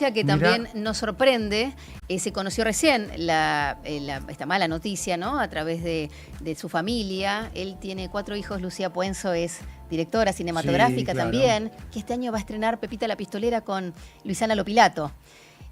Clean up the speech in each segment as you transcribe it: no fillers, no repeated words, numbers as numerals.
noticia que también nos sorprende. Se conoció recién esta mala noticia, ¿no? A través de su familia. Él tiene 4 hijos. Lucía Puenzo es directora cinematográfica, sí, claro, también, que este año va a estrenar Pepita la Pistolera con Luisana Lopilato.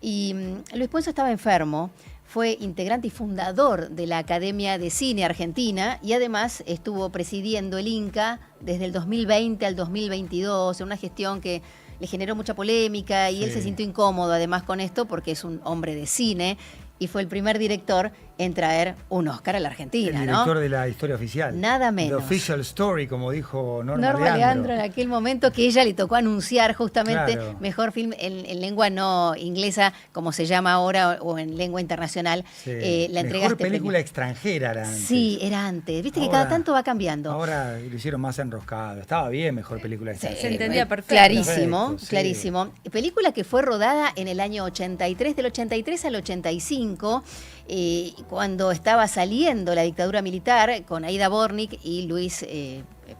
Y Luis Puenzo estaba enfermo. Fue integrante y fundador de la Academia de Cine Argentina y además estuvo presidiendo el INCA desde el 2020 al 2022, en una gestión que le generó mucha polémica y sí, él se sintió incómodo además con esto porque es un hombre de cine y fue el primer director en traer un Oscar a la Argentina, el director, ¿no?, de la historia oficial. Nada menos. The Official Story, como dijo Norma Leandro en aquel momento, que ella le tocó anunciar justamente, claro, mejor film en lengua no inglesa, como se llama ahora, o en lengua internacional. Sí. La entrega mejor película extranjera era antes. Sí, era antes. Viste ahora, que cada tanto va cambiando. Ahora lo hicieron más enroscado. Estaba bien, mejor película extranjera. Se entendía perfecto. Clarísimo, perfecto, sí, clarísimo. Película que fue rodada en el año 83, del 83 al 85, cuando estaba saliendo la dictadura militar, con Aida Bornik y Luis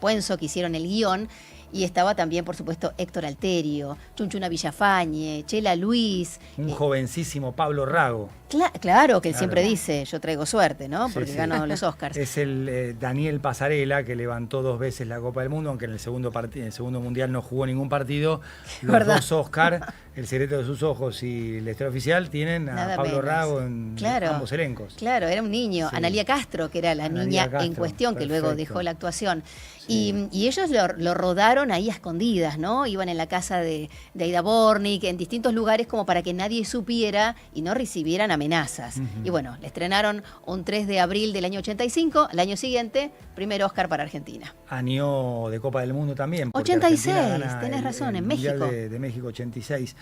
Puenzo, que hicieron el guión, y estaba también, por supuesto, Héctor Alterio, Chunchuna Villafañe, Chela Luis. Un jovencísimo Pablo Rago. Claro, que él siempre dice, yo traigo suerte, ¿no? Porque ganó los Oscars. Es el Daniel Pasarela, que levantó 2 veces la Copa del Mundo, aunque en el segundo Mundial no jugó ningún partido. Los ¿verdad? 2 Oscars, El secreto de sus ojos y La historia oficial, tienen a nada Pablo menos. Rago en ambos elencos. Claro, era un niño. Sí. Analía Castro, que era la niña en cuestión, perfecto, que luego dejó la actuación. Sí. Y ellos lo rodaron ahí a escondidas, ¿no? Iban en la casa de Aida Bornik, en distintos lugares como para que nadie supiera y no recibieran amenazas. Y bueno, le estrenaron un 3 de abril del año 85, al año siguiente, primer Oscar para Argentina. Año de Copa del Mundo también. 86, tenés razón, en México. De México 86.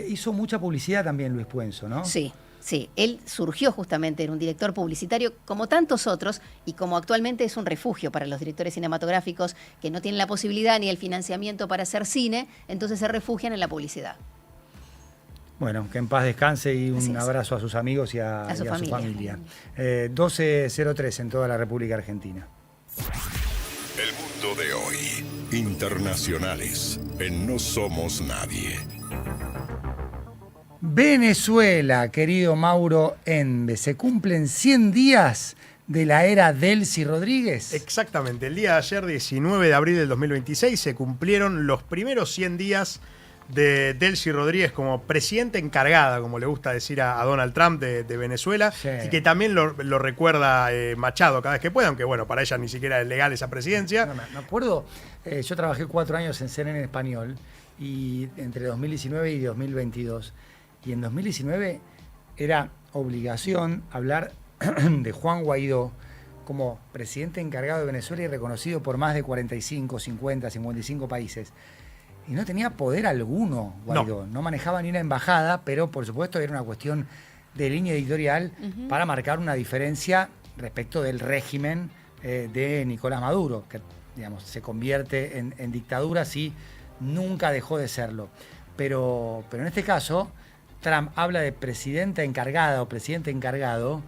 Hizo mucha publicidad también Luis Puenzo, ¿no? Sí. Sí, él surgió justamente, era un director publicitario como tantos otros y como actualmente es un refugio para los directores cinematográficos que no tienen la posibilidad ni el financiamiento para hacer cine, entonces se refugian en la publicidad. Bueno, que en paz descanse y un abrazo a sus amigos y a su familia. 12:03 en toda la República Argentina. El mundo de hoy. Internacionales en No Somos Nadie. Venezuela, querido Mauro Enbe, se cumplen 100 días de la era Delcy Rodríguez. Exactamente, el día de ayer, 19 de abril del 2026, se cumplieron los primeros 100 días de Delcy Rodríguez como presidenta encargada, como le gusta decir a Donald Trump de Venezuela, sí, y que también lo recuerda Machado cada vez que puede, aunque bueno, para ella ni siquiera es legal esa presidencia. No, me acuerdo, yo trabajé 4 años en CNN en español, y entre 2019 y 2022, y en 2019 era obligación hablar de Juan Guaidó como presidente encargado de Venezuela y reconocido por más de 45, 50, 55 países. Y no tenía poder alguno, Guaidó. No manejaba ni una embajada, pero por supuesto era una cuestión de línea editorial para marcar una diferencia respecto del régimen de Nicolás Maduro, que digamos, se convierte en dictadura si nunca dejó de serlo. Pero en este caso, Trump habla de presidenta encargada o presidente encargado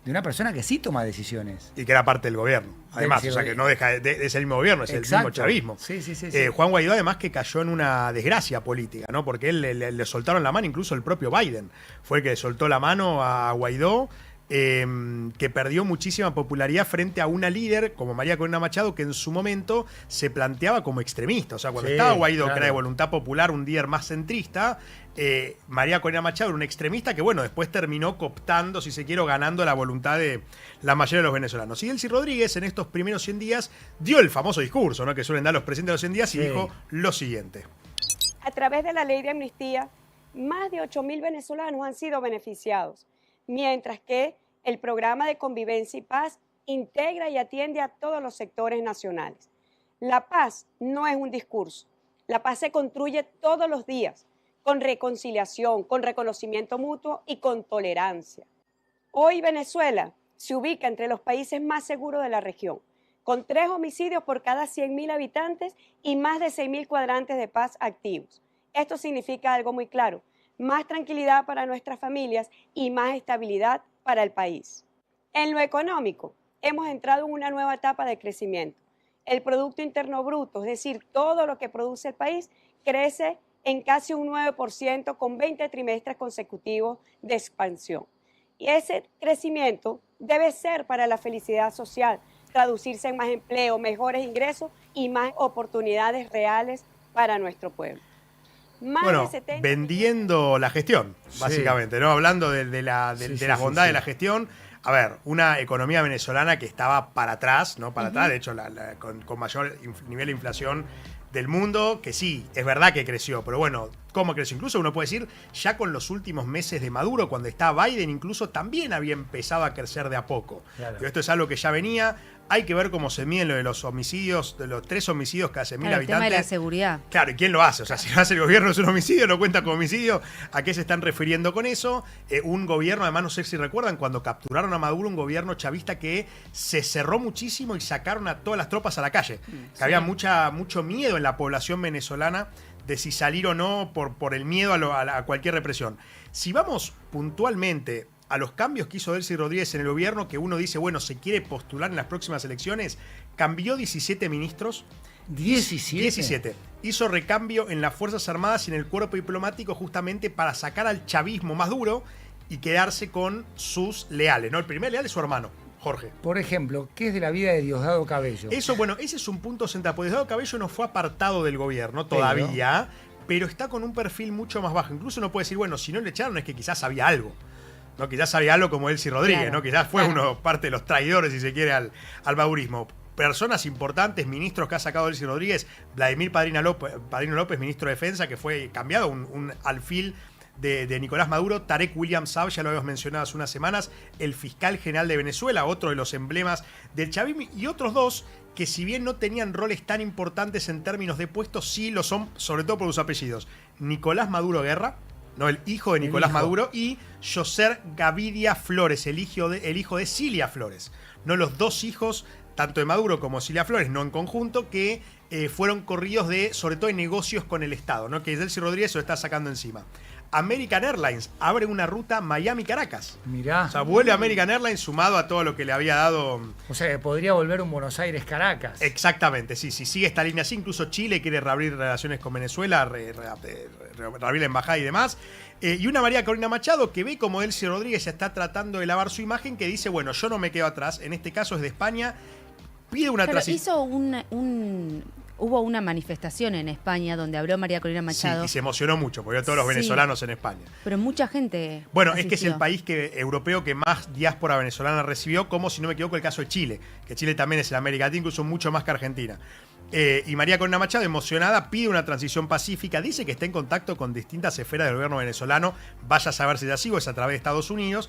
de una persona que sí toma decisiones. Y que era parte del gobierno. Además, o sea, que no deja de ser el mismo gobierno, es exacto, el mismo chavismo. Sí. Juan Guaidó, además, que cayó en una desgracia política, ¿no? Porque él le soltaron la mano, incluso el propio Biden fue el que le soltó la mano a Guaidó, que perdió muchísima popularidad frente a una líder como María Corina Machado, que en su momento se planteaba como extremista. O sea, cuando estaba Guaidó, claro, que era de Voluntad Popular, un líder más centrista, María Corina Machado era una extremista que, bueno, después terminó cooptando, si se quiere, ganando la voluntad de la mayoría de los venezolanos. Y Delcy Rodríguez, en estos primeros 100 días, dio el famoso discurso, ¿no?, que suelen dar los presidentes de los 100 días, y dijo lo siguiente. A través de la ley de amnistía, más de 8.000 venezolanos han sido beneficiados, mientras que el programa de convivencia y paz integra y atiende a todos los sectores nacionales. La paz no es un discurso, la paz se construye todos los días, con reconciliación, con reconocimiento mutuo y con tolerancia. Hoy Venezuela se ubica entre los países más seguros de la región, con 3 homicidios por cada 100.000 habitantes y más de 6.000 cuadrantes de paz activos. Esto significa algo muy claro: más tranquilidad para nuestras familias y más estabilidad para el país. En lo económico, hemos entrado en una nueva etapa de crecimiento. El Producto Interno Bruto, es decir, todo lo que produce el país, crece en casi un 9% con 20 trimestres consecutivos de expansión. Y ese crecimiento debe ser para la felicidad social, traducirse en más empleo, mejores ingresos y más oportunidades reales para nuestro pueblo. Bueno, vendiendo la gestión, básicamente, ¿no? Hablando de las bondades de la gestión. A ver, una economía venezolana que estaba para atrás, ¿no? Para atrás, de hecho, con mayor nivel de inflación del mundo, que sí, es verdad que creció, pero bueno, ¿cómo creció? Incluso uno puede decir, ya con los últimos meses de Maduro, cuando estaba Biden, incluso también había empezado a crecer de a poco. Claro. Pero esto es algo que ya venía. Hay que ver cómo se miden lo de los homicidios, de los 3 homicidios cada 100.000 habitantes. El tema de la seguridad. Claro, ¿y quién lo hace? O sea, si lo hace el gobierno es un homicidio, no cuenta como homicidio. ¿A qué se están refiriendo con eso? Un gobierno, además, no sé si recuerdan, cuando capturaron a Maduro, un gobierno chavista que se cerró muchísimo y sacaron a todas las tropas a la calle. Que había mucho miedo en la población venezolana de si salir o no por el miedo a cualquier represión. Si vamos puntualmente a los cambios que hizo Delcy Rodríguez en el gobierno, que uno dice, bueno, se quiere postular en las próximas elecciones, cambió 17 ministros. 17. Hizo recambio en las Fuerzas Armadas y en el cuerpo diplomático justamente para sacar al chavismo más duro y quedarse con sus leales, ¿no? El primer leal es su hermano, Jorge. Por ejemplo, ¿qué es de la vida de Diosdado Cabello? Eso, bueno, ese es un punto central, porque Diosdado Cabello no fue apartado del gobierno todavía, pero está con un perfil mucho más bajo. Incluso uno puede decir, bueno, si no le echaron es que quizás había algo. ¿No? Quizás había algo como Delcy Rodríguez, claro, ¿no? Quizás fue parte de los traidores, si se quiere, al madurismo. Personas importantes, ministros que ha sacado Delcy Rodríguez, Vladimir Padrino López, ministro de Defensa, que fue cambiado, un alfil de Nicolás Maduro, Tarek William Saab, ya lo habíamos mencionado hace unas semanas, el fiscal general de Venezuela, otro de los emblemas del chavismo, y otros dos que si bien no tenían roles tan importantes en términos de puestos, sí lo son, sobre todo por sus apellidos. Nicolás Maduro Guerra, no, el hijo de Nicolás Maduro, y Yoser Gavidia Flores, el hijo de Cilia Flores. No, los dos hijos, tanto de Maduro como Cilia Flores, no en conjunto, que fueron corridos sobre todo en negocios con el Estado, ¿no? Que Delcy Rodríguez se lo está sacando encima. American Airlines abre una ruta Miami-Caracas. Mirá. O sea, vuelve American Airlines sumado a todo lo que le había dado. O sea, que podría volver un Buenos Aires-Caracas. Exactamente, sí. Sigue esta línea así. Incluso Chile quiere reabrir relaciones con Venezuela, reabrir la embajada y demás. Y una María Corina Machado que ve como Delcy Rodríguez ya está tratando de lavar su imagen, que dice, bueno, yo no me quedo atrás. En este caso es de España. Pide una transición. Hubo una manifestación en España donde habló María Corina Machado. Sí, y se emocionó mucho, porque todos los venezolanos en España. Pero mucha gente Bueno, asistió. Es que es el país europeo que más diáspora venezolana recibió, como si no me equivoco el caso de Chile, que Chile también es el América Latina, incluso mucho más que Argentina. Y María Corina Machado, emocionada, pide una transición pacífica, dice que está en contacto con distintas esferas del gobierno venezolano, vaya a saber si es así o es a través de Estados Unidos,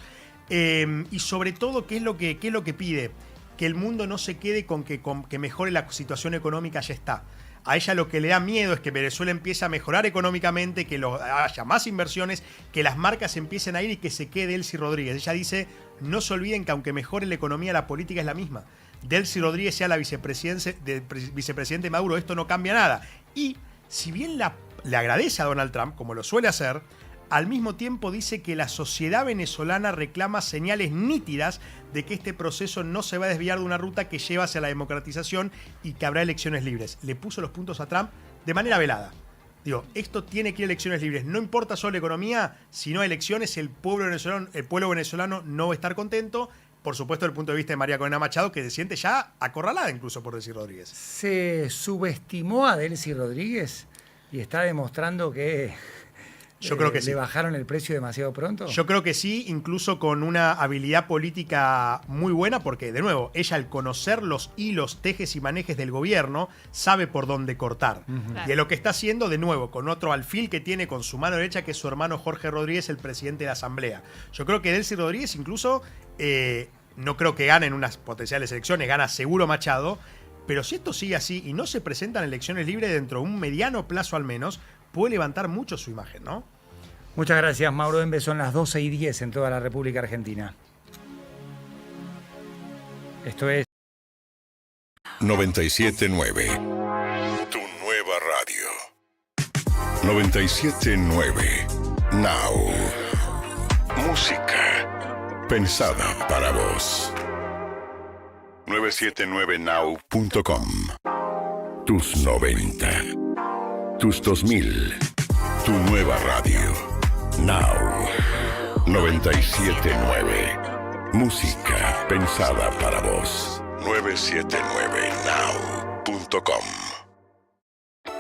y sobre todo, ¿qué es lo que pide? Que el mundo no se quede con que mejore la situación económica, ya está. A ella lo que le da miedo es que Venezuela empiece a mejorar económicamente, que haya más inversiones, que las marcas empiecen a ir y que se quede Delcy Rodríguez. Ella dice, no se olviden que aunque mejore la economía, la política es la misma. Delcy Rodríguez sea la vicepresidente Maduro, esto no cambia nada. Y si bien le agradece a Donald Trump, como lo suele hacer, al mismo tiempo dice que la sociedad venezolana reclama señales nítidas de que este proceso no se va a desviar de una ruta que lleva hacia la democratización y que habrá elecciones libres. Le puso los puntos a Trump de manera velada. Digo, esto tiene que ir a elecciones libres. No importa solo la economía, si no hay elecciones, el pueblo venezolano no va a estar contento. Por supuesto, desde el punto de vista de María Corina Machado, que se siente ya acorralada incluso por Delcy Rodríguez. ¿Se subestimó a Delcy Rodríguez y está demostrando que... Yo creo que sí. ¿Le bajaron el precio demasiado pronto? Yo creo que sí, incluso con una habilidad política muy buena, porque, de nuevo, ella al conocer los hilos, tejes y manejes del gobierno, sabe por dónde cortar. Y es lo que está haciendo, de nuevo, con otro alfil que tiene con su mano derecha, que es su hermano Jorge Rodríguez, el presidente de la Asamblea. Yo creo que Delcy Rodríguez incluso, no creo que gane en unas potenciales elecciones, gana seguro Machado, pero si esto sigue así y no se presentan elecciones libres dentro de un mediano plazo al menos, puede levantar mucho su imagen, ¿no? Muchas gracias, Mauro Embe. Son las 12:10 en toda la República Argentina. Esto es 97.9. Tu nueva radio. 97.9. Now. Música pensada para vos. 979now.com. Tus 90. Tus 2000. Tu nueva radio. Now. 97.9. Música pensada para vos. 979now.com.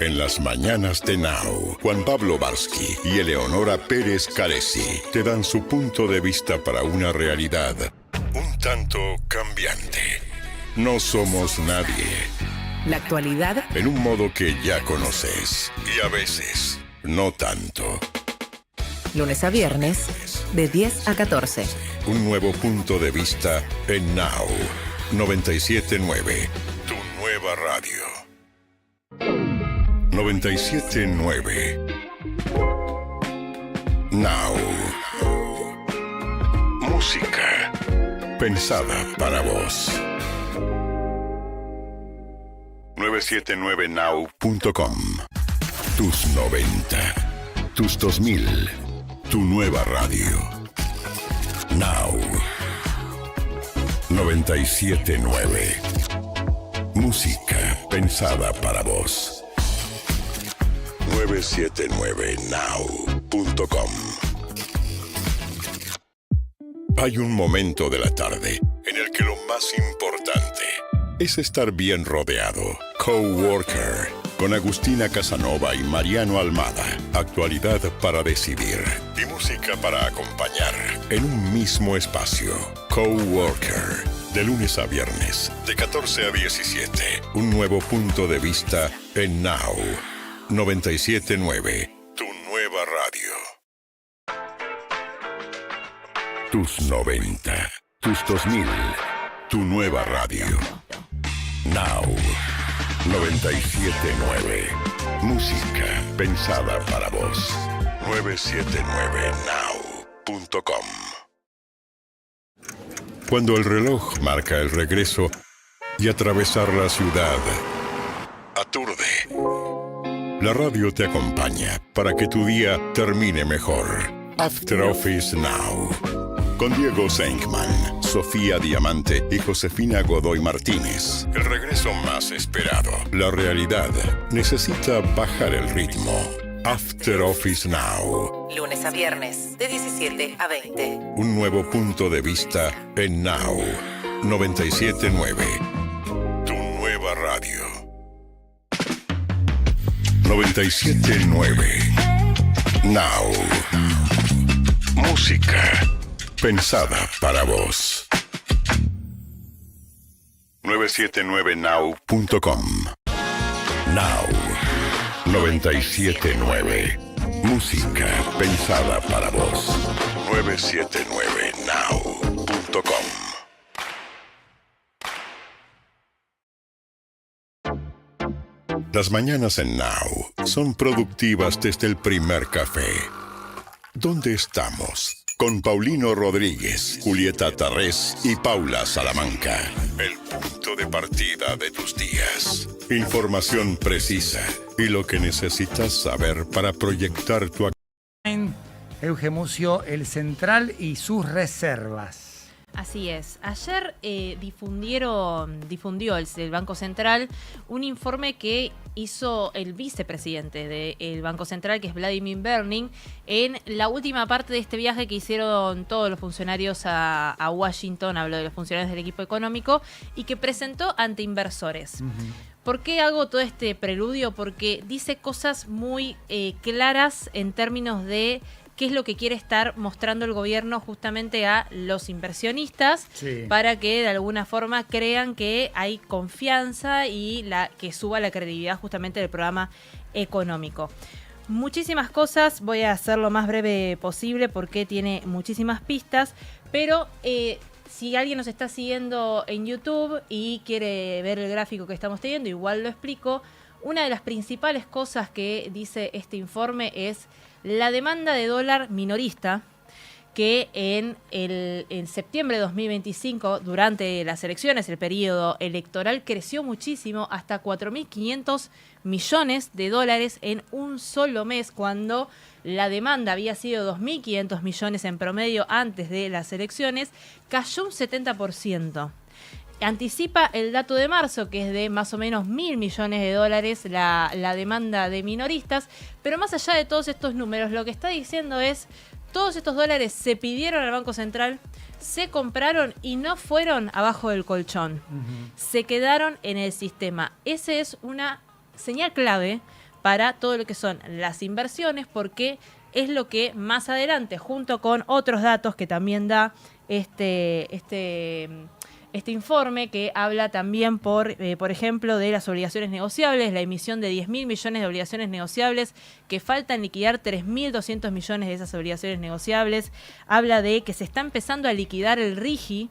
En las mañanas de Now, Juan Pablo Barsky y Eleonora Pérez Caresi te dan su punto de vista para una realidad un tanto cambiante. No somos nadie. La actualidad En un modo que ya conoces y a veces no tanto. lunes a viernes, de 10 a 14. Un nuevo punto de vista en Now 97.9, tu nueva radio. 97.9 Now. Música pensada para vos. 979now.com. Tus 90, tus 2000, tu nueva radio. Now 97.9. Música pensada para vos. 979now.com. Hay un momento de la tarde en el que lo más importante es estar bien rodeado. Coworker con Agustina Casanova y Mariano Almada. Actualidad para decidir y música para acompañar en un mismo espacio. Coworker, de lunes a viernes, de 14 a 17. Un nuevo punto de vista en Now 97.9, tu nueva radio. Tus 90, tus 2000, tu nueva radio. Now 97.9. Música pensada para vos. 979now.com. Cuando el reloj marca el regreso y atravesar la ciudad aturde, la radio te acompaña para que tu día termine mejor. After Office Now. Con Diego Senkman, Sofía Diamante y Josefina Godoy Martínez. El regreso más esperado. La realidad necesita bajar el ritmo. After Office Now. Lunes a viernes, de 17 a 20. Un nuevo punto de vista en Now 97.9. Tu nueva radio. 97.9. Now. Música pensada para vos. 979now.com. Now 97.9. Música pensada para vos. 979now.com. Las mañanas en Now son productivas desde el primer café. ¿Dónde estamos? Con Paulino Rodríguez, Julieta Tarrés y Paula Salamanca. El punto de partida de tus días. Información precisa y lo que necesitas saber para proyectar tu Euge Mucio, el Central y sus reservas. Así es. Ayer difundió el Banco Central un informe que hizo el vicepresidente del Banco Central, que es Vladimir Berning, en la última parte de este viaje que hicieron todos los funcionarios a Washington. Hablo de los funcionarios del equipo económico y que presentó ante inversores. ¿Por qué hago todo este preludio? Porque dice cosas muy claras en términos de qué es lo que quiere estar mostrando el gobierno justamente a los inversionistas, sí, para que de alguna forma crean que hay confianza y que suba la credibilidad justamente del programa económico. Muchísimas cosas, voy a hacer lo más breve posible porque tiene muchísimas pistas, pero si alguien nos está siguiendo en YouTube y quiere ver el gráfico que estamos teniendo, igual lo explico. Una de las principales cosas que dice este informe es la demanda de dólar minorista, que en septiembre de 2025, durante las elecciones, el periodo electoral, creció muchísimo hasta 4.500 millones de dólares en un solo mes, cuando la demanda había sido 2.500 millones en promedio antes de las elecciones, cayó un 70%. anticipa el dato de marzo, que es de más o menos 1.000 millones de dólares la demanda de minoristas, pero más allá de todos estos números, lo que está diciendo es, todos estos dólares se pidieron al Banco Central, se compraron y no fueron abajo del colchón, se quedaron en el sistema. Esa es una señal clave para todo lo que son las inversiones, porque es lo que más adelante, junto con otros datos que también da este informe, que habla también, por ejemplo, de las obligaciones negociables, la emisión de 10.000 millones de obligaciones negociables, que faltan liquidar 3.200 millones de esas obligaciones negociables. Habla de que se está empezando a liquidar el RIGI,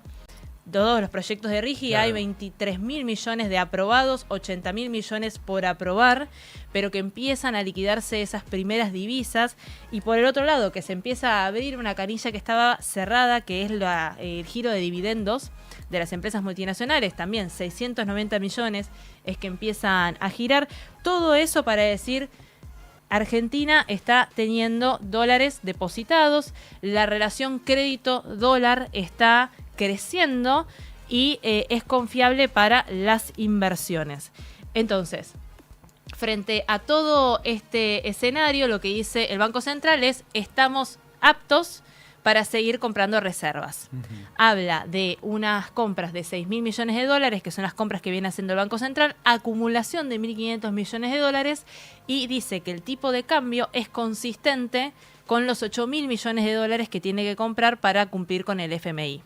todos los proyectos de RIGI, claro. Hay 23.000 millones de aprobados, 80.000 millones por aprobar, pero que empiezan a liquidarse esas primeras divisas. Y por el otro lado, que se empieza a abrir una canilla que estaba cerrada, que es el giro de dividendos de las empresas multinacionales, también 690 millones es que empiezan a girar. Todo eso para decir, Argentina está teniendo dólares depositados, la relación crédito-dólar está creciendo y es confiable para las inversiones. Entonces, frente a todo este escenario, lo que dice el Banco Central es, estamos aptos para seguir comprando reservas. Habla de unas compras de 6.000 millones de dólares, que son las compras que viene haciendo el Banco Central, acumulación de 1.500 millones de dólares, y dice que el tipo de cambio es consistente con los 8.000 millones de dólares que tiene que comprar para cumplir con el FMI.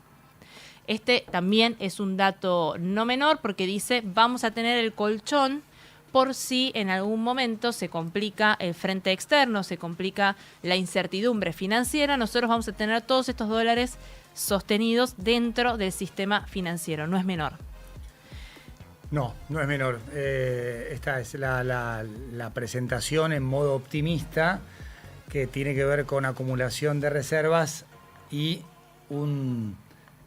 Este también es un dato no menor, porque dice, vamos a tener el colchón por si en algún momento se complica el frente externo, se complica la incertidumbre financiera, nosotros vamos a tener todos estos dólares sostenidos dentro del sistema financiero. No es menor. No, no es menor. Esta es la presentación en modo optimista, que tiene que ver con acumulación de reservas y un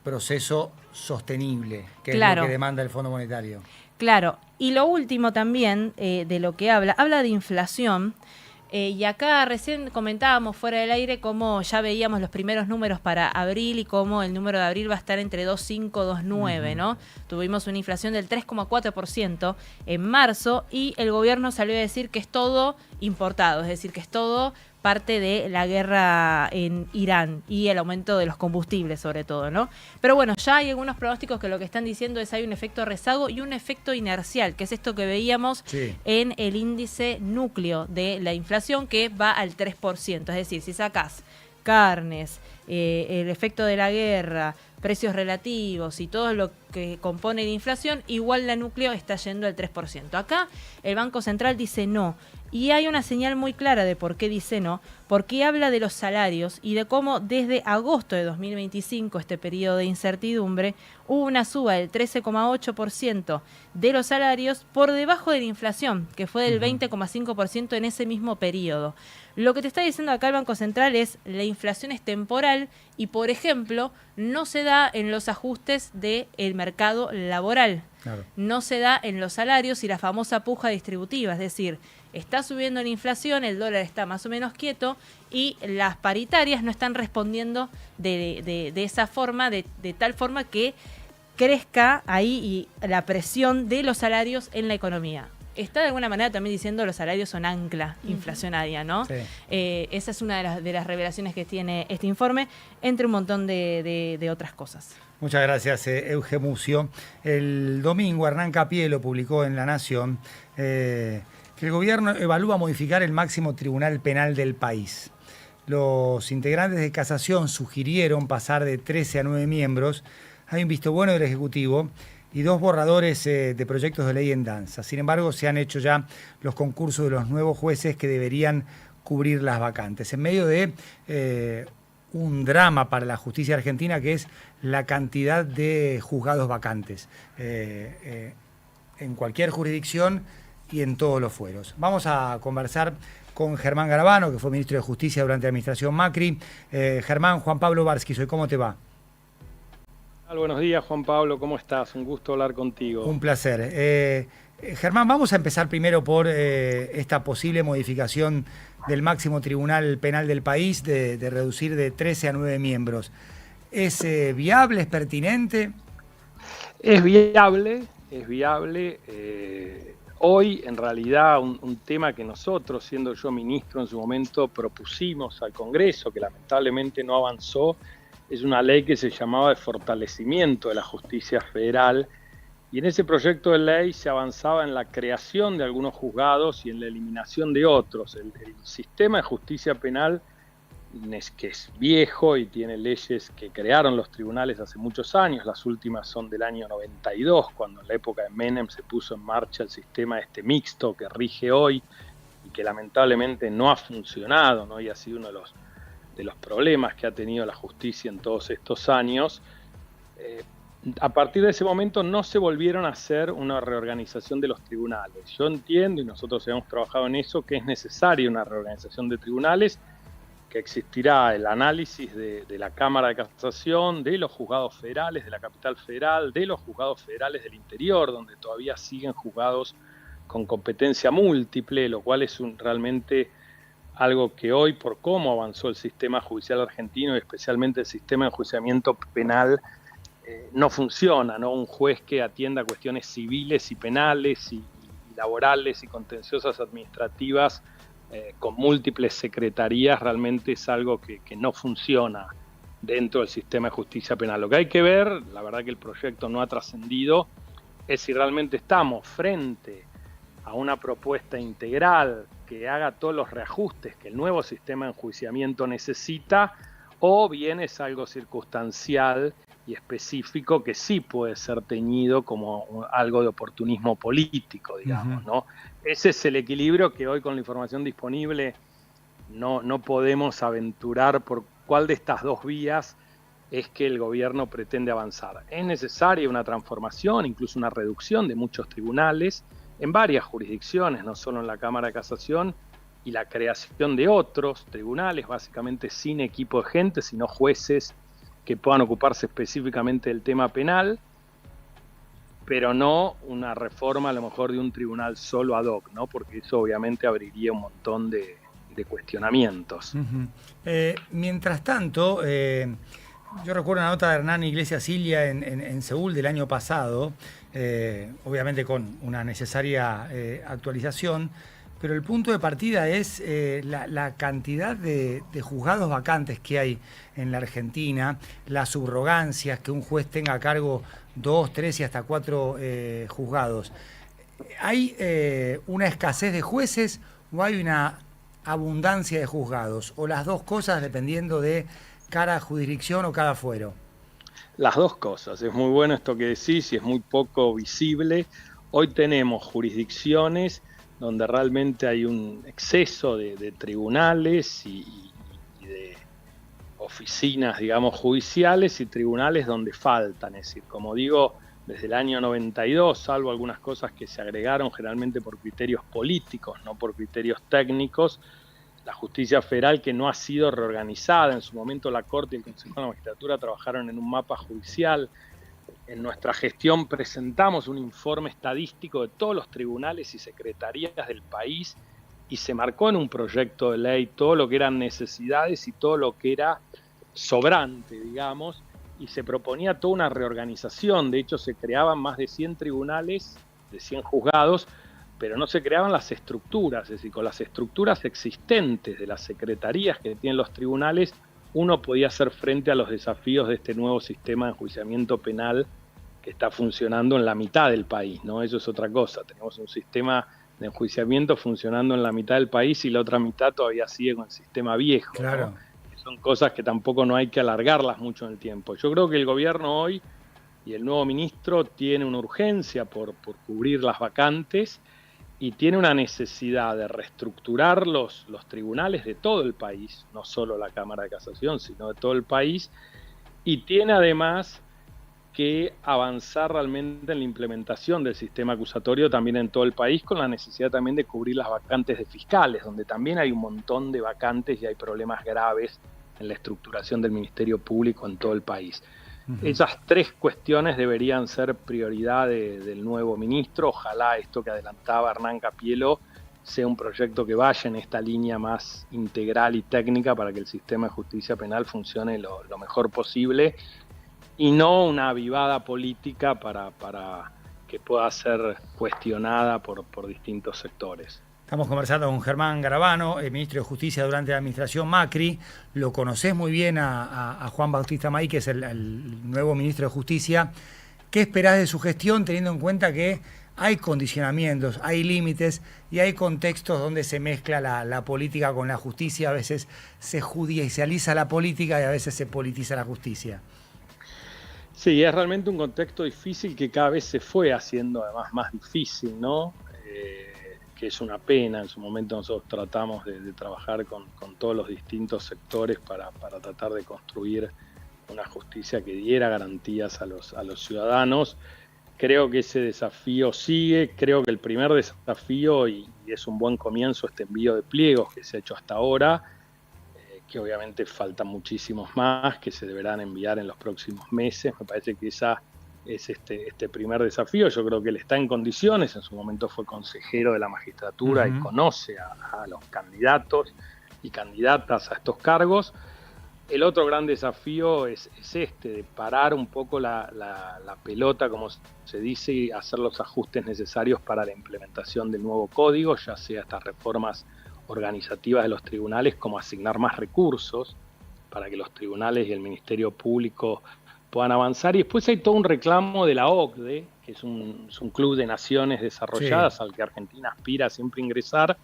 proceso sostenible, que claro, es lo que demanda el Fondo Monetario. Claro, y lo último también de lo que habla de inflación, y acá recién comentábamos fuera del aire cómo ya veíamos los primeros números para abril y cómo el número de abril va a estar entre 2,5 y 2,9, ¿no? Tuvimos una inflación del 3,4% en marzo y el gobierno salió a decir que es todo importado, es decir, que es todo parte de la guerra en Irán y el aumento de los combustibles sobre todo, ¿no? Pero bueno, ya hay algunos pronósticos que lo que están diciendo es hay un efecto rezago y un efecto inercial, que es esto que veíamos en el índice núcleo de la inflación, que va al 3%. Es decir, si sacás carnes, el efecto de la guerra, precios relativos y todo lo que compone la inflación, igual la núcleo está yendo al 3%. Acá el Banco Central dice no. Y hay una señal muy clara de por qué dice no, porque habla de los salarios y de cómo desde agosto de 2025, este periodo de incertidumbre, hubo una suba del 13,8% de los salarios por debajo de la inflación, que fue del 20,5% en ese mismo periodo. Lo que te está diciendo acá el Banco Central es la inflación es temporal y, por ejemplo, no se da en los ajustes del mercado laboral. Claro. No se da en los salarios y la famosa puja distributiva, es decir, está subiendo la inflación, el dólar está más o menos quieto y las paritarias no están respondiendo de esa forma, de tal forma que crezca ahí y la presión de los salarios en la economía. Está de alguna manera también diciendo los salarios son ancla inflacionaria, ¿no? Sí. Esa es una de las revelaciones que tiene este informe, entre un montón de otras cosas. Muchas gracias, Euge Mucio. El domingo Hernán Capielo publicó en La Nación que el gobierno evalúa modificar el máximo tribunal penal del país. Los integrantes de casación sugirieron pasar de 13 a 9 miembros. Hay un visto bueno del Ejecutivo y 2 borradores de proyectos de ley en danza. Sin embargo, se han hecho ya los concursos de los nuevos jueces que deberían cubrir las vacantes. En medio de un drama para la justicia argentina, que es la cantidad de juzgados vacantes en cualquier jurisdicción y en todos los fueros. Vamos a conversar con Germán Garabano, que fue ministro de Justicia durante la administración Macri. Germán, Juan Pablo Barsky, ¿cómo te va? Buenos días, Juan Pablo, ¿cómo estás? Un gusto hablar contigo. Un placer. Germán, vamos a empezar primero por esta posible modificación del máximo tribunal penal del país, de reducir de 13 a 9 miembros. ¿Es viable, es pertinente? Es viable. Hoy, en realidad, un tema que nosotros, siendo yo ministro en su momento, propusimos al Congreso, que lamentablemente no avanzó, es una ley que se llamaba de fortalecimiento de la justicia federal, y en ese proyecto de ley se avanzaba en la creación de algunos juzgados y en la eliminación de otros. El sistema de justicia penal, que es viejo y tiene leyes que crearon los tribunales hace muchos años, las últimas son del año 92, cuando en la época de Menem se puso en marcha el sistema mixto que rige hoy y que lamentablemente no ha funcionado, ¿no? Y ha sido uno de los problemas que ha tenido la justicia en todos estos años. A partir de ese momento no se volvieron a hacer una reorganización de los tribunales. Yo entiendo, y nosotros hemos trabajado en eso, que es necesaria una reorganización de tribunales, que existirá el análisis de la Cámara de Casación, de los juzgados federales de la capital federal, de los juzgados federales del interior, donde todavía siguen juzgados con competencia múltiple, lo cual es realmente algo que hoy, por cómo avanzó el sistema judicial argentino y especialmente el sistema de enjuiciamiento penal, no funciona, ¿no? Un juez que atienda cuestiones civiles y penales y laborales y contenciosas administrativas con múltiples secretarías realmente es algo que no funciona dentro del sistema de justicia penal. Lo que hay que ver, la verdad que el proyecto no ha trascendido, es si realmente estamos frente a una propuesta integral que haga todos los reajustes que el nuevo sistema de enjuiciamiento necesita, o bien es algo circunstancial y específico que sí puede ser teñido como algo de oportunismo político, digamos, ¿no? Ese es el equilibrio que hoy con la información disponible no podemos aventurar por cuál de estas dos vías es que el gobierno pretende avanzar. Es necesaria una transformación, incluso una reducción de muchos tribunales en varias jurisdicciones, no solo en la Cámara de Casación, y la creación de otros tribunales, básicamente sin equipo de gente, sino jueces que puedan ocuparse específicamente del tema penal, pero no una reforma a lo mejor de un tribunal solo ad hoc, ¿no? Porque eso obviamente abriría un montón de cuestionamientos. Mientras tanto, yo recuerdo una nota de Hernán Iglesias Illa en Seúl del año pasado, obviamente con una necesaria actualización, pero el punto de partida es la cantidad de juzgados vacantes que hay en la Argentina, las subrogancias, que un juez tenga a cargo 2, 3 y hasta 4 juzgados. ¿Hay una escasez de jueces o hay una abundancia de juzgados? ¿O las dos cosas dependiendo de cada jurisdicción o cada fuero? Las dos cosas. Es muy bueno esto que decís y es muy poco visible. Hoy tenemos jurisdicciones donde realmente hay un exceso de tribunales y de oficinas, digamos, judiciales, y tribunales donde faltan. Es decir, como digo, desde el año 92, salvo algunas cosas que se agregaron generalmente por criterios políticos, no por criterios técnicos, la justicia federal, que no ha sido reorganizada. En su momento la Corte y el Consejo de la Magistratura trabajaron en un mapa judicial. En nuestra gestión presentamos un informe estadístico de todos los tribunales y secretarías del país y se marcó en un proyecto de ley todo lo que eran necesidades y todo lo que era sobrante, digamos, y se proponía toda una reorganización. De hecho, se creaban más de 100 tribunales, de 100 juzgados, pero no se creaban las estructuras. Es decir, con las estructuras existentes de las secretarías que tienen los tribunales, uno podía hacer frente a los desafíos de este nuevo sistema de enjuiciamiento penal que está funcionando en la mitad del país, ¿no? Eso es otra cosa. Tenemos un sistema de enjuiciamiento funcionando en la mitad del país y la otra mitad todavía sigue con el sistema viejo, claro, ¿no? Son cosas que tampoco no hay que alargarlas mucho en el tiempo. Yo creo que el gobierno hoy y el nuevo ministro tiene una urgencia por cubrir las vacantes y tiene una necesidad de reestructurar los tribunales de todo el país, no solo la Cámara de Casación, sino de todo el país, y tiene además que avanzar realmente en la implementación del sistema acusatorio también en todo el país, con la necesidad también de cubrir las vacantes de fiscales, donde también hay un montón de vacantes y hay problemas graves en la estructuración del Ministerio Público en todo el país. Esas tres cuestiones deberían ser prioridad del nuevo ministro. Ojalá esto que adelantaba Hernán Capielo sea un proyecto que vaya en esta línea más integral y técnica para que el sistema de justicia penal funcione lo mejor posible. y no una avivada política para que pueda ser cuestionada por distintos sectores. Estamos conversando con Germán Garabano, ministro de Justicia durante la administración Macri. Lo conocés muy bien a Juan Bautista Maí, que es el nuevo ministro de Justicia. ¿Qué esperás de su gestión, teniendo en cuenta que hay condicionamientos, hay límites y hay contextos donde se mezcla la política con la justicia? A veces se judicializa la política y a veces se politiza la justicia. Sí, es realmente un contexto difícil que cada vez se fue haciendo además más difícil, ¿no? Que es una pena. En su momento nosotros tratamos de trabajar con todos los distintos sectores para tratar de construir una justicia que diera garantías a los ciudadanos. Creo que ese desafío sigue. Creo que el primer desafío, y es un buen comienzo, este envío de pliegos que se ha hecho hasta ahora, que obviamente faltan muchísimos más, que se deberán enviar en los próximos meses. Me parece que esa es este primer desafío. Yo creo que él está en condiciones. En su momento fue consejero de la magistratura y conoce a los candidatos y candidatas a estos cargos. El otro gran desafío es de parar un poco la pelota, como se dice, y hacer los ajustes necesarios para la implementación del nuevo código, ya sea estas reformas organizativas de los tribunales, como asignar más recursos para que los tribunales y el Ministerio Público puedan avanzar. Y después hay todo un reclamo de la OCDE, que es un club de naciones desarrolladas al que Argentina aspira siempre a ingresar,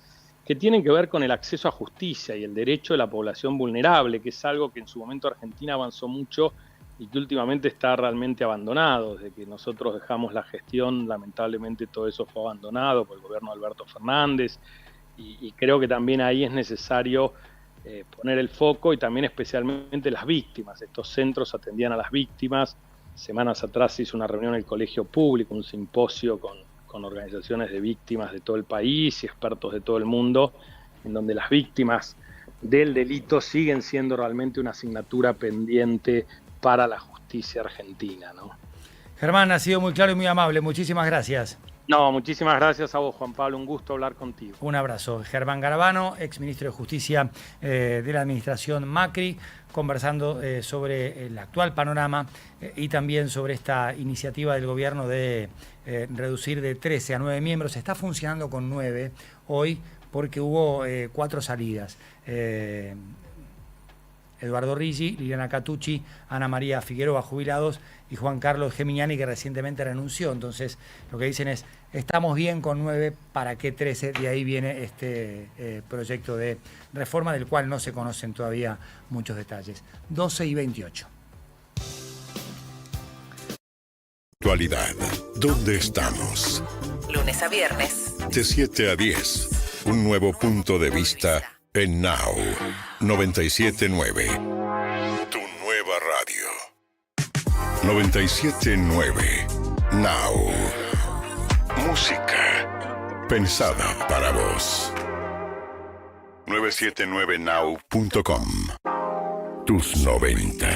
que tienen que ver con el acceso a justicia y el derecho de la población vulnerable, que es algo que en su momento Argentina avanzó mucho y que últimamente está realmente abandonado. Desde que nosotros dejamos la gestión, lamentablemente todo eso fue abandonado por el gobierno de Alberto Fernández, y creo que también ahí es necesario poner el foco, y también especialmente las víctimas. Estos centros atendían a las víctimas. Semanas atrás se hizo una reunión en el Colegio Público, un simposio con organizaciones de víctimas de todo el país y expertos de todo el mundo, en donde las víctimas del delito siguen siendo realmente una asignatura pendiente para la justicia argentina, ¿no? Germán, ha sido muy claro y muy amable. Muchísimas gracias. No, muchísimas gracias a vos, Juan Pablo. Un gusto hablar contigo. Un abrazo. Germán Garabano, ex ministro de Justicia de la administración Macri, conversando sobre el actual panorama y también sobre esta iniciativa del gobierno de reducir de 13 a 9 miembros. Está funcionando con 9 hoy porque hubo 4 salidas. Eduardo Rigi, Liliana Catucci, Ana María Figueroa, jubilados, y Juan Carlos Geminiani, que recientemente renunció. Entonces, lo que dicen es, estamos bien con 9, ¿para qué 13? De ahí viene este proyecto de reforma, del cual no se conocen todavía muchos detalles. 12:28. Actualidad. ¿Dónde estamos? Lunes a viernes. De 7 a 10. Un nuevo punto de vista en Now 97.9. Tu nueva radio. 97.9. Now. Música pensada para vos. 979now.com. Tus 90.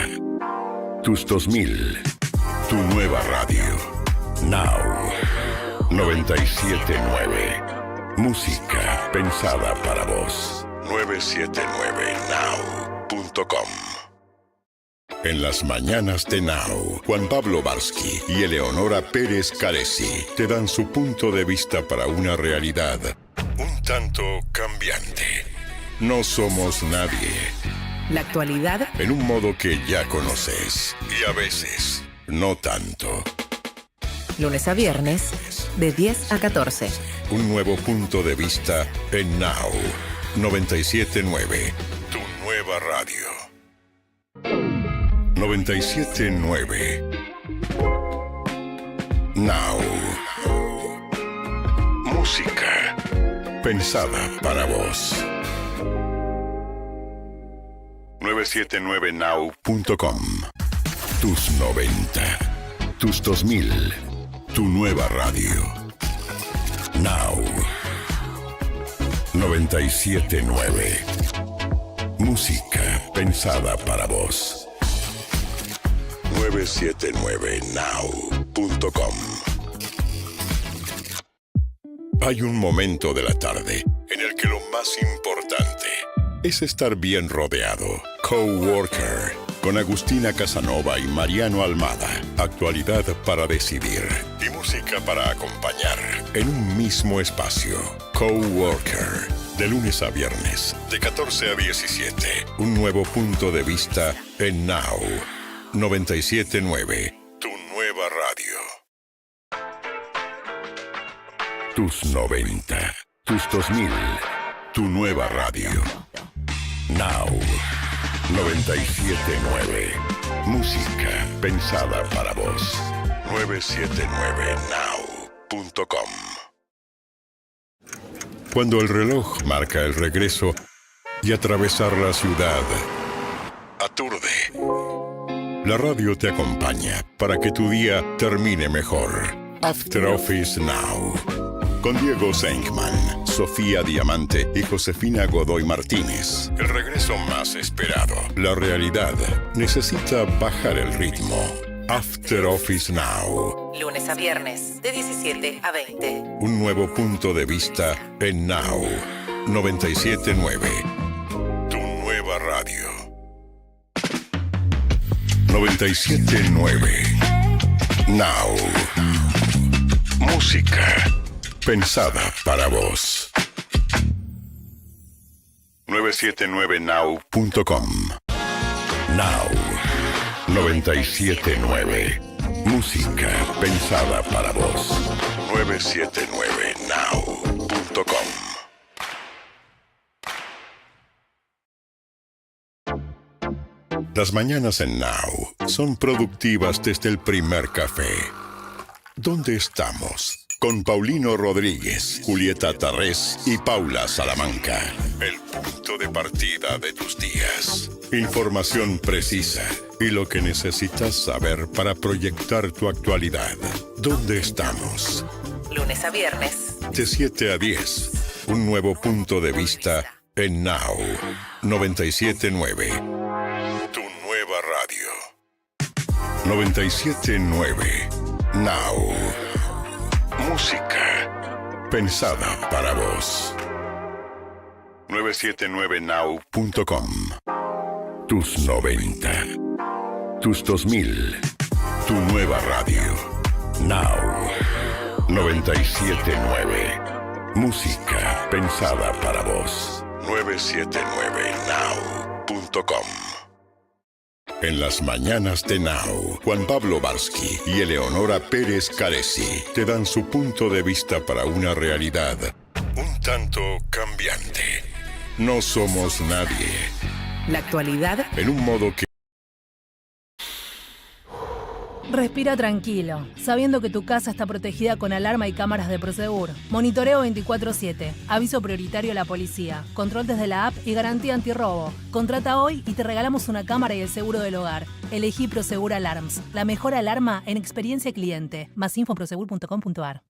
Tus 2000. Tu nueva radio. Now. 97.9. Música pensada para vos. 979now.com. En las mañanas de Now, Juan Pablo Barsky y Eleonora Pérez Caresi te dan su punto de vista para una realidad un tanto cambiante. No somos nadie. La actualidad En un modo que ya conoces y a veces no tanto. lunes a viernes, de 10 a 14. Un nuevo punto de vista en Now 97.9. Tu nueva radio. 97.9. Now. Música pensada para vos. 979now.com. Tus 90. Tus 2000. Tu nueva radio. Now. 97.9. Música pensada para vos. 979now.com. Hay un momento de la tarde en el que lo más importante es estar bien rodeado. Coworker. con Agustina Casanova y Mariano Almada. Actualidad para decidir y música para acompañar en un mismo espacio. Coworker, de lunes a viernes, de 14 a 17. Un nuevo punto de vista en Now 97.9, tu nueva radio. Tus 90, tus 2000, tu nueva radio. Now 97.9, música pensada para vos. 979now.com. Cuando el reloj marca el regreso y atravesar la ciudad aturde, la radio te acompaña para que tu día termine mejor. After Office Now, con Diego Senkman, Sofía Diamante y Josefina Godoy Martínez. El regreso más esperado. La realidad necesita bajar el ritmo. After Office Now. Lunes a viernes, de 17 a 20. Un nuevo punto de vista en Now 97.9. Tu nueva radio. 97.9. Now. Música pensada para vos. 979now.com. Now 97.9. Música pensada para vos. 979now.com. Las mañanas en Now son productivas desde el primer café. ¿Dónde estamos? Con Paulino Rodríguez, Julieta Tarrés y Paula Salamanca. El punto de partida de tus días. Información precisa y lo que necesitas saber para proyectar tu actualidad. ¿Dónde estamos? Lunes a viernes. De 7 a 10. Un nuevo punto de vista en Now 97.9. Tu nueva radio. 97.9. Now. Música pensada para vos. 979now.com. Tus 90. Tus 2000. Tu nueva radio. Now 97.9. Música pensada para vos. 979now.com. En las mañanas de Now, Juan Pablo Barsky y Eleonora Pérez Caresi te dan su punto de vista para una realidad un tanto cambiante. No somos nadie. La actualidad En un modo que... Respira tranquilo, sabiendo que tu casa está protegida con alarma y cámaras de Prosegur. Monitoreo 24/7, aviso prioritario a la policía, control desde la app y garantía antirrobo. Contrata hoy y te regalamos una cámara y el seguro del hogar. Elegí Prosegur Alarms, la mejor alarma en experiencia cliente. Más info en prosegur.com.ar.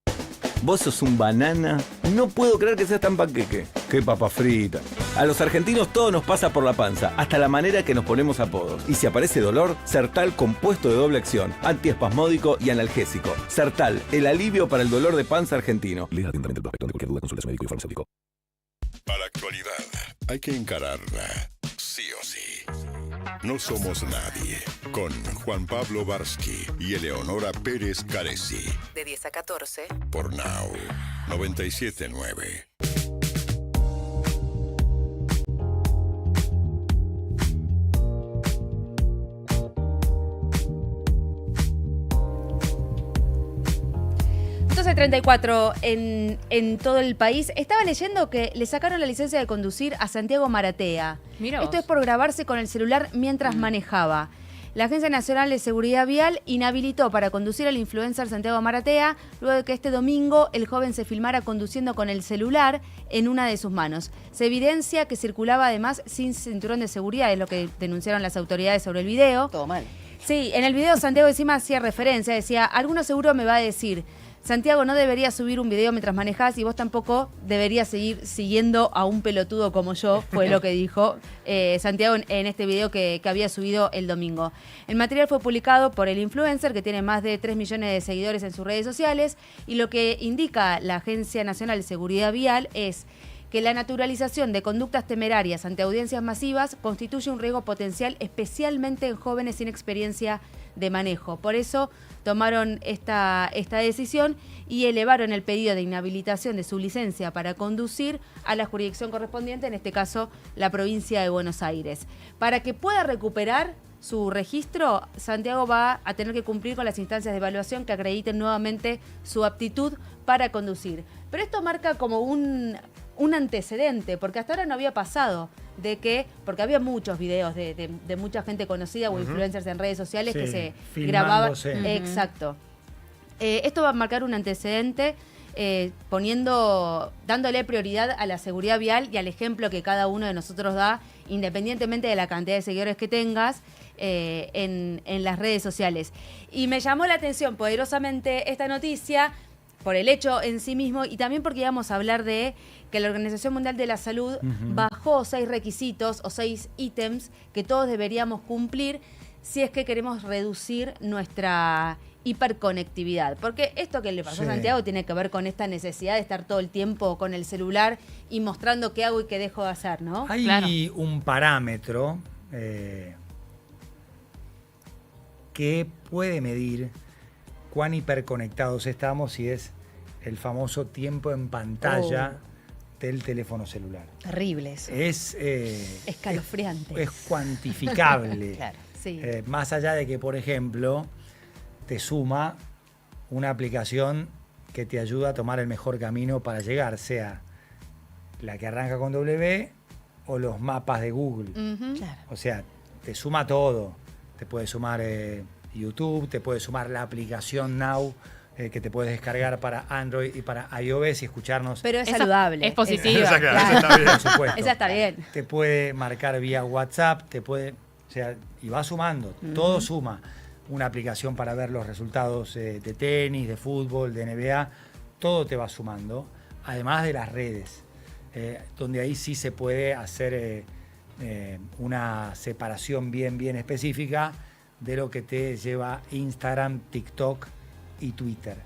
Vos sos un banana. No puedo creer que seas tan panqueque. Qué papa frita. A los argentinos todo nos pasa por la panza, hasta la manera que nos ponemos apodos. Y si aparece dolor, Sertal compuesto de doble acción, antiespasmódico y analgésico. Sertal, el alivio para el dolor de panza argentino. Lea atentamente el prospecto. De cualquier duda, consulte a su médico y farmacéutico. A la actualidad hay que encararla, sí o sí. No somos nadie. Con Juan Pablo Barsky y Eleonora Pérez Caresi. de 10 a 14. Por Now 97.9. Entonces 34 en todo el país. Estaba leyendo que le sacaron la licencia de conducir a Santiago Maratea. Mira vos. Esto es por grabarse con el celular mientras manejaba. La Agencia Nacional de Seguridad Vial inhabilitó para conducir al influencer Santiago Maratea luego de que este domingo el joven se filmara conduciendo con el celular en una de sus manos. Se evidencia que circulaba además sin cinturón de seguridad, es lo que denunciaron las autoridades sobre el video. Todo mal. Sí, en el video Santiago encima hacía referencia, decía, alguno seguro me va a decir, Santiago, no deberías subir un video mientras manejás y vos tampoco deberías seguir siguiendo a un pelotudo como yo, fue lo que dijo Santiago en este video que había subido el domingo. El material fue publicado por el influencer que tiene más de 3 millones de seguidores en sus redes sociales y lo que indica la Agencia Nacional de Seguridad Vial es que la naturalización de conductas temerarias ante audiencias masivas constituye un riesgo potencial, especialmente en jóvenes sin experiencia de manejo. Por eso tomaron esta decisión y elevaron el pedido de inhabilitación de su licencia para conducir a la jurisdicción correspondiente, en este caso la provincia de Buenos Aires. Para que pueda recuperar su registro, Santiago va a tener que cumplir con las instancias de evaluación que acrediten nuevamente su aptitud para conducir. Pero esto marca como un antecedente, porque hasta ahora no había pasado de que, porque había muchos videos de mucha gente conocida o influencers en redes sociales que se grababan. Exacto. Esto va a marcar un antecedente dándole prioridad a la seguridad vial y al ejemplo que cada uno de nosotros da, independientemente de la cantidad de seguidores que tengas en las redes sociales. Y me llamó la atención poderosamente esta noticia por el hecho en sí mismo y también porque íbamos a hablar de que la Organización Mundial de la Salud bajó 6 requisitos o 6 ítems que todos deberíamos cumplir si es que queremos reducir nuestra hiperconectividad. Porque esto que le pasó a Santiago tiene que ver con esta necesidad de estar todo el tiempo con el celular y mostrando qué hago y qué dejo de hacer, ¿no? Hay un parámetro que puede medir cuán hiperconectados estamos y es el famoso tiempo en pantalla del teléfono celular. Terrible eso. Es escalofriante. Es cuantificable. Claro, sí. Más allá de que, por ejemplo, te suma una aplicación que te ayuda a tomar el mejor camino para llegar, sea la que arranca con W o los mapas de Google. Claro. O sea, te suma todo. Te puede sumar YouTube, te puede sumar la aplicación Now, que te puedes descargar para Android y para iOS y escucharnos. Pero es saludable. Es positiva. Esa está bien, por supuesto. Esa está bien. Te puede marcar vía WhatsApp, o sea, y va sumando, todo suma. Una aplicación para ver los resultados de tenis, de fútbol, de NBA, todo te va sumando, además de las redes, donde ahí sí se puede hacer una separación bien específica de lo que te lleva Instagram, TikTok y Twitter.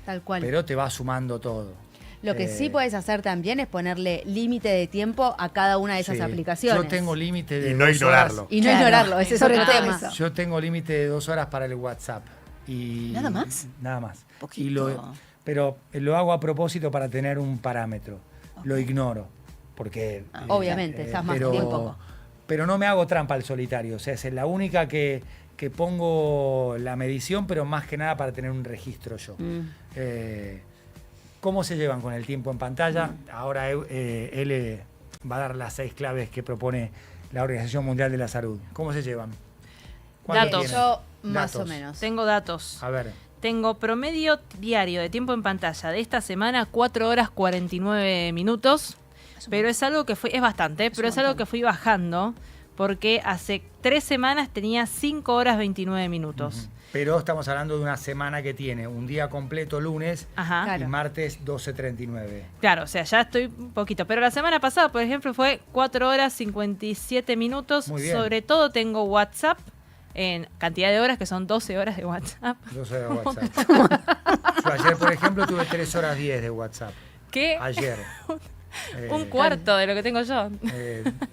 Tal cual. Pero te va sumando todo. Lo que sí puedes hacer también es ponerle límite de tiempo a cada una de esas aplicaciones. Yo tengo límite de y no 2 ignorarlo. Y no ignorarlo, ese es otro tema. Yo tengo límite de 2 horas para el WhatsApp. ¿Nada más? Nada más. Poquito. Pero lo hago a propósito para tener un parámetro. Lo ignoro. Porque. Obviamente, estás más tiempo. Pero no me hago trampa al solitario. O sea, es la única que pongo la medición, pero más que nada para tener un registro yo. ¿Cómo se llevan con el tiempo en pantalla? Ahora él va a dar las 6 claves que propone la Organización Mundial de la Salud. ¿Cómo se llevan? Datos. Yo más o menos. Tengo datos. A ver. Tengo promedio diario de tiempo en pantalla de esta semana 4 horas 49 minutos. Pero es algo que es bastante, pero es algo que fui bajando porque hace 3 semanas tenía 5 horas 29 minutos. Pero estamos hablando de una semana que tiene un día completo lunes Ajá. y martes 12:39. Claro, o sea, ya estoy un poquito. Pero la semana pasada, por ejemplo, fue 4 horas 57 minutos. Muy bien. Sobre todo tengo WhatsApp en cantidad de horas, que son 12 horas de WhatsApp. 12 horas de WhatsApp. Yo ayer, por ejemplo, tuve 3 horas 10 de WhatsApp. ¿Qué? Ayer. Un cuarto de lo que tengo yo.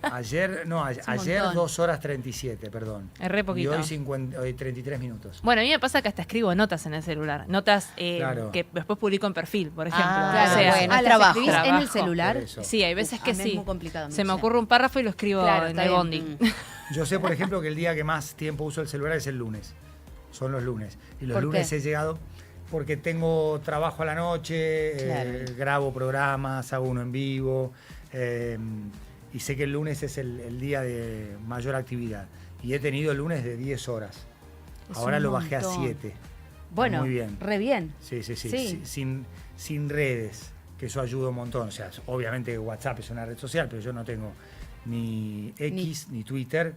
Ayer 2 horas 37, perdón. Es re poquito. Y hoy 33 minutos. Bueno, a mí me pasa que hasta escribo notas en el celular. Notas Claro. que después publico en perfil, por ejemplo. Claro, O sea, bueno, ¿las trabajo. escribís en el celular? Por eso. sí, hay veces que a mí sí. Es muy complicado. Se me ocurre un párrafo y lo escribo Claro, en está el bien. bondi. Yo sé, por ejemplo, que el día que más tiempo uso el celular es el lunes. Son los lunes. Y los ¿Por lunes qué? he llegado porque tengo trabajo a la noche, Claro. grabo programas, hago uno en vivo. Y sé que el lunes es el día de mayor actividad. Y he tenido el lunes de 10 horas. Es Ahora un lo bajé a montón. 7. Bueno, Muy bien. re bien. Sí. Sí. Sin redes, que eso ayuda un montón. O sea, obviamente WhatsApp es una red social, pero yo no tengo ni X, ni Twitter,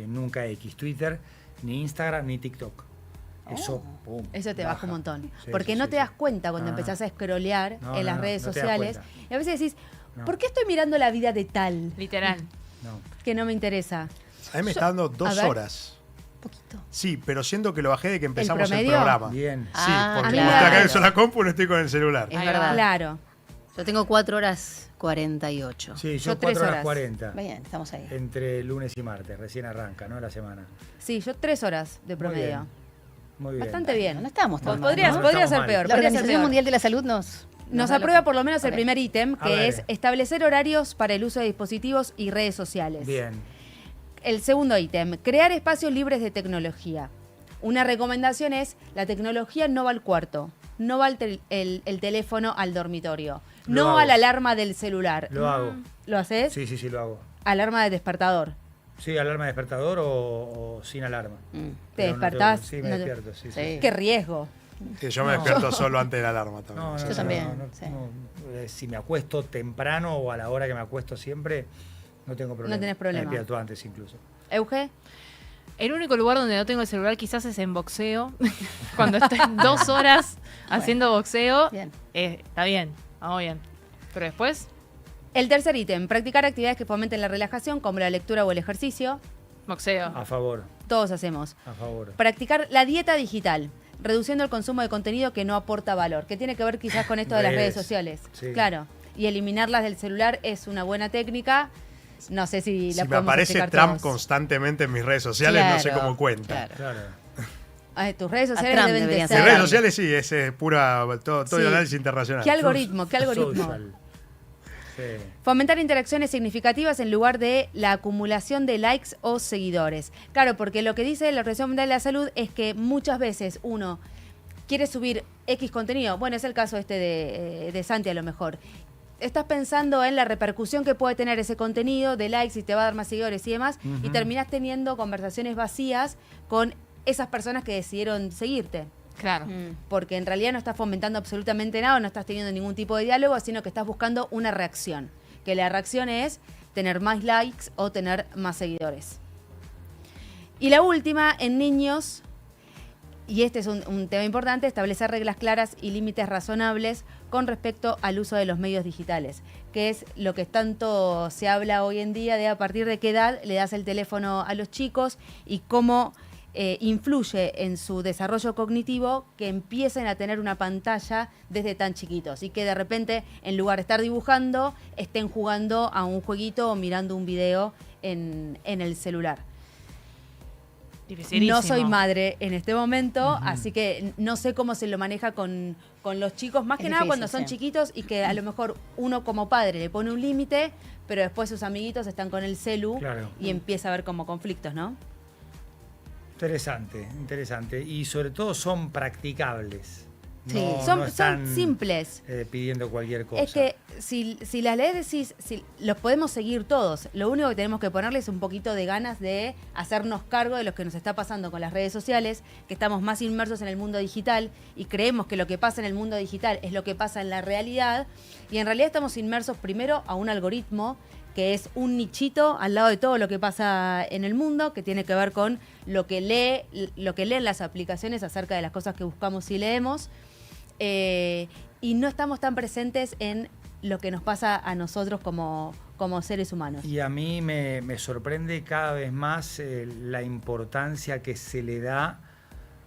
nunca X, Twitter, ni Instagram, ni TikTok. Eso, pum, Eso te baja un montón. Sí, Porque sí, no sí, te sí. das cuenta cuando Ah. empezás a scrollear No, en las no, redes no te das sociales. cuenta. Y a veces decís, No. ¿por qué estoy mirando la vida de tal Literal. No. que no me interesa? A mí me está dando 2 a ver. horas. Poquito. Sí, pero siento que lo bajé de que empezamos el promedio? programa. Bien. Sí, Ah, porque a mí como me estoy da acá eso. en la compu no estoy con el celular. Es Ahí verdad. va. Claro. Yo tengo 4 horas 48. Sí, Yo yo 3 4 horas horas. 40. Bien, estamos ahí. Entre lunes y martes, recién arranca, ¿no? La semana. Sí, yo 3 horas de promedio. Muy bien. Bastante bien. No estamos tan mal, Podría, ¿no? podría estamos ser mal. peor. La podría ser Organización peor. Mundial de la Salud nos da aprueba lo- por lo menos el Ok. primer ítem, A que ver. es establecer horarios para el uso de dispositivos y redes sociales. Bien. El segundo ítem, crear espacios libres de tecnología. Una recomendación es, la tecnología no va al cuarto, no va el teléfono al dormitorio, Lo no hago. a la alarma del celular. Lo hago. ¿Lo haces? Sí, sí, sí, lo hago. Alarma de despertador. Sí, alarma de despertador o sin alarma. ¿Te Pero no despertás? tengo- sí, me No- despierto, sí, sí. Sí. Qué riesgo. Sí, yo me despierto solo antes de la alarma también. No, no, Yo no, también, no, no, sí. no. Si me acuesto temprano o a la hora que me acuesto siempre, no tengo problema. No tenés problema. Me despierto antes incluso. Euge, El único lugar donde no tengo el celular quizás es en boxeo. Cuando estoy 2 horas haciendo boxeo, Bien. está bien, vamos bien. Pero después, el tercer ítem, practicar actividades que fomenten la relajación, como la lectura o el ejercicio. boxeo. A favor, Todos hacemos. a favor. Practicar la dieta digital, reduciendo el consumo de contenido que no aporta valor, que tiene que ver quizás con esto de las redes sociales. Sí. Claro. Y eliminarlas del celular es una buena técnica. No sé si la Si me podemos aparece explicar Trump todos. constantemente en mis redes sociales, no sé Claro, cómo cuenta. claro. Claro. Ay, tus redes sociales Trump deben de deberían ser. Mis redes sociales sí, es pura, todo Sí. el análisis internacional. ¿Qué algoritmo? ¿Qué algoritmo? Social. Sí. Fomentar interacciones significativas en lugar de la acumulación de likes o seguidores. Claro, porque lo que dice la Organización Mundial de la Salud es que muchas veces uno quiere subir X contenido. Bueno, es el caso de Santi a lo mejor. Estás pensando en la repercusión que puede tener ese contenido de likes y te va a dar más seguidores y demás, y terminás teniendo conversaciones vacías con esas personas que decidieron seguirte. Claro. Porque en realidad no estás fomentando absolutamente nada, no estás teniendo ningún tipo de diálogo, sino que estás buscando una reacción. Que la reacción es tener más likes o tener más seguidores. Y la última, en niños, y este es un tema importante, establecer reglas claras y límites razonables con respecto al uso de los medios digitales, que es lo que tanto se habla hoy en día de a partir de qué edad le das el teléfono a los chicos y cómo influye en su desarrollo cognitivo que empiecen a tener una pantalla desde tan chiquitos y que de repente, en lugar de estar dibujando, estén jugando a un jueguito o mirando un video en el celular. Dificilísimo. No soy madre en este momento, así que no sé cómo se lo maneja con los chicos, más Es que nada difícil, cuando son sí. chiquitos y que a lo mejor uno como padre le pone un límite, pero después sus amiguitos están con el celu Claro. y empieza a haber como conflictos, ¿no? Interesante, interesante. Y sobre todo son practicables. Sí. Son están, simples. pidiendo cualquier cosa. Es que si las lees decís, los podemos seguir todos. Lo único que tenemos que ponerle es un poquito de ganas de hacernos cargo de lo que nos está pasando con las redes sociales, que estamos más inmersos en el mundo digital y creemos que lo que pasa en el mundo digital es lo que pasa en la realidad. Y en realidad estamos inmersos primero a un algoritmo que es un nichito al lado de todo lo que pasa en el mundo, que tiene que ver con lo que leen las aplicaciones acerca de las cosas que buscamos y leemos. Y no estamos tan presentes en lo que nos pasa a nosotros como seres humanos. Y a mí me sorprende cada vez más la importancia que se le da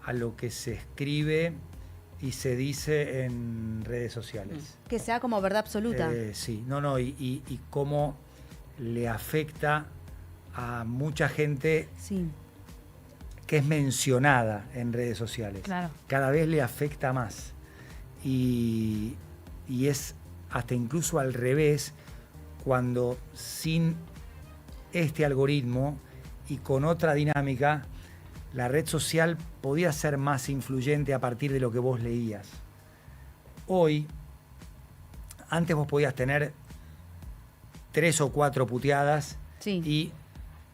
a lo que se escribe y se dice en redes sociales. Que sea como verdad absoluta. Sí, y cómo le afecta a mucha gente Sí. que es mencionada en redes sociales. Claro. Cada vez le afecta más. Y es hasta incluso al revés, cuando sin este algoritmo y con otra dinámica, la red social podía ser más influyente a partir de lo que vos leías. Hoy, antes vos podías tener 3 o 4 puteadas Sí. y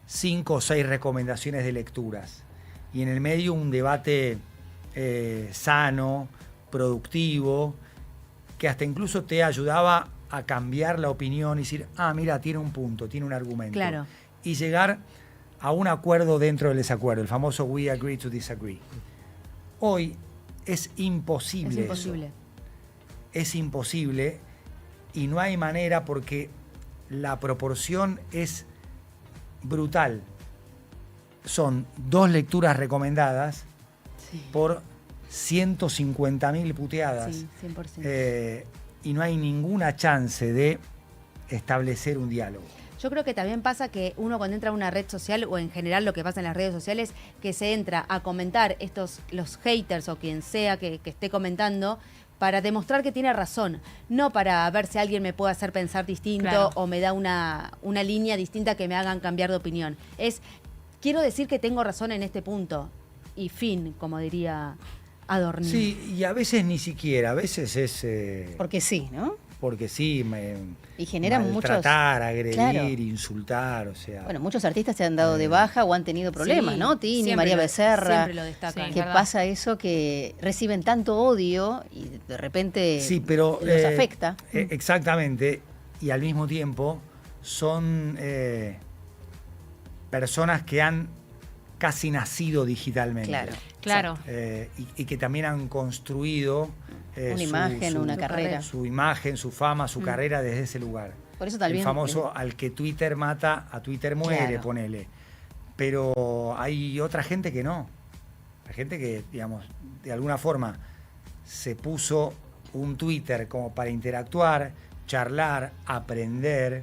5 o 6 recomendaciones de lecturas. Y en el medio un debate sano, productivo, que hasta incluso te ayudaba a cambiar la opinión y decir, mira, tiene un punto, tiene un argumento. Claro. Y llegar a un acuerdo dentro del desacuerdo, el famoso we agree to disagree. Hoy es imposible. Es imposible. Eso. Es imposible y no hay manera porque la proporción es brutal. Son 2 lecturas recomendadas por 150.000 puteadas. Sí, 100%. y no hay ninguna chance de establecer un diálogo. Yo creo que también pasa que uno cuando entra a una red social, o en general lo que pasa en las redes sociales, que se entra a comentar los haters o quien sea que esté comentando, para demostrar que tiene razón, no para ver si alguien me puede hacer pensar distinto, claro, o me da una línea distinta que me hagan cambiar de opinión. Quiero decir que tengo razón en este punto, y fin, como diría Adorno. Sí, y a veces ni siquiera, a veces es... porque sí, ¿no? Porque sí, y generan maltratar, muchos, agredir, claro, insultar, o sea... Bueno, muchos artistas se han dado de baja o han tenido problemas, sí, ¿no? Tini, María Becerra. Siempre lo destacan. Que pasa eso, que reciben tanto odio y de repente sí, pero, los afecta. Exactamente, y al mismo tiempo son personas que han casi nacido digitalmente. Claro. Claro. Y que también han construido una imagen, una carrera. Su imagen, su fama, su carrera desde ese lugar. Por eso también, el famoso al que Twitter mata, a Twitter muere, claro, ponele. Pero hay otra gente que no. Hay gente que, digamos, de alguna forma se puso un Twitter como para interactuar, charlar, aprender,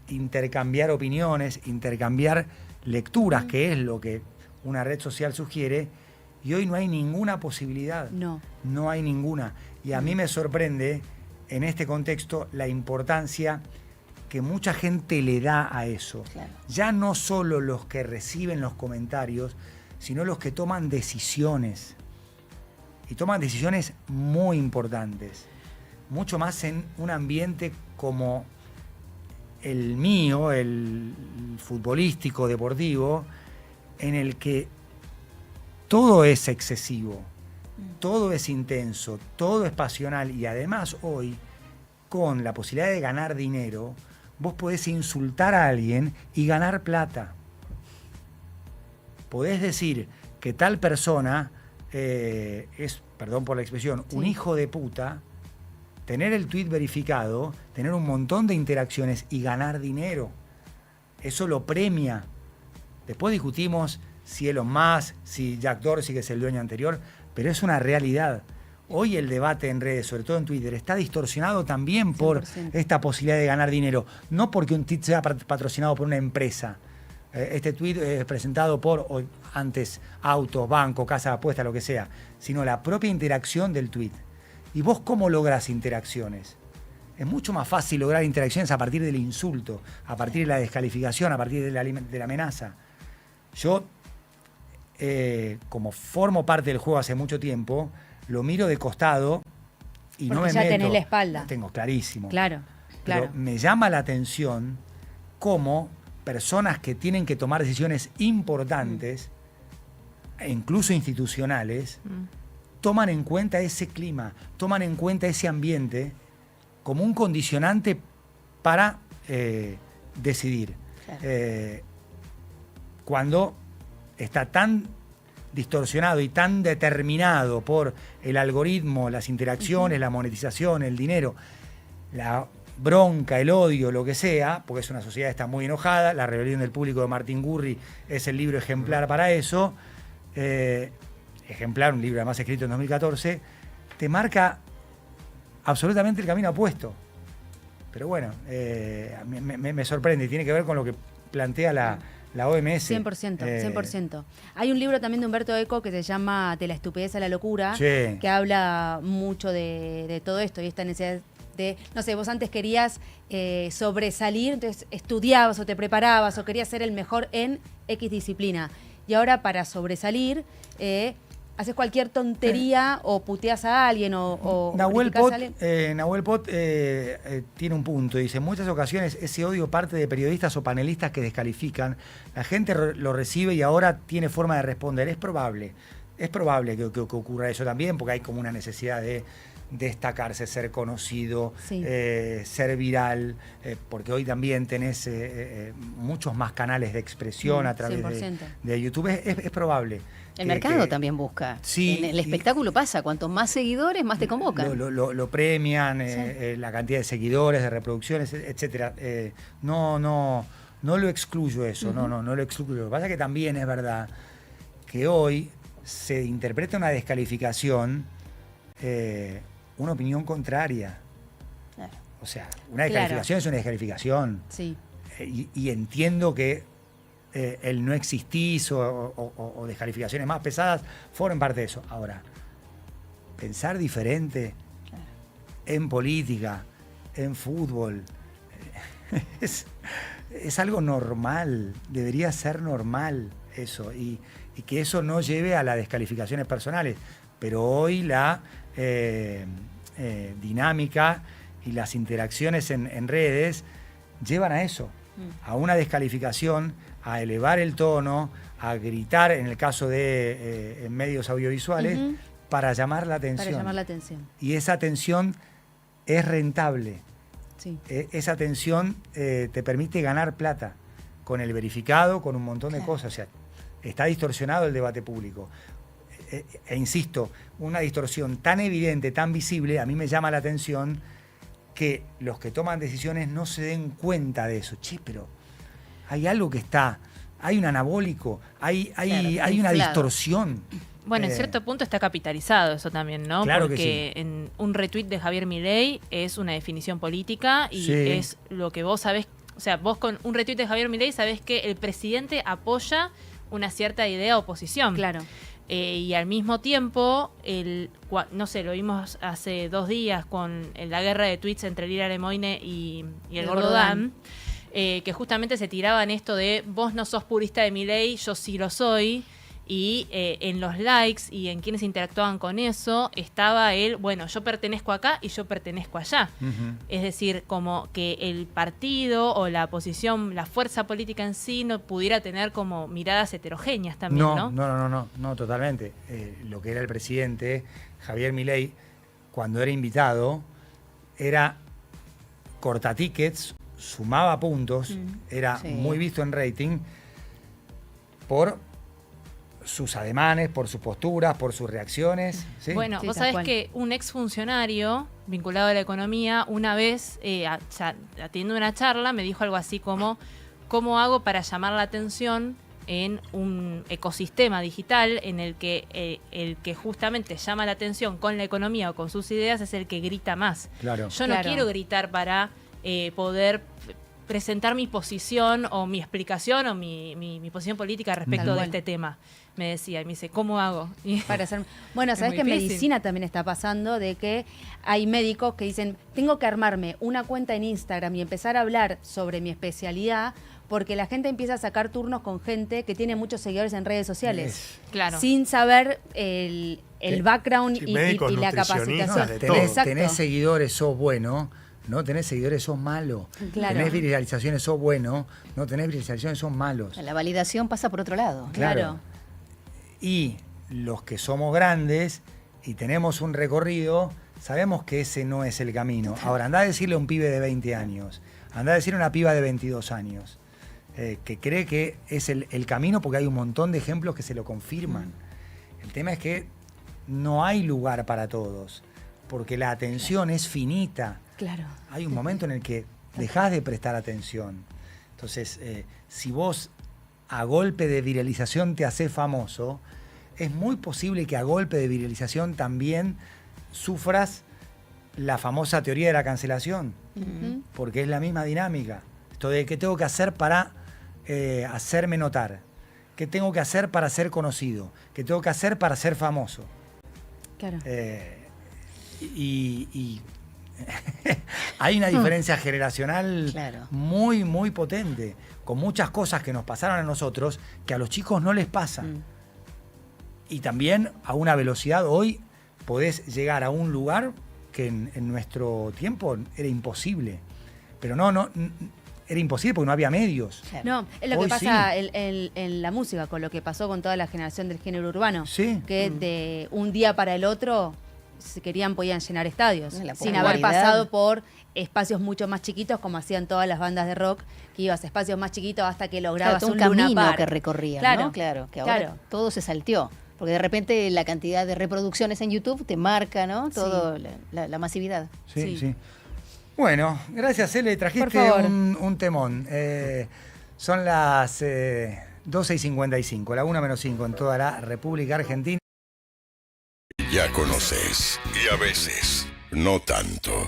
intercambiar opiniones, intercambiar lecturas, que es lo que una red social sugiere, y hoy no hay ninguna posibilidad. No hay ninguna. Y a mí me sorprende, en este contexto, la importancia que mucha gente le da a eso. Claro. Ya no solo los que reciben los comentarios, sino los que toman decisiones. Y toman decisiones muy importantes. Mucho más en un ambiente como el mío, el futbolístico, deportivo, en el que todo es excesivo, todo es intenso, todo es pasional, y además hoy, con la posibilidad de ganar dinero, vos podés insultar a alguien y ganar plata. Podés decir que tal persona es, perdón por la expresión, un hijo de puta, tener el tweet verificado, tener un montón de interacciones y ganar dinero. Eso lo premia. Después discutimos si Elon Musk, si Jack Dorsey, que es el dueño anterior, pero es una realidad. Hoy el debate en redes, sobre todo en Twitter, está distorsionado también por 100%. Esta posibilidad de ganar dinero. No porque un tweet sea patrocinado por una empresa. Este tweet es presentado por, antes, autos, bancos, casa de apuestas, lo que sea, sino la propia interacción del tweet. ¿Y vos cómo lográs interacciones? Es mucho más fácil lograr interacciones a partir del insulto, a partir de la descalificación, a partir de la amenaza. Yo, como formo parte del juego hace mucho tiempo, lo miro de costado y porque no me ya meto. Tenés la espalda. Lo tengo clarísimo. Claro. Pero me llama la atención cómo personas que tienen que tomar decisiones importantes, incluso institucionales, toman en cuenta ese clima, toman en cuenta ese ambiente como un condicionante para decidir. Claro. Cuando está tan distorsionado y tan determinado por el algoritmo, las interacciones, la monetización, el dinero, la bronca, el odio, lo que sea, porque es una sociedad que está muy enojada. La rebelión del público de Martín Gurri es el libro ejemplar para eso. Ejemplar, un libro además escrito en 2014, te marca absolutamente el camino opuesto. Pero bueno, me sorprende y tiene que ver con lo que plantea la OMS. 100%, 100%. Hay un libro también de Humberto Eco que se llama De la estupidez a la locura, que habla mucho de todo esto y esta necesidad de, no sé, vos antes querías sobresalir, entonces estudiabas o te preparabas o querías ser el mejor en X disciplina. Y ahora para sobresalir, haces cualquier tontería o puteas a alguien o Nahuel Pot tiene un punto. Dice, en muchas ocasiones ese odio parte de periodistas o panelistas que descalifican. La gente lo recibe y ahora tiene forma de responder. Es probable que ocurra eso también, porque hay como una necesidad de destacarse, ser conocido, ser viral, porque hoy también tenés muchos más canales de expresión a través de YouTube. Es probable. El mercado también busca. Sí, en el espectáculo pasa, cuantos más seguidores, más te convocan. Lo premian, la cantidad de seguidores, de reproducciones, etcétera. No lo excluyo eso, no lo excluyo. Lo que pasa es que también es verdad que hoy se interpreta una descalificación una opinión contraria. Claro. O sea, una descalificación es una descalificación. Sí. Y entiendo que el no existís o descalificaciones más pesadas formen parte de eso. Ahora, pensar diferente en política, en fútbol, es algo normal, debería ser normal eso, y que eso no lleve a las descalificaciones personales. Pero hoy la dinámica y las interacciones en redes llevan a eso, a una descalificación, a elevar el tono, a gritar, en el caso de medios audiovisuales, para llamar la atención. Para llamar la atención. Y esa atención es rentable. Sí. Esa atención te permite ganar plata con el verificado, con un montón de cosas. O sea, está distorsionado el debate público. E insisto, una distorsión tan evidente, tan visible, a mí me llama la atención que los que toman decisiones no se den cuenta de eso. Che, pero hay algo que hay un anabólico, hay una distorsión. Bueno, en cierto punto está capitalizado eso también, ¿no? Claro porque que sí. En un retweet de Javier Milei es una definición política y Sí. es lo que vos sabés. O sea, vos con un retweet de Javier Milei sabés que el presidente apoya una cierta idea o posición. Claro. Y al mismo tiempo, no sé, lo vimos hace 2 días con la guerra de tweets entre Lira Lemoine y el Gordo Dan, que justamente se tiraban esto de vos no sos purista de Milei, yo sí lo soy. Y en los likes y en quienes interactuaban con eso estaba bueno, yo pertenezco acá y yo pertenezco allá. Es decir, como que el partido o la oposición, la fuerza política en sí no pudiera tener como miradas heterogéneas también, ¿no? No, totalmente. Lo que era el presidente, Javier Milei, cuando era invitado, era cortatickets, sumaba puntos, era muy visto en rating por sus ademanes, por sus posturas, por sus reacciones. ¿Sí? Bueno, Sí, vos tal sabés cual. que un exfuncionario vinculado a la economía, una vez, atendiendo una charla, me dijo algo así como, ¿cómo hago para llamar la atención en un ecosistema digital en el que justamente llama la atención con la economía o con sus ideas es el que grita más? Claro. Yo no quiero gritar para poder presentar mi posición o mi explicación o mi posición política respecto Tal de cual. este tema, me decía. Y me dice, ¿cómo hago? Para hacer... Bueno, Es sabes muy que en difícil. medicina también está pasando de que hay médicos que dicen, tengo que armarme una cuenta en Instagram y empezar a hablar sobre mi especialidad porque la gente empieza a sacar turnos con gente que tiene muchos seguidores en redes sociales. Claro. Sin saber el background Sí, y médicos, la nutricionistas, capacitación. de todo. Tenés seguidores, sos bueno. No tenés seguidores, sos malo. Claro. Tenés viralizaciones, sos bueno. No tenés viralizaciones, sos malos. La validación pasa por otro lado. Claro. Y los que somos grandes y tenemos un recorrido, sabemos que ese no es el camino. Ahora, andá a decirle a un pibe de 20 años, andá a decirle a una piba de 22 años, que cree que es el camino porque hay un montón de ejemplos que se lo confirman. El tema es que no hay lugar para todos, porque la atención es finita. Claro. Hay un momento en el que dejás de prestar atención. Entonces, si vos a golpe de viralización te hacés famoso, es muy posible que a golpe de viralización también sufras la famosa teoría de la cancelación, porque es la misma dinámica. Esto de qué tengo que hacer para hacerme notar, qué tengo que hacer para ser conocido, qué tengo que hacer para ser famoso. Claro. Y hay una diferencia generacional muy, muy potente, con muchas cosas que nos pasaron a nosotros que a los chicos no les pasan. Y también a una velocidad, hoy podés llegar a un lugar que en nuestro tiempo era imposible. Pero no, era imposible porque no había medios. No, es lo Hoy que pasa sí. en la música, con lo que pasó con toda la generación del género urbano. Sí. Que de un día para el otro, si querían, podían llenar estadios. La Sin haber popularidad. pasado por espacios mucho más chiquitos, como hacían todas las bandas de rock, que ibas a espacios más chiquitos hasta que lograbas Todo un un camino Luna Park. que recorrían, Claro, ¿no? Claro, que ahora todo se salteó. Porque de repente la cantidad de reproducciones en YouTube te marca, ¿no? Todo la masividad. Sí. Bueno, gracias, Ele. Trajiste Por favor. un temón. Son las 12:55, la 1 menos 5 en toda la República Argentina. ya conoces y a veces no tanto.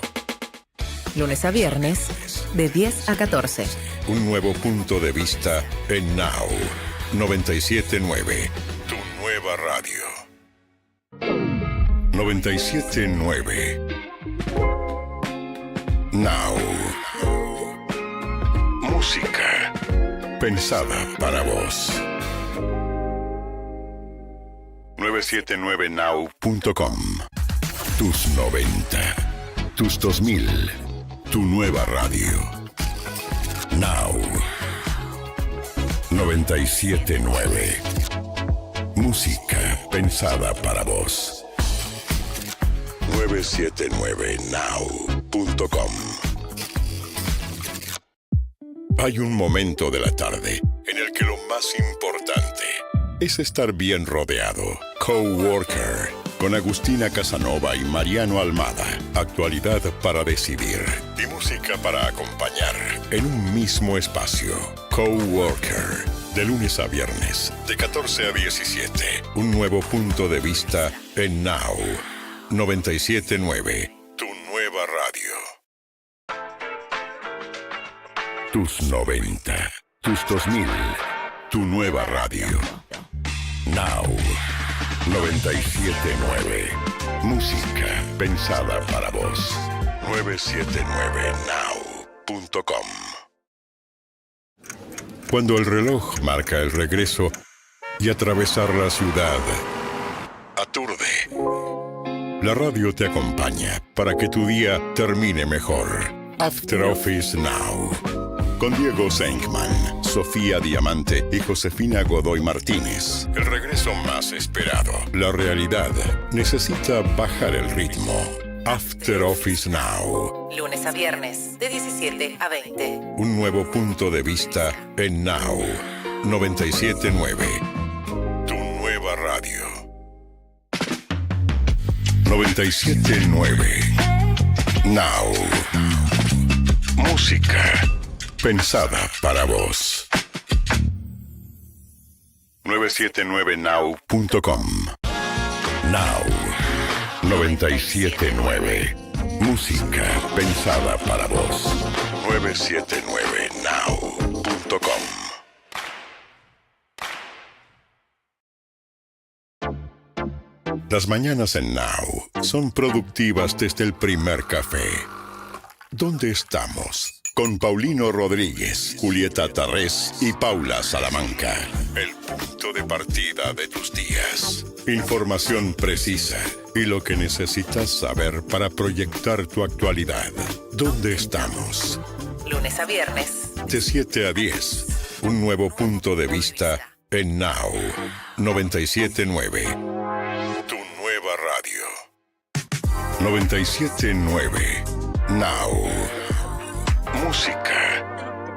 Lunes a viernes, de 10 a 14. Un nuevo punto de vista en Now 97.9, tu nueva radio. 97.9 Now. Música pensada para vos. 979now.com. Tus 90, tus 2000, tu nueva radio. Now 97.9. Música pensada para vos. 979now.com. Hay un momento de la tarde en el que lo más importante es estar bien rodeado. Coworker, con Agustina Casanova y Mariano Almada. Actualidad para decidir y música para acompañar en un mismo espacio. Coworker, de lunes a viernes, de 14 a 17. Un nuevo punto de vista en Now 97.9, tu nueva radio. Tus 90, tus 2000, tu nueva radio. Now 97.9. Música pensada para vos. 979now.com. Cuando el reloj marca el regreso y atravesar la ciudad aturde, la radio te acompaña para que tu día termine mejor. After Office Now. Con Diego Senkman, Sofía Diamante y Josefina Godoy Martínez. El regreso más esperado. La realidad necesita bajar el ritmo. After Office Now. Lunes a viernes, de 17 a 20. Un nuevo punto de vista en Now 97.9. Tu nueva radio. 97.9. Now. Música pensada para vos. 979now.com. Now 97.9. Música pensada para vos. 979now.com. Las mañanas en Now son productivas desde el primer café. ¿Dónde estamos? Con Paulino Rodríguez, Julieta Tarrés y Paula Salamanca. El punto de partida de tus días. Información precisa y lo que necesitas saber para proyectar tu actualidad. ¿Dónde estamos? Lunes a viernes. De 7 a 10. Un nuevo punto de vista en Now 97.9. Tu nueva radio. 97.9. Now. Música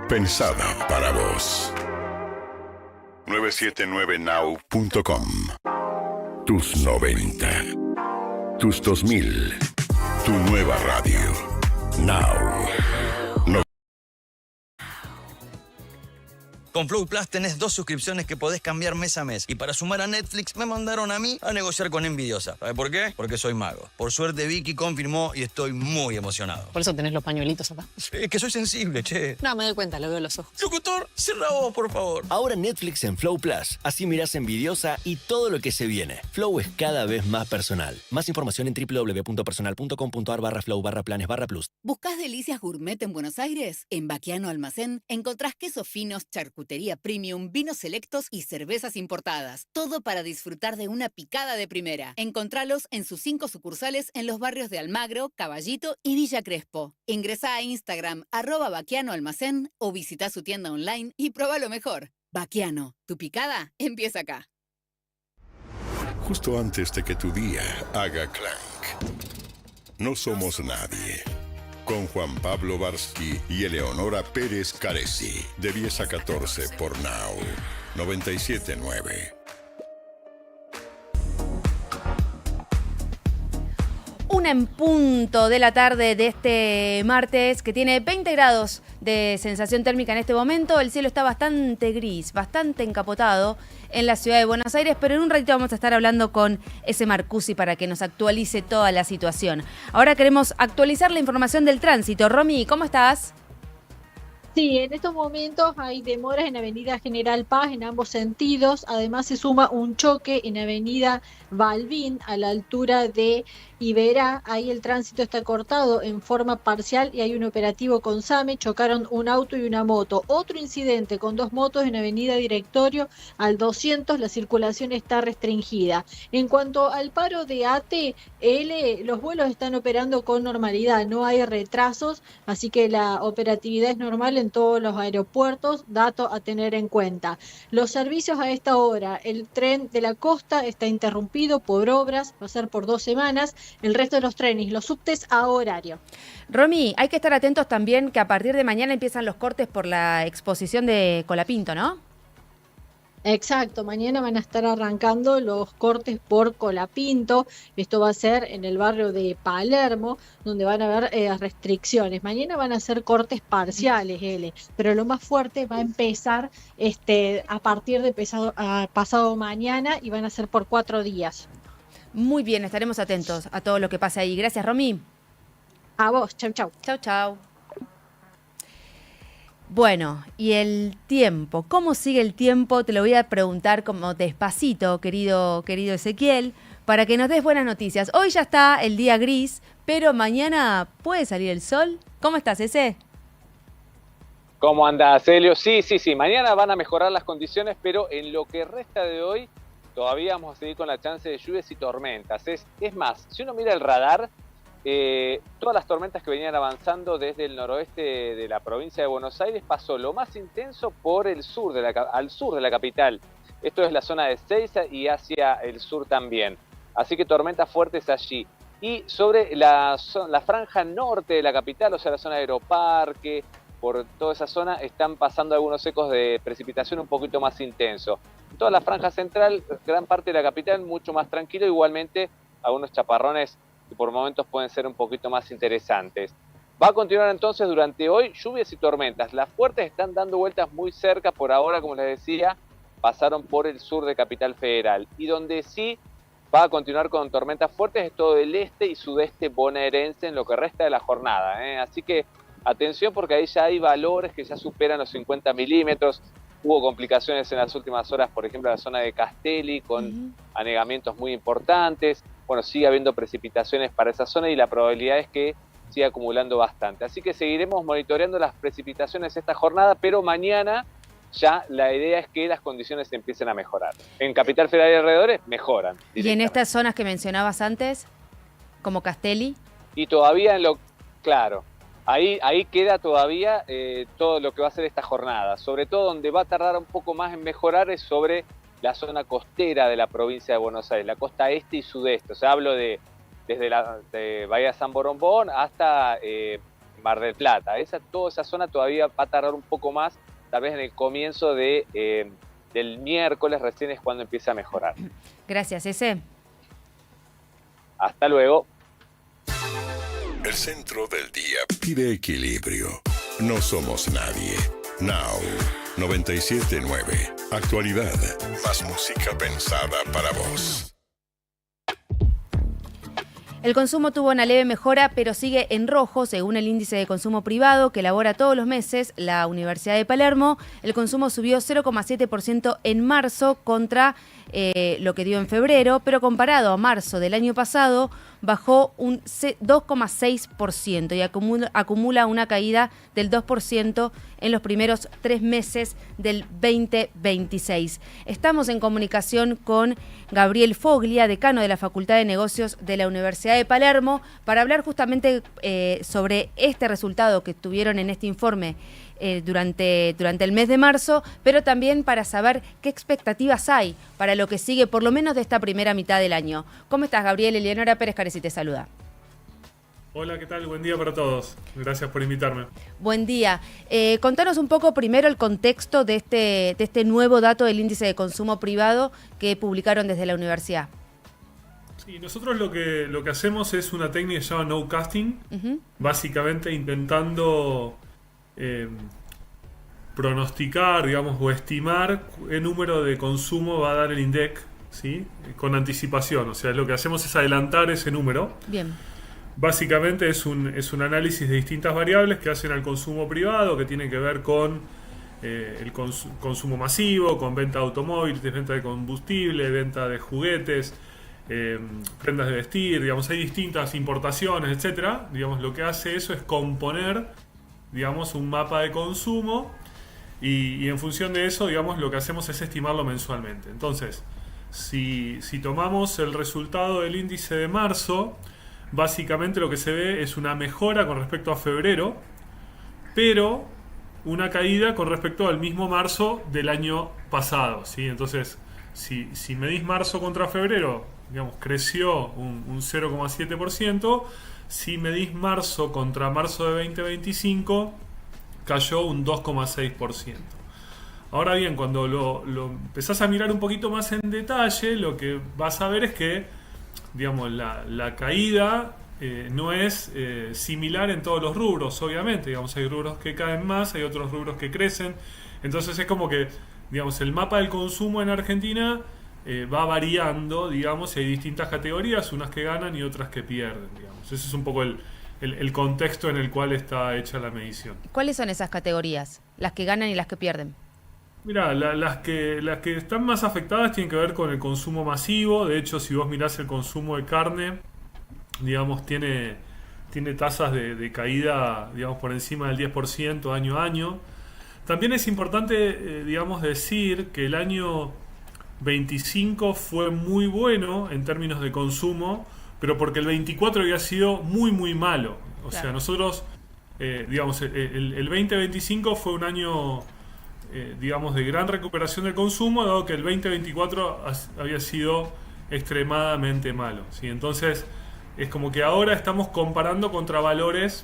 pensada para vos. 979now.com. Tus 90, tus 2000, tu nueva radio. Now. Con Flow Plus tenés 2 suscripciones que podés cambiar mes a mes. Y para sumar a Netflix me mandaron a mí a negociar con Envidiosa. ¿Sabes por qué? Porque soy mago. Por suerte Vicky confirmó y estoy muy emocionado. Por eso tenés los pañuelitos acá. Es que soy sensible, che. No, me doy cuenta, lo veo en los ojos. Locutor, cierra vos, por favor. Ahora Netflix en Flow Plus. Así mirás Envidiosa y todo lo que se viene. Flow es cada vez más personal. Más información en www.personal.com.ar/flow/planes/plus. ¿Buscás delicias gourmet en Buenos Aires? En Baquiano Almacén encontrás quesos finos, charcutería premium, vinos selectos y cervezas importadas. Todo para disfrutar de una picada de primera. Encontralos en sus 5 sucursales en los barrios de Almagro, Caballito y Villa Crespo. Ingresá a Instagram @Baquiano Almacén o visita su tienda online y prueba lo mejor. Baquiano, tu picada empieza acá. Justo antes de que tu día haga clank. No somos nadie. Con Juan Pablo Barsky y Eleonora Pérez Caresi. De 10 a 14 por Now 97.9. 1 en punto de la tarde de este martes, que tiene 20 grados de sensación térmica en este momento. El cielo está bastante gris, bastante encapotado en la ciudad de Buenos Aires, pero en un ratito vamos a estar hablando con ese Marcusi para que nos actualice toda la situación. Ahora queremos actualizar la información del tránsito. Romy, ¿cómo estás? Sí, en estos momentos hay demoras en Avenida General Paz en ambos sentidos. Además se suma un choque en Avenida Balbín a la altura de Iberá. Ahí el tránsito está cortado en forma parcial y hay un operativo con SAME. Chocaron un auto y una moto. Otro incidente con 2 motos en Avenida Directorio al 200. La circulación está restringida. En cuanto al paro de ATL, los vuelos están operando con normalidad. No hay retrasos, así que la operatividad es normal en todos los aeropuertos. Dato a tener en cuenta. Los servicios a esta hora. El tren de la costa está interrumpido por obras. Va a ser por 2 semanas. El resto de los trenes, los subtes a horario. Romy, hay que estar atentos también que a partir de mañana empiezan los cortes por la exposición de Colapinto, ¿no? Exacto, mañana van a estar arrancando los cortes por Colapinto. Esto va a ser en el barrio de Palermo, donde van a haber restricciones. Mañana van a ser cortes parciales, pero lo más fuerte va a empezar a partir de pasado mañana y van a ser por 4 días. Muy bien, estaremos atentos a todo lo que pase ahí. Gracias, Romy. A vos, chau, chau. Chau, chau. Bueno, y el tiempo, ¿cómo sigue el tiempo? Te lo voy a preguntar como despacito, querido Ezequiel, para que nos des buenas noticias. Hoy ya está el día gris, pero mañana puede salir el sol. ¿Cómo estás, Eze? ¿Cómo andás, Celio? Sí, mañana van a mejorar las condiciones, pero en lo que resta de hoy todavía vamos a seguir con la chance de lluvias y tormentas. Es más, si uno mira el radar, todas las tormentas que venían avanzando desde el noroeste de la provincia de Buenos Aires pasó lo más intenso por el sur al sur de la capital. Esto es la zona de Ezeiza y hacia el sur también. Así que tormentas fuertes allí. Y sobre la franja norte de la capital, o sea, la zona de Aeroparque, por toda esa zona están pasando algunos ecos de precipitación un poquito más intenso. Toda la franja central, gran parte de la capital, mucho más tranquilo, igualmente algunos chaparrones que por momentos pueden ser un poquito más interesantes. Va a continuar entonces durante hoy lluvias y tormentas. Las fuertes están dando vueltas muy cerca por ahora, como les decía, pasaron por el sur de Capital Federal. Y donde sí va a continuar con tormentas fuertes es todo el este y sudeste bonaerense en lo que resta de la jornada, Así que atención porque ahí ya hay valores que ya superan los 50 milímetros. Hubo complicaciones en las últimas horas, por ejemplo, en la zona de Castelli, con anegamientos muy importantes. Bueno, sigue habiendo precipitaciones para esa zona y la probabilidad es que siga acumulando bastante. Así que seguiremos monitoreando las precipitaciones esta jornada, pero mañana ya la idea es que las condiciones empiecen a mejorar. En Capital Federal y alrededores mejoran. ¿Y en estas zonas que mencionabas antes, como Castelli? Y todavía claro. Ahí queda todavía todo lo que va a ser esta jornada. Sobre todo donde va a tardar un poco más en mejorar es sobre la zona costera de la provincia de Buenos Aires, la costa este y sudeste. O sea, hablo desde de Bahía San Borombón hasta Mar del Plata. Toda esa zona todavía va a tardar un poco más, tal vez en el comienzo del miércoles recién es cuando empieza a mejorar. Gracias, Eze. Hasta luego. El centro del día pide equilibrio. No somos nadie. Now 97.9. Actualidad. Más música pensada para vos. El consumo tuvo una leve mejora, pero sigue en rojo, según el índice de consumo privado que elabora todos los meses la Universidad de Palermo. El consumo subió 0,7% en marzo contra lo que dio en febrero, pero comparado a marzo del año pasado, bajó un 2,6% y acumula una caída del 2% en los primeros 3 meses del 2026. Estamos en comunicación con Gabriel Foglia, decano de la Facultad de Negocios de la Universidad de Palermo, para hablar justamente sobre este resultado que tuvieron en este informe durante el mes de marzo, pero también para saber qué expectativas hay para lo que sigue, por lo menos de esta primera mitad del año. ¿Cómo estás, Gabriel? Eleonora Pérez Caresi te saluda. Hola, ¿qué tal? Buen día para todos. Gracias por invitarme. Buen día. Contanos un poco primero el contexto de este nuevo dato del índice de consumo privado que publicaron desde la universidad. Sí, nosotros lo que hacemos es una técnica que se llama no casting, básicamente intentando pronosticar, digamos, o estimar qué número de consumo va a dar el INDEC, ¿sí? Con anticipación. O sea, lo que hacemos es adelantar ese número. Bien. Básicamente es un análisis de distintas variables que hacen al consumo privado, que tiene que ver con el consumo masivo, con venta de automóviles, venta de combustible, venta de juguetes, prendas de vestir, digamos, hay distintas importaciones, etcétera. Digamos, lo que hace eso es componer, digamos, un mapa de consumo y en función de eso, digamos, lo que hacemos es estimarlo mensualmente. Entonces, si tomamos el resultado del índice de marzo, básicamente lo que se ve es una mejora con respecto a febrero, pero una caída con respecto al mismo marzo del año pasado, ¿sí? Entonces, si medís marzo contra febrero, digamos, creció un 0,7%. Si medís marzo contra marzo de 2025, cayó un 2,6%. Ahora bien, cuando lo empezás a mirar un poquito más en detalle, lo que vas a ver es que, digamos, la caída no es similar en todos los rubros, obviamente. Digamos, hay rubros que caen más, hay otros rubros que crecen. Entonces es como que, digamos, el mapa del consumo en Argentina va variando, digamos, y hay distintas categorías, unas que ganan y otras que pierden, digamos. Ese es un poco el contexto en el cual está hecha la medición. ¿Cuáles son esas categorías? Las que ganan y las que pierden. Mirá, las que están más afectadas tienen que ver con el consumo masivo. De hecho, si vos mirás el consumo de carne, digamos, tiene tasas de caída, digamos, por encima del 10% año a año. También es importante, digamos, decir que el año 25 fue muy bueno en términos de consumo, pero porque el 24 había sido muy, muy malo. O sea, nosotros, digamos, el 2025 fue un año, digamos, de gran recuperación del consumo, dado que el 2024 había sido extremadamente malo, ¿sí? Entonces, es como que ahora estamos comparando contra valores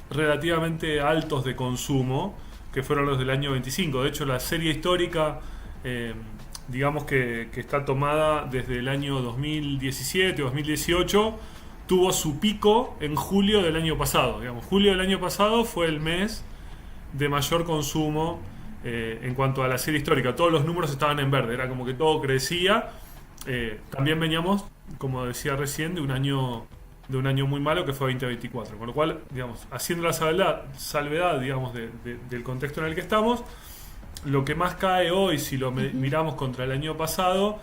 relativamente altos de consumo, que fueron los del año 25. De hecho, la serie histórica, digamos que está tomada desde el año 2017 o 2018, tuvo su pico en julio del año pasado. Digamos, julio del año pasado fue el mes de mayor consumo en cuanto a la serie histórica. Todos los números estaban en verde, era como que todo crecía. También veníamos, como decía recién, de un año muy malo que fue 2024. Con lo cual, digamos, haciendo la salvedad, digamos, del contexto en el que estamos, lo que más cae hoy, si lo miramos contra el año pasado,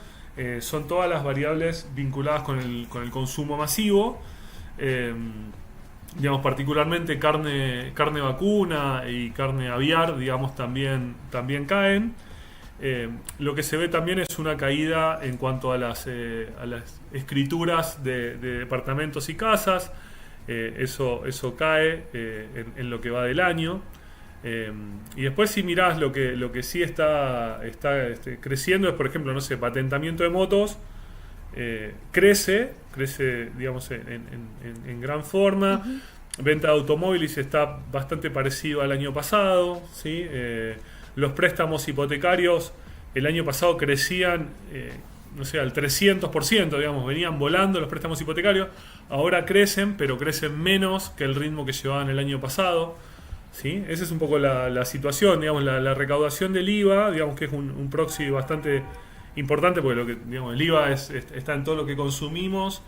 son todas las variables vinculadas con el consumo masivo. Digamos, particularmente carne vacuna y carne aviar, digamos, también caen. Lo que se ve también es una caída en cuanto a las escrituras de departamentos y casas. Eso cae en lo que va del año. Y después, si mirás lo que sí está creciendo es, por ejemplo, no sé, patentamiento de motos. Crece, digamos, en gran forma. Venta de automóviles está bastante parecido al año pasado, ¿sí? Los préstamos hipotecarios el año pasado crecían, no sé, al 300%, digamos, venían volando los préstamos hipotecarios. Ahora crecen, pero crecen menos que el ritmo que llevaban el año pasado, ¿sí? Esa es un poco la situación, digamos, la recaudación del IVA, digamos que es un proxy bastante importante, porque digamos, el IVA está en todo lo que consumimos.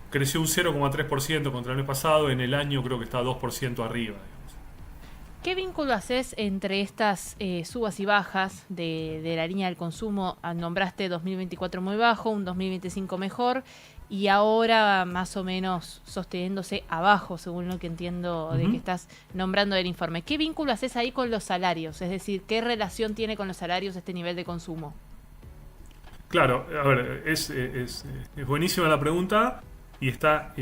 Creció un 0,3% contra el año pasado, en el año creo que está 2% arriba. ¿Qué vínculo haces entre estas subas y bajas de la línea del consumo? Nombraste 2024 muy bajo, un 2025 mejor, y ahora más o menos sosteniéndose abajo, según lo que entiendo de que estás nombrando del informe. ¿Qué vínculo haces ahí con los salarios? Es decir, ¿qué relación tiene con los salarios este nivel de consumo? Claro, a ver, es buenísima la pregunta y está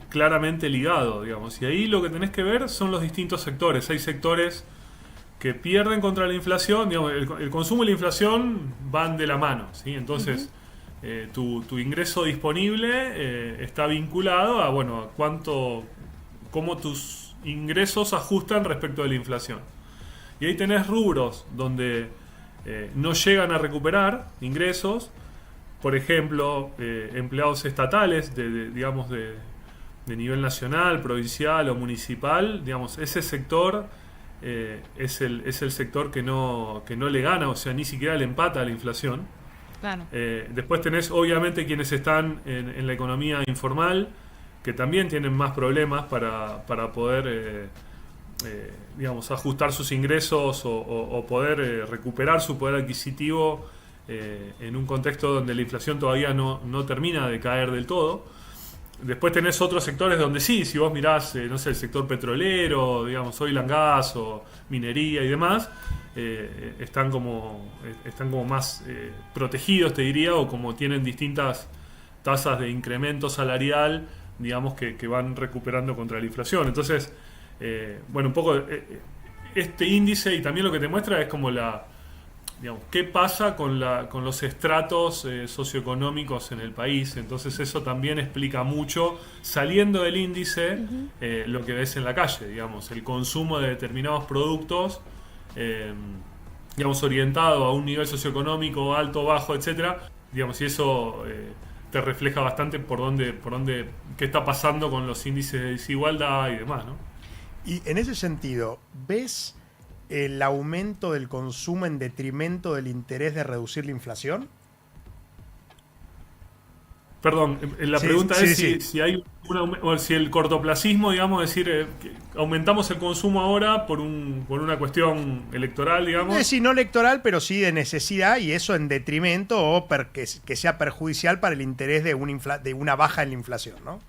claramente ligado, digamos. Y ahí lo que tenés que ver son los distintos sectores. Hay sectores que pierden contra la inflación, digamos, el consumo y la inflación van de la mano, ¿sí? Entonces, tu ingreso disponible está vinculado a, bueno, cómo tus ingresos ajustan respecto de la inflación. Y ahí tenés rubros donde no llegan a recuperar ingresos, por ejemplo, empleados estatales digamos, de nivel nacional, provincial o municipal, digamos, ese sector es el sector que no le gana, o sea, ni siquiera le empata a la inflación. Claro. Después tenés, obviamente, quienes están en la economía informal, que también tienen más problemas para poder, digamos, ajustar sus ingresos o poder recuperar su poder adquisitivo en un contexto donde la inflación todavía no termina de caer del todo. Después tenés otros sectores donde sí, si vos mirás, no sé, el sector petrolero, digamos, oil and gas o minería y demás, están como más protegidos, te diría, o como tienen distintas tasas de incremento salarial, digamos, que van recuperando contra la inflación. Entonces, bueno, un poco este índice y también lo que te muestra es como digamos, qué pasa con los estratos socioeconómicos en el país. Entonces eso también explica mucho, saliendo del índice, lo que ves en la calle, digamos, el consumo de determinados productos, digamos, orientado a un nivel socioeconómico alto, bajo, etcétera, digamos, y eso te refleja bastante por dónde qué está pasando con los índices de desigualdad y demás, ¿no? Y en ese sentido, ¿ves el aumento del consumo en detrimento del interés de reducir la inflación? Perdón, la pregunta es si hay si el cortoplacismo, digamos, es decir, que aumentamos el consumo ahora por una cuestión electoral, digamos. Es decir, no electoral, pero sí de necesidad, y eso en detrimento o que sea perjudicial para el interés de una baja en la inflación, ¿no?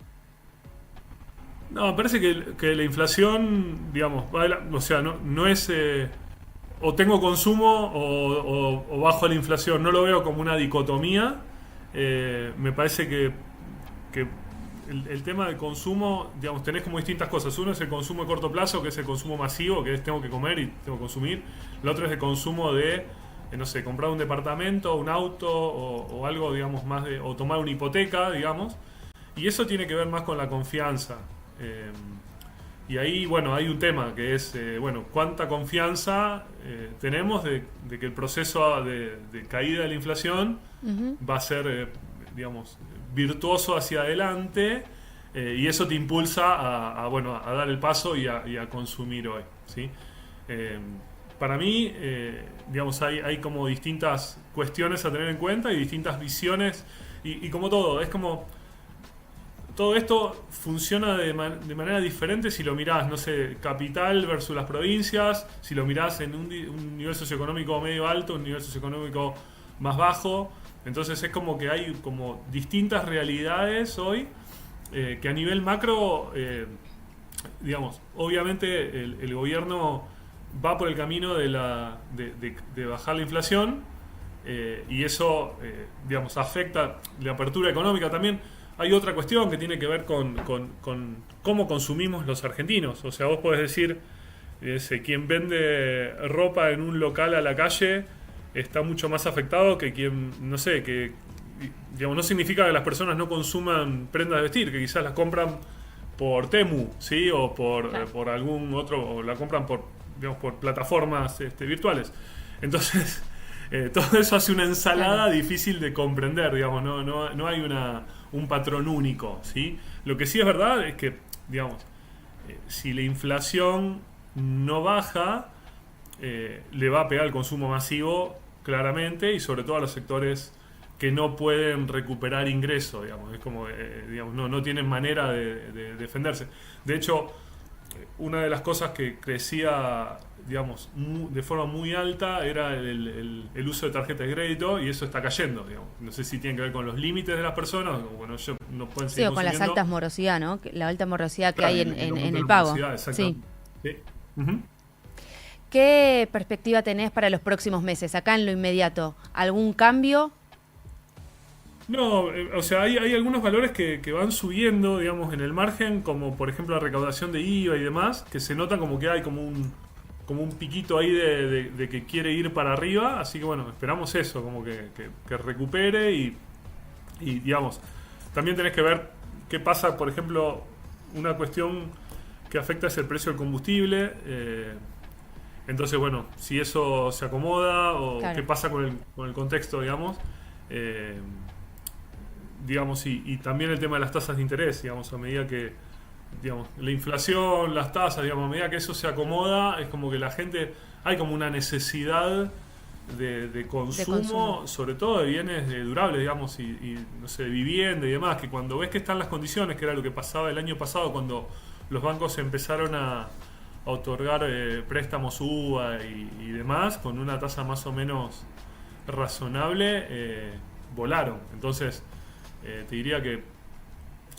No, me parece que la inflación, digamos, o sea, no es o tengo consumo o bajo la inflación. No lo veo como una dicotomía. Me parece que el tema del consumo, digamos, tenés como distintas cosas. Uno es el consumo de corto plazo, que es el consumo masivo, que es tengo que comer y tengo que consumir. El otro es el consumo de, no sé, comprar un departamento, un auto o algo, digamos, más o tomar una hipoteca, digamos. Y eso tiene que ver más con la confianza. Y ahí, bueno, hay un tema que es, bueno, cuánta confianza tenemos de que el proceso de caída de la inflación va a ser, digamos, virtuoso hacia adelante, y eso te impulsa a dar el paso y a consumir hoy, ¿sí? Para mí, digamos, hay como distintas cuestiones a tener en cuenta y distintas visiones, y como todo, es como todo esto funciona de manera diferente si lo mirás, no sé, capital versus las provincias, si lo mirás en un nivel socioeconómico medio alto, un nivel socioeconómico más bajo. Entonces es como que hay como distintas realidades hoy que a nivel macro, digamos, obviamente el gobierno va por el camino de bajar la inflación, y eso, digamos, afecta la apertura económica también. Hay otra cuestión que tiene que ver con cómo consumimos los argentinos. O sea, vos podés decir, quien vende ropa en un local a la calle está mucho más afectado que quien, no sé, que, digamos, no significa que las personas no consuman prendas de vestir, que quizás las compran por Temu, ¿sí? O por algún otro, o la compran por plataformas virtuales. Entonces, todo eso hace una ensalada difícil de comprender, digamos, no hay un patrón único, ¿sí? Lo que sí es verdad es que, digamos, si la inflación no baja, le va a pegar el consumo masivo claramente, y sobre todo a los sectores que no pueden recuperar ingresos, digamos. Es como, digamos, no tienen manera de defenderse. De hecho, una de las cosas que crecía, digamos, de forma muy alta era el uso de tarjetas de crédito, y eso está cayendo, digamos. No sé si tiene que ver con los límites de las personas, o bueno, ellos no pueden seguir o con las consumiendo. altas morosidad, ¿no? La alta morosidad que Claro, hay en el pago. Sí. Sí. Uh-huh. ¿Qué perspectiva tenés para los próximos meses? Acá en lo inmediato, ¿algún cambio? No, o sea, hay algunos valores que van subiendo, digamos, en el margen, como por ejemplo la recaudación de IVA y demás, que se nota como que hay como un piquito ahí de que quiere ir para arriba, así que bueno, esperamos eso, como que recupere y digamos, también tenés que ver qué pasa, por ejemplo, una cuestión que afecta es el precio del combustible, entonces bueno, si eso se acomoda o Claro. qué pasa con el contexto, digamos, digamos, y también el tema de las tasas de interés, digamos, a medida que, digamos, la inflación, las tasas, digamos, a medida que eso se acomoda, es como que la gente, hay como una necesidad de consumo, sobre todo de bienes durables, digamos, y no sé, de vivienda y demás, que cuando ves que están las condiciones, que era lo que pasaba el año pasado cuando los bancos empezaron a otorgar préstamos UVA y demás, con una tasa más o menos razonable, volaron. Entonces, te diría que,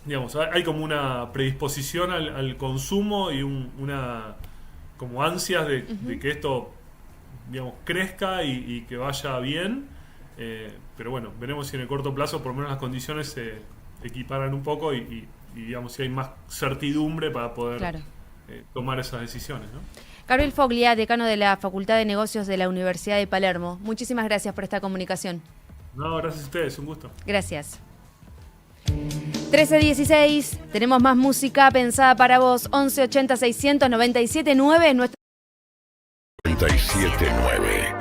digamos, hay como una predisposición al consumo y una como ansias de que esto, digamos, crezca y que vaya bien, pero bueno, veremos si en el corto plazo por lo menos las condiciones se equiparan un poco y digamos, si hay más certidumbre para poder tomar esas decisiones, ¿no? Gabriel Foglia, decano de la Facultad de Negocios de la Universidad de Palermo, muchísimas gracias por esta comunicación. No, gracias a ustedes, un gusto. Gracias. 13:16, tenemos más música pensada para vos. 1180 600 979 nuestro 979.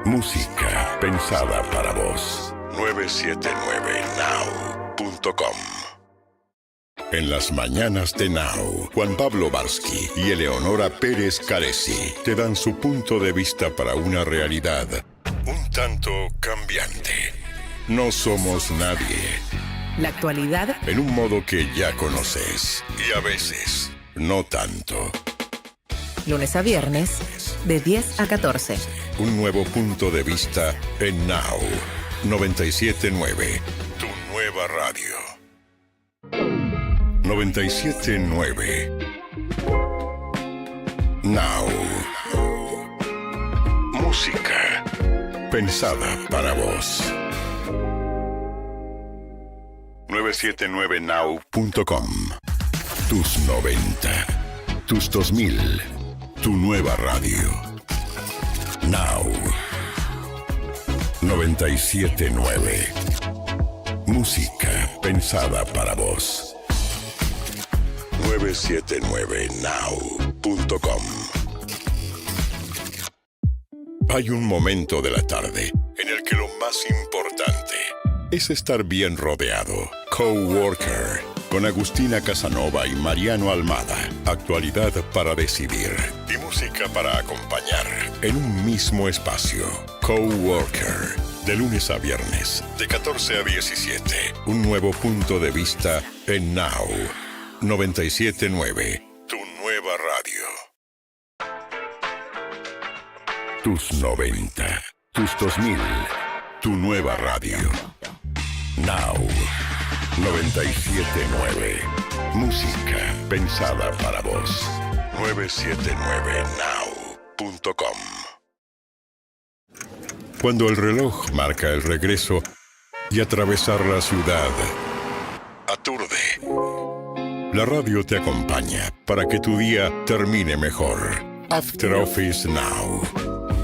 Música pensada para vos. 979now.com. En las mañanas de Now, Juan Pablo Barsky y Eleonora Pérez Caresi te dan su punto de vista para una realidad un tanto cambiante. No somos nadie. La actualidad En un modo que ya conoces y a veces no tanto. lunes a viernes de 10 a 14. Un nuevo punto de vista en Now 979, tu nueva radio. 979 Now. Música pensada para vos. 979now.com. Tus 90, tus 2000, tu nueva radio. Now 979. Música pensada para vos. 979now.com. Hay un momento de la tarde en el que lo más importante es estar bien rodeado. Coworker, con Agustina Casanova y Mariano Almada. Actualidad para decidir y música para acompañar en un mismo espacio. Coworker, de lunes a viernes, de 14 a 17. Un nuevo punto de vista en Now 979, tu nueva radio. Tus 90, tus 2000, tu nueva radio. Now 979. Música pensada para vos. 979now.com. Cuando el reloj marca el regreso y atravesar la ciudad aturde, la radio te acompaña para que tu día termine mejor. After Office Now.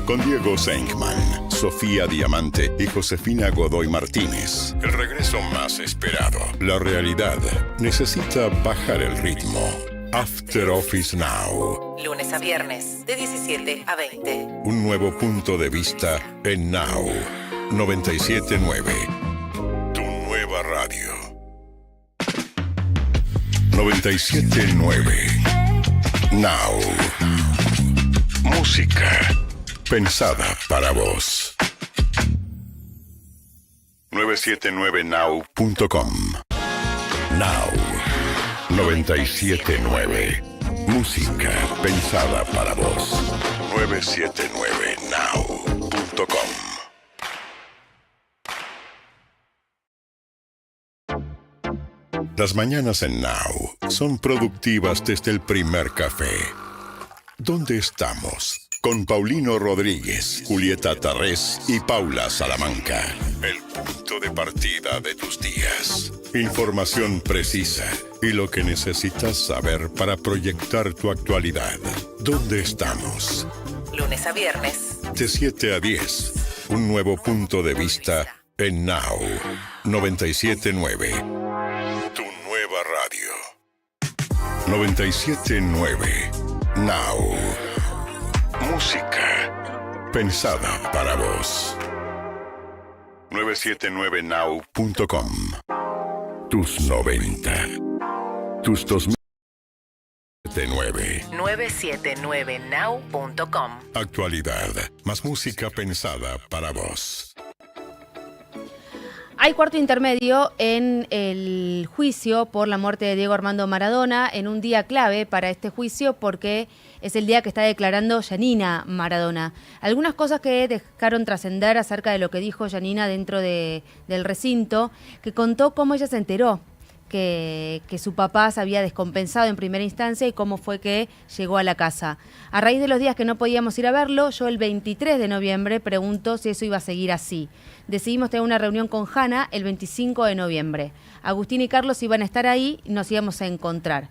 Con Diego Senkman, Sofía Diamante y Josefina Godoy Martínez. El regreso más esperado. La realidad necesita bajar el ritmo. After Office Now. Lunes a viernes de 17 a 20. Un nuevo punto de vista en Now 979. Tu nueva radio. 979. Now. Música pensada para vos. 979now.com. Now 979. Música pensada para vos. 979now.com. Las mañanas en Now son productivas desde el primer café. ¿Dónde estamos? Con Paulino Rodríguez, Julieta Tarrés y Paula Salamanca. El punto de partida de tus días. Información precisa y lo que necesitas saber para proyectar tu actualidad. ¿Dónde estamos? Lunes a viernes. De 7 a 10. Un nuevo punto de vista en Now 979. Tu nueva radio. 979 Now. Música pensada para vos. 979now.com. Tus 90. Tus 2009. 979now.com. Actualidad. Más música pensada para vos. Hay cuarto intermedio en el juicio por la muerte de Diego Armando Maradona, en un día clave para este juicio porque es el día que está declarando Yanina Maradona. Algunas cosas que dejaron trascender acerca de lo que dijo Yanina dentro del recinto, que contó cómo ella se enteró que su papá se había descompensado en primera instancia y cómo fue que llegó a la casa. A raíz de los días que no podíamos ir a verlo, yo el 23 de noviembre pregunto si eso iba a seguir así. Decidimos tener una reunión con Hanna el 25 de noviembre. Agustín y Carlos iban a estar ahí y nos íbamos a encontrar.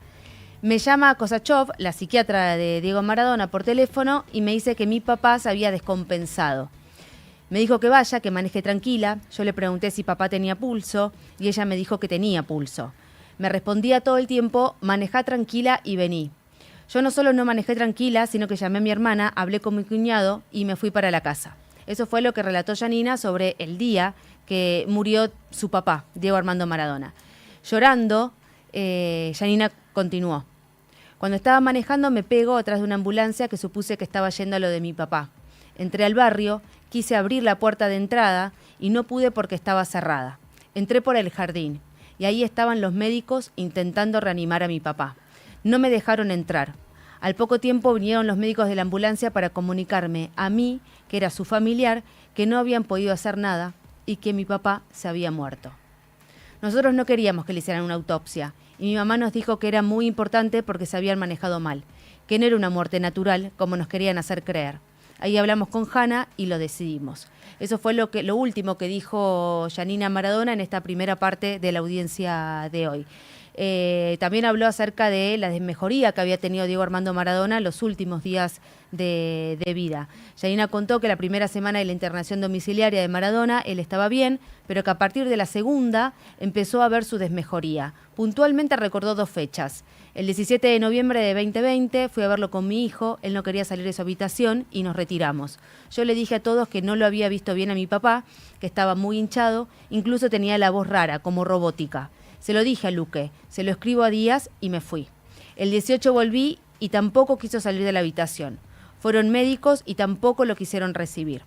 Me llama Kosachov, la psiquiatra de Diego Maradona, por teléfono y me dice que mi papá se había descompensado. Me dijo que vaya, que maneje tranquila. Yo le pregunté si papá tenía pulso y ella me dijo que tenía pulso. Me respondía todo el tiempo, manejá tranquila y vení. Yo no solo no manejé tranquila, sino que llamé a mi hermana, hablé con mi cuñado y me fui para la casa. Eso fue lo que relató Yanina sobre el día que murió su papá, Diego Armando Maradona. Llorando, Yanina continuó. Cuando estaba manejando me pegó atrás de una ambulancia que supuse que estaba yendo a lo de mi papá. Entré al barrio, quise abrir la puerta de entrada y no pude porque estaba cerrada. Entré por el jardín y ahí estaban los médicos intentando reanimar a mi papá. No me dejaron entrar. Al poco tiempo vinieron los médicos de la ambulancia para comunicarme a mí, que era su familiar, que no habían podido hacer nada y que mi papá se había muerto. Nosotros no queríamos que le hicieran una autopsia y mi mamá nos dijo que era muy importante porque se habían manejado mal, que no era una muerte natural como nos querían hacer creer. Ahí hablamos con Hanna y lo decidimos. Eso fue lo último que dijo Yanina Maradona en esta primera parte de la audiencia de hoy. También habló acerca de la desmejoría que había tenido Diego Armando Maradona en los últimos días de vida. Yanina contó que la primera semana de la internación domiciliaria de Maradona él estaba bien, pero que a partir de la segunda empezó a ver su desmejoría. Puntualmente recordó 2 fechas. El 17 de noviembre de 2020 fui a verlo con mi hijo, él no quería salir de su habitación y nos retiramos. Yo le dije a todos que no lo había visto bien a mi papá, que estaba muy hinchado, incluso tenía la voz rara, como robótica. Se lo dije a Luque, se lo escribo a Díaz y me fui. El 18 volví y tampoco quiso salir de la habitación. Fueron médicos y tampoco lo quisieron recibir.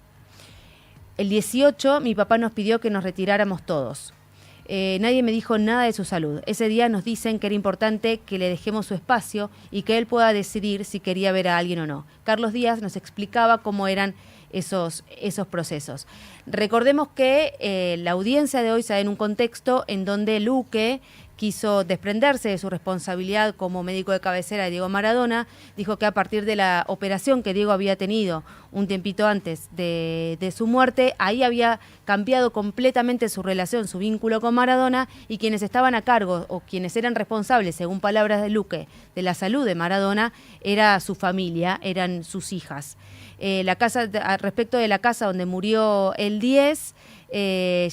El 18 mi papá nos pidió que nos retiráramos todos. Nadie me dijo nada de su salud. Ese día nos dicen que era importante que le dejemos su espacio y que él pueda decidir si quería ver a alguien o no. Carlos Díaz nos explicaba cómo eran esos procesos. Recordemos que la audiencia de hoy se da en un contexto en donde Luque quiso desprenderse de su responsabilidad como médico de cabecera de Diego Maradona. Dijo que a partir de la operación que Diego había tenido un tiempito antes de su muerte, ahí había cambiado completamente su relación, su vínculo con Maradona, y quienes estaban a cargo o quienes eran responsables, según palabras de Luque, de la salud de Maradona, era su familia, eran sus hijas. Respecto de la casa donde murió el 10,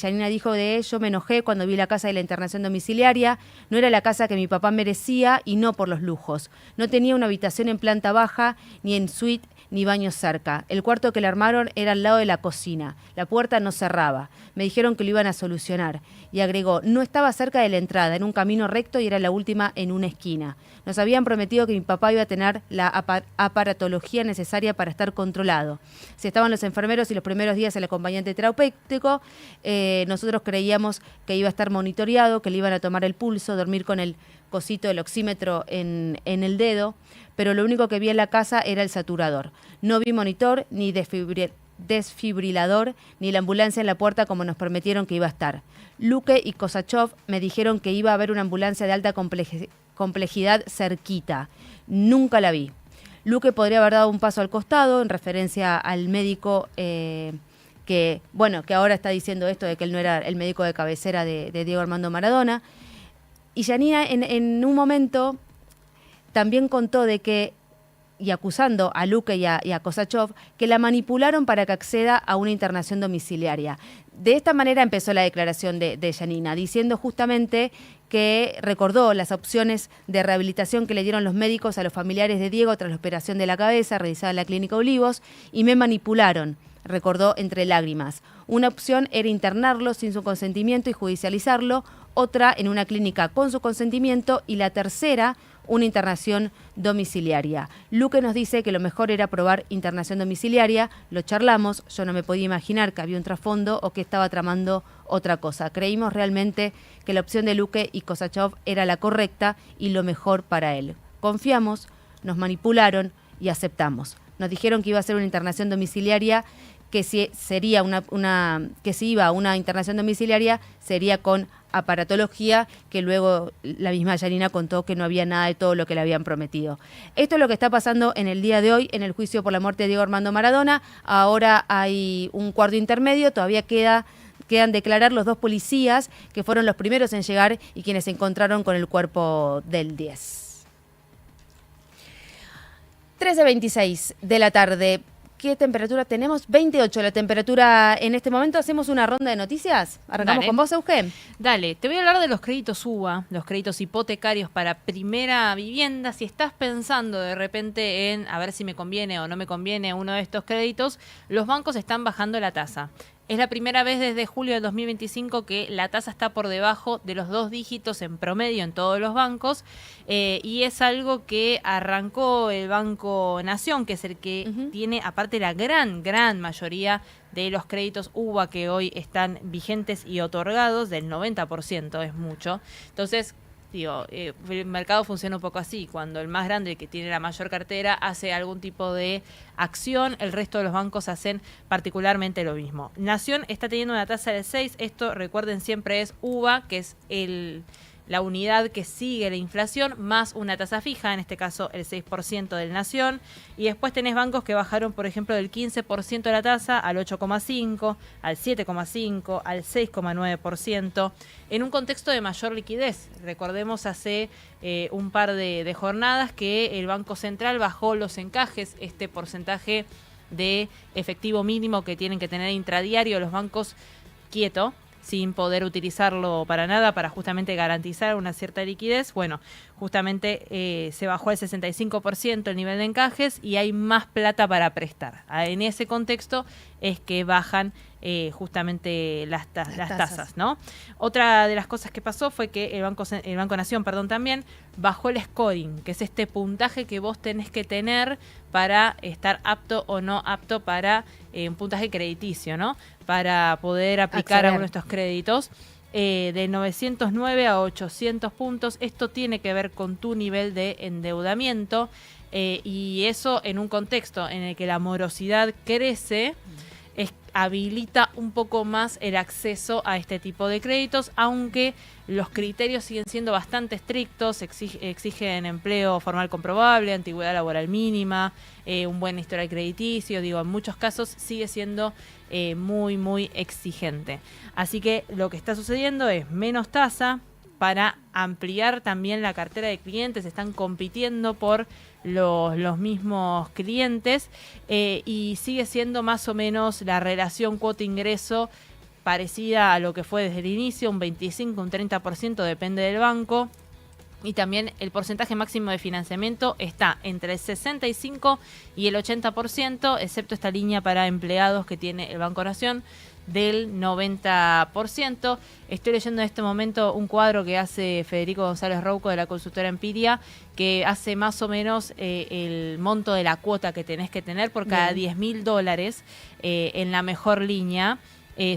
Yanina dijo yo me enojé cuando vi la casa de la internación domiciliaria, no era la casa que mi papá merecía y no por los lujos. No tenía una habitación en planta baja, ni en suite, ni baño cerca. El cuarto que le armaron era al lado de la cocina. La puerta no cerraba. Me dijeron que lo iban a solucionar. Y agregó, no estaba cerca de la entrada, en un camino recto y era la última en una esquina. Nos habían prometido que mi papá iba a tener la aparatología necesaria para estar controlado. Si estaban los enfermeros y los primeros días el acompañante terapéutico, nosotros creíamos que iba a estar monitoreado, que le iban a tomar el pulso, dormir con el cosito del oxímetro en el dedo, pero lo único que vi en la casa era el saturador. No vi monitor, ni desfibrilador, ni la ambulancia en la puerta como nos prometieron que iba a estar. Luque y Kosachov me dijeron que iba a haber una ambulancia de alta complejidad cerquita. Nunca la vi. Luque podría haber dado un paso al costado en referencia al médico que ahora está diciendo esto de que él no era el médico de cabecera de Diego Armando Maradona. Y Yanina en un momento también contó de que, y acusando a Luque y a Kosachov, que la manipularon para que acceda a una internación domiciliaria. De esta manera empezó la declaración de Yanina, diciendo justamente que recordó las opciones de rehabilitación que le dieron los médicos a los familiares de Diego tras la operación de la cabeza realizada en la Clínica Olivos, y me manipularon recordó entre lágrimas. Una opción era internarlo sin su consentimiento y judicializarlo, otra en una clínica con su consentimiento y la tercera, una internación domiciliaria. Luque nos dice que lo mejor era probar internación domiciliaria, lo charlamos, yo no me podía imaginar que había un trasfondo o que estaba tramando otra cosa. Creímos realmente que la opción de Luque y Kosachov era la correcta y lo mejor para él. Confiamos, nos manipularon y aceptamos. Nos dijeron que iba a ser una internación domiciliaria, que si sería que si iba a una internación domiciliaria sería con aparatología, que luego la misma Yanina contó que no había nada de todo lo que le habían prometido. Esto es lo que está pasando en el día de hoy en el juicio por la muerte de Diego Armando Maradona. Ahora hay un cuarto intermedio, todavía quedan declarar los 2 policías que fueron los primeros en llegar y quienes se encontraron con el cuerpo del 10. 13:26 de la tarde. ¿Qué temperatura tenemos? 28 la temperatura en este momento. ¿Hacemos una ronda de noticias? ¿Arrancamos con vos, Eugen? Dale, te voy a hablar de los créditos UBA, los créditos hipotecarios para primera vivienda. Si estás pensando de repente en a ver si me conviene o no me conviene uno de estos créditos, los bancos están bajando la tasa. Es la primera vez desde julio del 2025 que la tasa está por debajo de los 2 dígitos en promedio en todos los bancos y es algo que arrancó el Banco Nación, que es el que tiene aparte la gran mayoría de los créditos UBA que hoy están vigentes y otorgados, del 90%, es mucho. Entonces, el mercado funciona un poco así. Cuando el más grande, el que tiene la mayor cartera, hace algún tipo de acción, el resto de los bancos hacen particularmente lo mismo. Nación está teniendo una tasa del 6. Esto, recuerden, siempre es UBA, que es la unidad que sigue la inflación, más una tasa fija, en este caso el 6% del Nación. Y después tenés bancos que bajaron, por ejemplo, del 15% de la tasa al 8,5%, al 7,5%, al 6,9%, en un contexto de mayor liquidez. Recordemos hace un par de jornadas que el Banco Central bajó los encajes, este porcentaje de efectivo mínimo que tienen que tener intradiario los bancos quieto, sin poder utilizarlo para nada, para justamente garantizar una cierta liquidez. Bueno, justamente se bajó al 65% el nivel de encajes y hay más plata para prestar. En ese contexto es que bajan justamente las tasas, ¿no? Otra de las cosas que pasó fue que el Banco Nación, también bajó el scoring, que es este puntaje que vos tenés que tener para estar apto o no apto para un puntaje crediticio, ¿no? Para poder aplicar alguno de estos créditos. De 909 a 800 puntos. Esto tiene que ver con tu nivel de endeudamiento y eso en un contexto en el que la morosidad crece, habilita un poco más el acceso a este tipo de créditos, aunque los criterios siguen siendo bastante estrictos, exigen empleo formal comprobable, antigüedad laboral mínima, un buen historial crediticio, en muchos casos sigue siendo muy exigente. Así que lo que está sucediendo es menos tasa para ampliar también la cartera de clientes, están compitiendo por los mismos clientes y sigue siendo más o menos la relación cuota-ingreso parecida a lo que fue desde el inicio, un 25, un 30%, depende del banco. Y también el porcentaje máximo de financiamiento está entre el 65 y el 80%, excepto esta línea para empleados que tiene el Banco Nación, del 90%. Estoy leyendo en este momento un cuadro que hace Federico González Rouco de la consultora Empiria, que hace más o menos el monto de la cuota que tenés que tener por cada $10.000 en la mejor línea.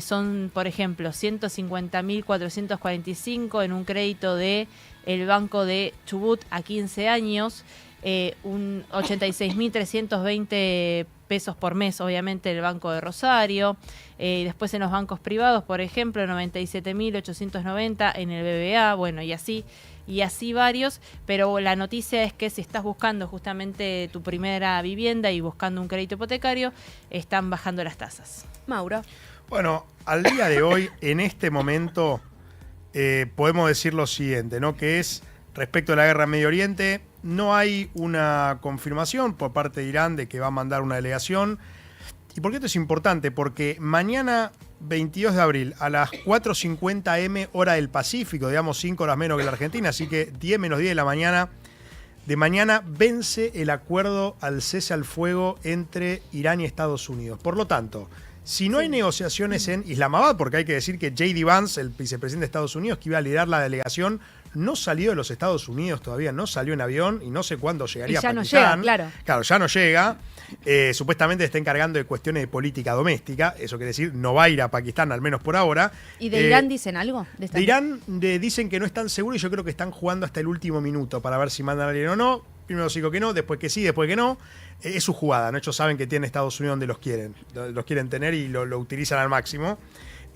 Son, por ejemplo, 150.445 en un crédito de el Banco de Chubut a 15 años, un 86.320 pesos por mes, obviamente, el Banco de Rosario. Después en los bancos privados, por ejemplo, 97.890 en el BBA, bueno, y así varios. Pero la noticia es que si estás buscando justamente tu primera vivienda y buscando un crédito hipotecario, están bajando las tasas. Mauro. Bueno, al día de hoy, en este momento, podemos decir lo siguiente, ¿no? Que es, respecto a la guerra en Medio Oriente, no hay una confirmación por parte de Irán de que va a mandar una delegación. ¿Y por qué esto es importante? Porque mañana, 22 de abril, a las 4:50 m hora del Pacífico, 5 horas menos que la Argentina, así que 10 menos 10 de la mañana, de mañana vence el acuerdo al cese al fuego entre Irán y Estados Unidos. Por lo tanto, si no hay negociaciones en Islamabad, porque hay que decir que J.D. Vance, el vicepresidente de Estados Unidos, que iba a liderar la delegación, no salió de los Estados Unidos todavía, no salió en avión y no sé cuándo llegaría Y ya a no Pakistán. llega, claro. Claro, ya no llega. Supuestamente está encargando de cuestiones de política doméstica. Eso quiere decir, no va a ir a Pakistán, al menos por ahora. ¿Y de Irán dicen algo? De Irán dicen que no están seguros y yo creo que están jugando hasta el último minuto para ver si mandan a alguien o no. Primero digo que no, después que sí, después que no. Es su jugada, ¿no? Ellos saben que tienen Estados Unidos donde los quieren tener y lo utilizan al máximo.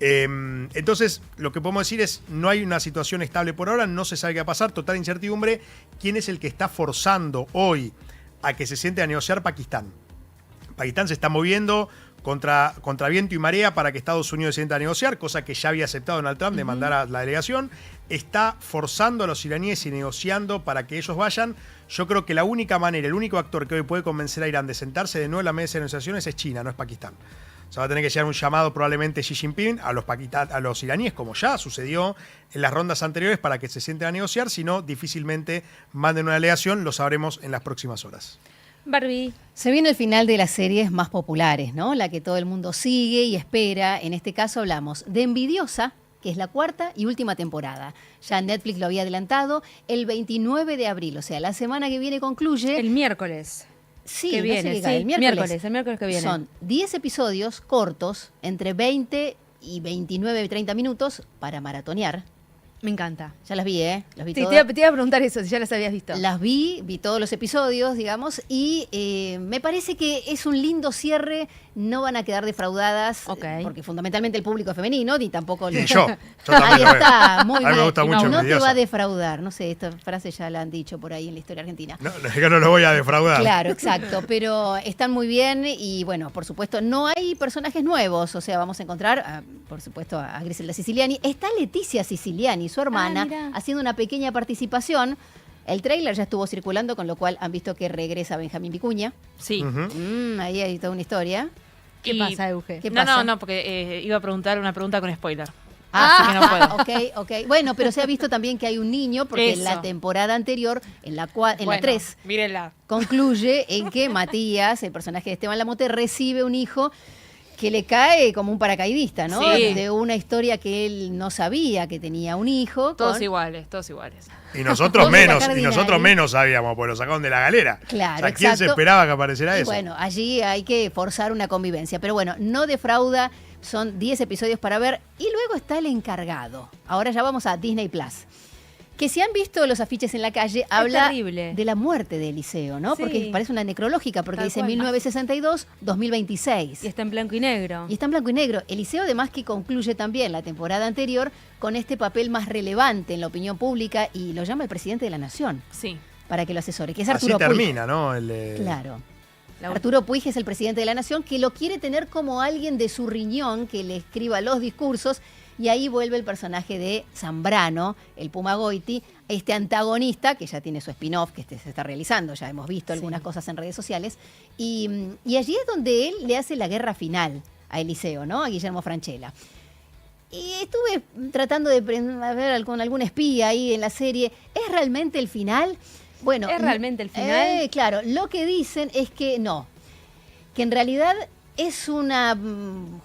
Entonces, lo que podemos decir es, no hay una situación estable por ahora, no se sabe qué va a pasar, total incertidumbre. ¿Quién es el que está forzando hoy a que se siente a negociar? Pakistán. Pakistán se está moviendo contra viento y marea para que Estados Unidos se sienta a negociar, cosa que ya había aceptado Donald Trump de mandar a la delegación. Está forzando a los iraníes y negociando para que ellos vayan. Yo creo que la única manera, el único actor que hoy puede convencer a Irán de sentarse de nuevo en la mesa de negociaciones es China, no es Pakistán. O sea, va a tener que llegar un llamado probablemente Xi Jinping a los iraníes, como ya sucedió en las rondas anteriores, para que se sienten a negociar. Si no, difícilmente manden una delegación, lo sabremos en las próximas horas. Barbie. Se viene el final de las series más populares, ¿no? La que todo el mundo sigue y espera. En este caso hablamos de Envidiosa, que es la 4ª y última temporada. Ya Netflix lo había adelantado el 29 de abril, o sea, la semana que viene concluye. El miércoles. Sí, que viene, sí, el miércoles que viene. Son 10 episodios cortos, entre 20 y 29, 30 minutos, para maratonear. Me encanta. Ya las vi, ¿eh? Las vi Sí, todas. te iba a preguntar eso, si ya las habías visto. Las vi todos los episodios, digamos, y me parece que es un lindo cierre. No van a quedar defraudadas, porque fundamentalmente el público es femenino, ni tampoco... Y yo Ahí está, muy a mí me bien. gusta mucho No te Envidiosa. va a defraudar, no sé, esta frase ya la han dicho por ahí en la historia argentina. No, yo no lo voy a defraudar. Claro, exacto, pero están muy bien y bueno, por supuesto, no hay personajes nuevos, o sea, vamos a encontrar, por supuesto, a Griselda Siciliani. Está Leticia Siciliani, su hermana, haciendo una pequeña participación. El tráiler ya estuvo circulando, con lo cual han visto que regresa Benjamín Vicuña. Sí. Ahí hay toda una historia. ¿Qué pasa, Euge? ¿Qué pasa? No, porque iba a preguntar una pregunta con spoiler. Ah, Así que no puedo. ok. Bueno, pero se ha visto también que hay un niño, porque en Eso. la temporada anterior, en la 3, mírenla. concluye en que Matías, el personaje de Esteban Lamote, recibe un hijo que le cae como un paracaidista, ¿no? Sí. De una historia que él no sabía que tenía un hijo. Todos iguales. Y nosotros Con menos, Cardinali. y nosotros menos sabíamos, porque lo sacaron de la galera. Claro, O sea, ¿quién se exacto. esperaba que apareciera Y eso? bueno, allí hay que forzar una convivencia. Pero bueno, no defrauda, son 10 episodios para ver. Y luego está El Encargado. Ahora ya vamos a Disney Plus. Que si han visto los afiches en la calle, habla terrible. de la muerte de Eliseo, ¿no? Sí. Porque parece una necrológica, porque Tal dice cual. 1962-2026. Y está en blanco y negro. Y está en blanco y negro. Eliseo, además, que concluye también la temporada anterior con este papel más relevante en la opinión pública y lo llama el presidente de la Nación. Sí. Para que lo asesore, que es Así Arturo Puig. termina, ¿no? Claro. Arturo Puig es el presidente de la Nación, que lo quiere tener como alguien de su riñón que le escriba los discursos, y ahí vuelve el personaje de Zambrano, el Puma Goiti, este antagonista, que ya tiene su spin-off, que se está realizando, ya hemos visto algunas cosas en redes sociales, y allí es donde él le hace la guerra final a Eliseo, ¿no? A Guillermo Francella. Y estuve tratando de ver con algún espía ahí en la serie. ¿Es realmente el final? Bueno, ¿Es realmente el final? Claro, lo que dicen es que no, que en realidad es una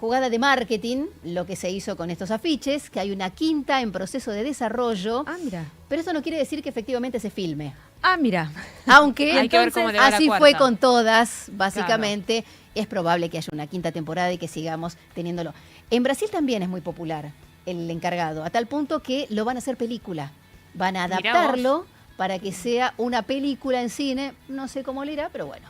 jugada de marketing lo que se hizo con estos afiches, que hay una quinta en proceso de desarrollo. Ah, mira. Pero eso no quiere decir que efectivamente se filme. Ah, mira. Aunque Hay que ver cómo le va la así cuarta. fue con todas, básicamente. Es probable que haya una quinta temporada y que sigamos teniéndolo. En Brasil también es muy popular El Encargado, a tal punto que lo van a hacer película. Van a Mirá adaptarlo para que sea una película en cine. No sé cómo le irá, pero bueno.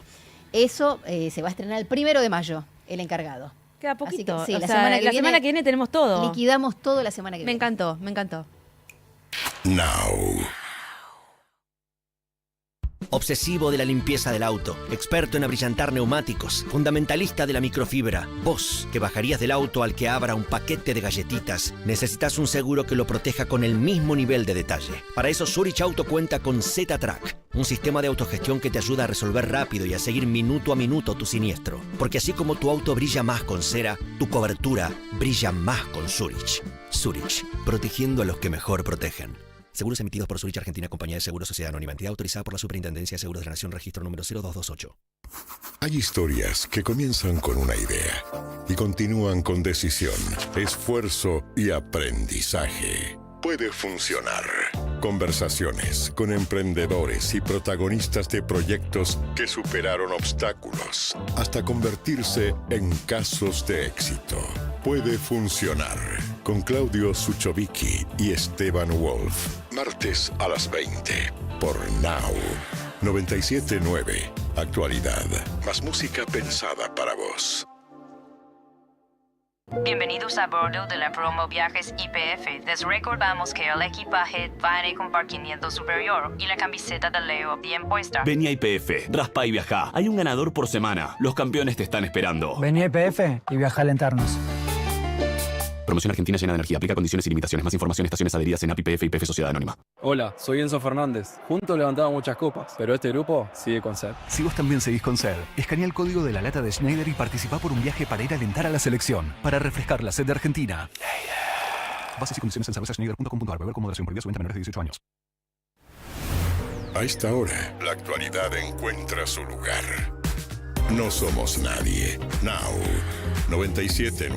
Eso se va a estrenar el 1 de mayo, El Encargado. Queda poquito. Así que, sí, O la sea, semana que semana que viene tenemos todo. Liquidamos todo la semana que Me viene. encantó, me encantó. Now. Obsesivo de la limpieza del auto, experto en abrillantar neumáticos, fundamentalista de la microfibra. Vos, que bajarías del auto al que abra un paquete de galletitas, necesitas un seguro que lo proteja con el mismo nivel de detalle. Para eso Zurich Auto cuenta con Z-Track, un sistema de autogestión que te ayuda a resolver rápido y a seguir minuto a minuto tu siniestro. Porque así como tu auto brilla más con cera, tu cobertura brilla más con Zurich. Zurich, protegiendo a los que mejor protegen. Seguros emitidos por Zurich Argentina Compañía de Seguros Sociedad Anónima, entidad autorizada por la Superintendencia de Seguros de la Nación, registro número 0228. Hay historias que comienzan con una idea y continúan con decisión, esfuerzo y aprendizaje. Puede funcionar. Conversaciones con emprendedores y protagonistas de proyectos que superaron obstáculos hasta convertirse en casos de éxito. Puede funcionar. Con Claudio Suchovicki y Esteban Wolf. Martes a las 20 por Now 97.9. Actualidad. Más música pensada para vos. Bienvenidos a bordo de la promo Viajes YPF. Les recordamos que el equipaje viene con parquimiento superior y la camiseta de Leo bien puesta. Vení a YPF, raspa y viajá. Hay un ganador por semana. Los campeones te están esperando. Vení a YPF y viajá a alentarnos. Promoción argentina llena de energía. Aplica condiciones y limitaciones. Más información en estaciones adheridas en API, YPF y YPF Sociedad Anónima. Hola, soy Enzo Fernández. Juntos levantamos muchas copas, pero este grupo sigue con SED. Si vos también seguís con SED, escanea el código de la lata de Schneider y participá por un viaje para ir a alentar a la selección, para refrescar la sed de Argentina. Bases y condiciones en cervezaschneider.com.ar. Beber con moderación. Prohibida su venta a menores de 18 años. A esta hora, la actualidad encuentra su lugar. No somos nadie. Now 97.9.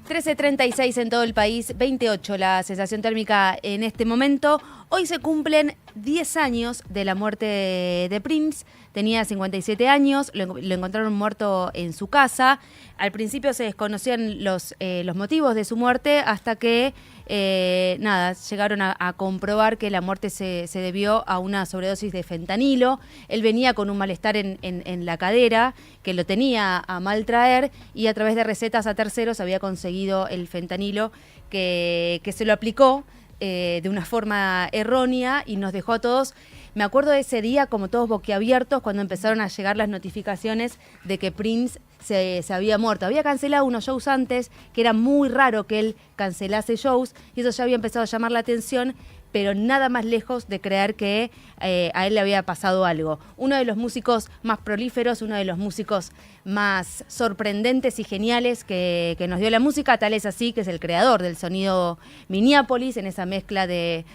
13:36 en todo el país, 28 la sensación térmica en este momento. Hoy se cumplen 10 años de la muerte de Prince. Tenía 57 años, lo encontraron muerto en su casa. Al principio se desconocían los motivos de su muerte hasta que llegaron a comprobar que la muerte se debió a una sobredosis de fentanilo. Él venía con un malestar en la cadera que lo tenía a mal traer y a través de recetas a terceros había conseguido el fentanilo que se lo aplicó de una forma errónea y nos dejó a todos. Me acuerdo de ese día como todos boquiabiertos cuando empezaron a llegar las notificaciones de que Prince se había muerto. Había cancelado unos shows antes, que era muy raro que él cancelase shows, y eso ya había empezado a llamar la atención, pero nada más lejos de creer que a él le había pasado algo. Uno de los músicos más prolíferos, uno de los músicos más sorprendentes y geniales que nos dio la música, tal es así que es el creador del sonido Minneapolis, en esa mezcla de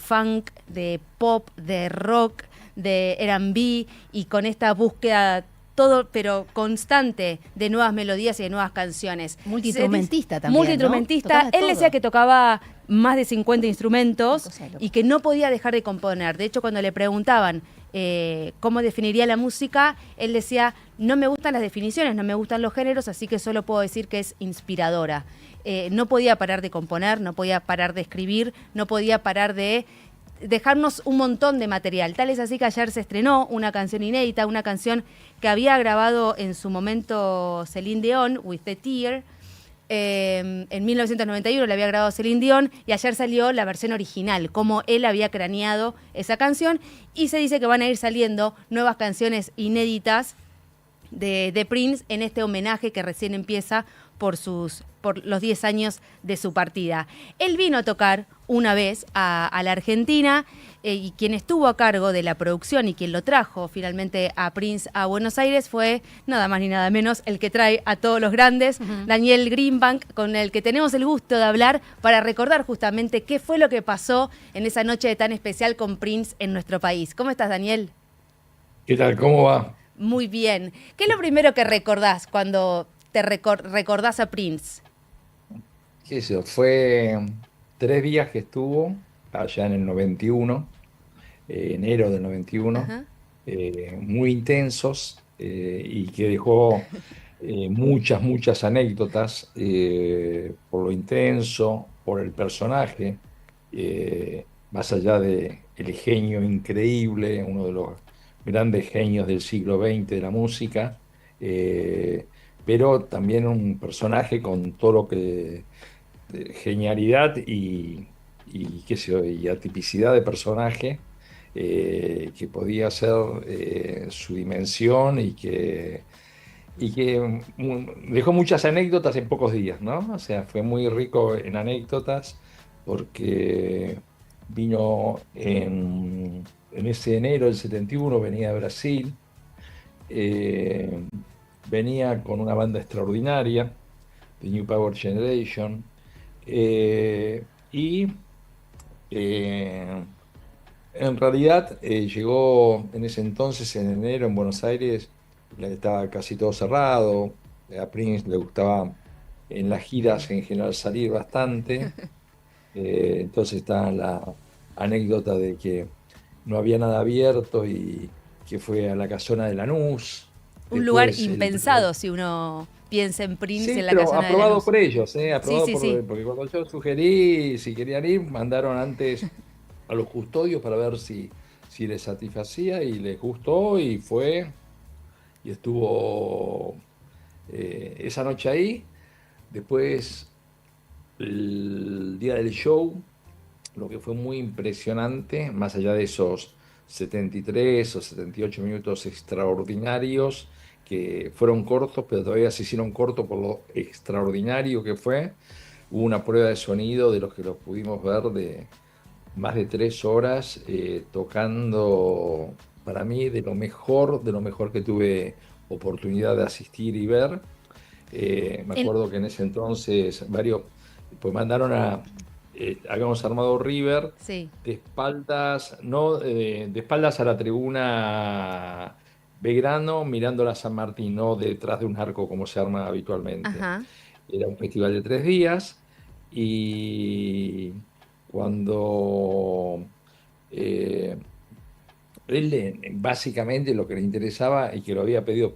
funk, de pop, de rock, de R&B, y con esta búsqueda todo, pero constante, de nuevas melodías y de nuevas canciones. Multiinstrumentista también, multiinstrumentista. ¿no? Él decía que tocaba más de 50 instrumentos y que no podía dejar de componer. De hecho, cuando le preguntaban cómo definiría la música, él decía, no me gustan las definiciones, no me gustan los géneros, así que solo puedo decir que es inspiradora. No podía parar de componer, no podía parar de escribir, no podía parar de dejarnos un montón de material. Tal es así que ayer se estrenó una canción inédita, una canción que había grabado en su momento Celine Dion, With the Tear. En 1991 la había grabado Celine Dion y ayer salió la versión original, como él había craneado esa canción, y se dice que van a ir saliendo nuevas canciones inéditas de Prince en este homenaje que recién empieza por los 10 años de su partida. Él vino a tocar una vez a la Argentina y quien estuvo a cargo de la producción y quien lo trajo finalmente a Prince a Buenos Aires fue nada más ni nada menos el que trae a todos los grandes, Daniel Greenbank, con el que tenemos el gusto de hablar para recordar justamente qué fue lo que pasó en esa noche tan especial con Prince en nuestro país. ¿Cómo estás, Daniel? ¿Qué tal? ¿Cómo va? Muy bien. ¿Qué es lo primero que recordás cuando te recordás a Prince? ¿Qué es eso? Fue 3 días que estuvo allá en el 91, enero del 91, muy intensos y que dejó muchas anécdotas por lo intenso, por el personaje, más allá de el genio increíble, uno de los grandes genios del siglo XX de la música, pero también un personaje con todo lo que genialidad y qué sé yo, y atipicidad de personaje que podía ser su dimensión y que dejó muchas anécdotas en pocos días, ¿no? O sea, fue muy rico en anécdotas porque vino en ese enero del 71, venía de Brasil, venía con una banda extraordinaria, The New Power Generation, Y en realidad llegó en ese entonces, en enero, en Buenos Aires, estaba casi todo cerrado. A Prince le gustaba en las giras en general salir bastante. Entonces está la anécdota de que no había nada abierto y que fue a la Casona de Lanús. Un lugar Después, impensado si uno piensa en Prince Sí, en la pero Casona de aprobado Lanús. por ellos, aprobado Sí, por, sí. porque cuando yo sugerí si querían ir, mandaron antes a los custodios para ver si les satisfacía y les gustó y fue y estuvo esa noche ahí. Después, el día del show, lo que fue muy impresionante, más allá de esos 73 o 78 minutos extraordinarios, que fueron cortos, pero todavía se hicieron cortos por lo extraordinario que fue. Hubo una prueba de sonido de los que los pudimos ver de más de 3 horas, tocando, para mí, de lo mejor que tuve oportunidad de asistir y ver. Me acuerdo que en ese entonces pues mandaron habíamos armado River Sí. de espaldas, no, de espaldas a la tribuna Belgrano, mirando a San Martín, no detrás de un arco como se arma habitualmente. Ajá. Era un festival de 3 días y cuando él básicamente lo que le interesaba y que lo había pedido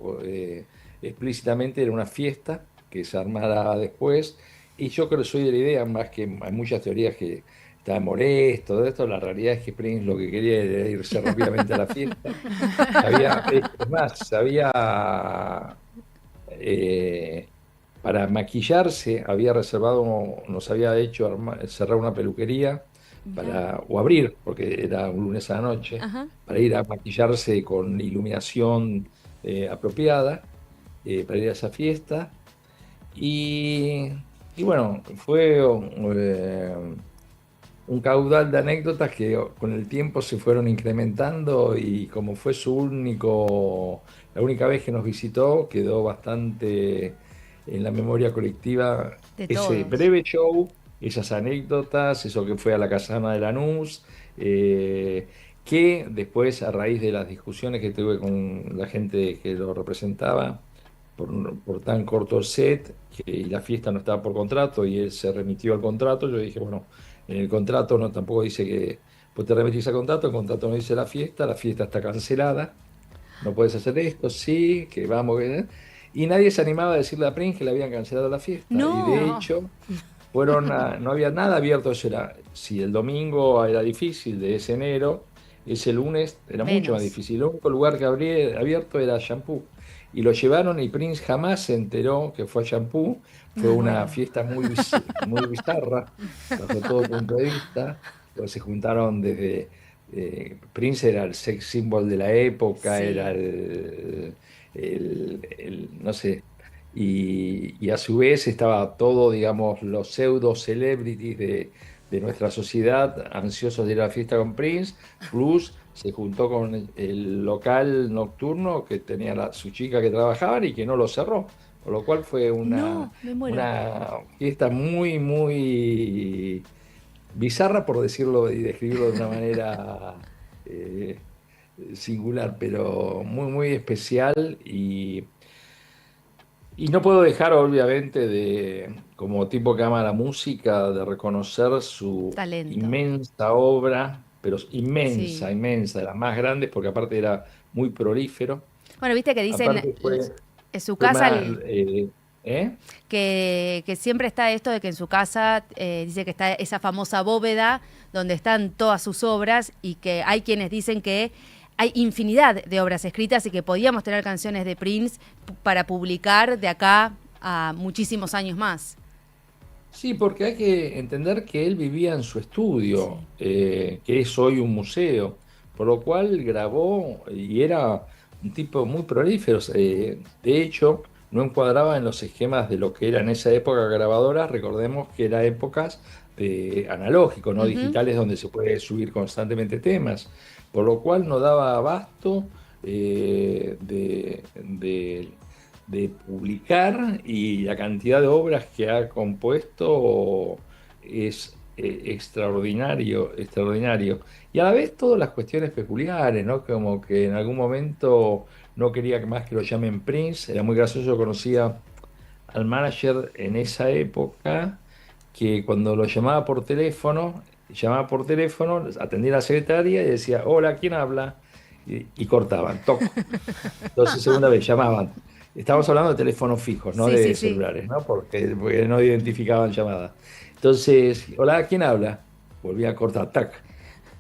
explícitamente era una fiesta que se armara después. Y yo creo que soy de la idea, más que hay muchas teorías que estaba molesto, todo esto, la realidad es que Prince lo que quería era irse rápidamente a la fiesta. Es más, para maquillarse había reservado, nos había hecho cerrar una peluquería o abrir, porque era un lunes a la noche, Ajá. para ir a maquillarse con iluminación apropiada, para ir a esa fiesta. Y bueno, fue un caudal de anécdotas que con el tiempo se fueron incrementando y como fue la única vez que nos visitó, quedó bastante en la memoria colectiva De ese todos. breve show, esas anécdotas, eso que fue a la Casona de Lanús, que después, a raíz de las discusiones que tuve con la gente que lo representaba, por tan corto el set, y la fiesta no estaba por contrato y él se remitió al contrato, yo dije, bueno, en el contrato no tampoco dice que pues te remitís al contrato, el contrato no dice la fiesta está cancelada, no puedes hacer esto, sí, que vamos, y nadie se animaba a decirle a Prince que le habían cancelado la fiesta, No. y de hecho no había nada abierto, si el domingo era difícil de ese enero, ese lunes era mucho más Menos. difícil, el único lugar que habría abierto era Shampoo. Y lo llevaron y Prince jamás se enteró que fue a Shampoo. Fue una fiesta muy bizarra, bajo todo punto de vista. Pues se juntaron desde... Prince era el sex symbol de la época, Sí. era no sé. Y a su vez estaba todo, digamos, los pseudo celebrities de nuestra sociedad ansiosos de ir a la fiesta con Prince, plus se juntó con el local nocturno que tenía su chica que trabajaban y que no lo cerró, por lo cual fue No, me muero. una fiesta muy, muy bizarra, por decirlo y describirlo de una manera singular, pero muy, muy especial y no puedo dejar, obviamente, como tipo que ama la música, de reconocer su Talento. inmensa obra, pero inmensa, Sí. inmensa, de las más grandes, porque aparte era muy prolífero. Bueno, viste que dicen Aparte en su fue casa más, que siempre está esto de que en su casa dice que está esa famosa bóveda donde están todas sus obras y que hay quienes dicen que hay infinidad de obras escritas y que podíamos tener canciones de Prince para publicar de acá a muchísimos años más. Sí, porque hay que entender que él vivía en su estudio, que es hoy un museo, por lo cual grabó y era un tipo muy prolífero. De hecho, no encuadraba en los esquemas de lo que era en esa época grabadoras. Recordemos que era épocas de analógico, no digitales, donde se puede subir constantemente temas, por lo cual no daba abasto de publicar, y la cantidad de obras que ha compuesto es extraordinario, extraordinario. Y a la vez todas las cuestiones peculiares, ¿no? Como que en algún momento no quería que más que lo llamen Prince. Era muy gracioso, yo conocía al manager en esa época, que cuando lo llamaba por teléfono, atendía a la secretaria y decía, hola, ¿quién habla? Y cortaban, toc. Entonces, segunda vez llamaban. Estamos hablando de teléfonos fijos, no Sí, de sí, sí. celulares, ¿no? Porque no identificaban llamadas. Entonces, hola, ¿quién habla? Volvía a cortar, tac.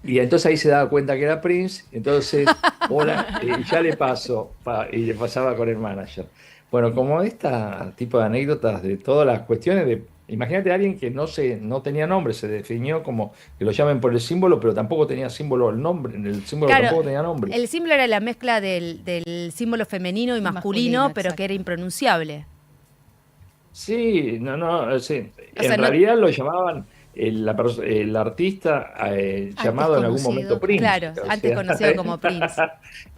Y entonces ahí se daba cuenta que era Prince, entonces, hola, ya le paso, y le pasaba con el manager. Bueno, como este tipo de anécdotas de todas las cuestiones de, imagínate a alguien que no tenía nombre, se definió como que lo llamen por el símbolo, pero tampoco tenía símbolo el nombre, en el símbolo Claro, tampoco tenía nombre. el símbolo era la mezcla del símbolo femenino y masculino, pero que era impronunciable. Sí, sí. O sea, En realidad lo llamaban el artista llamado en algún momento Prince. Claro, O antes sea, conocido como Prince.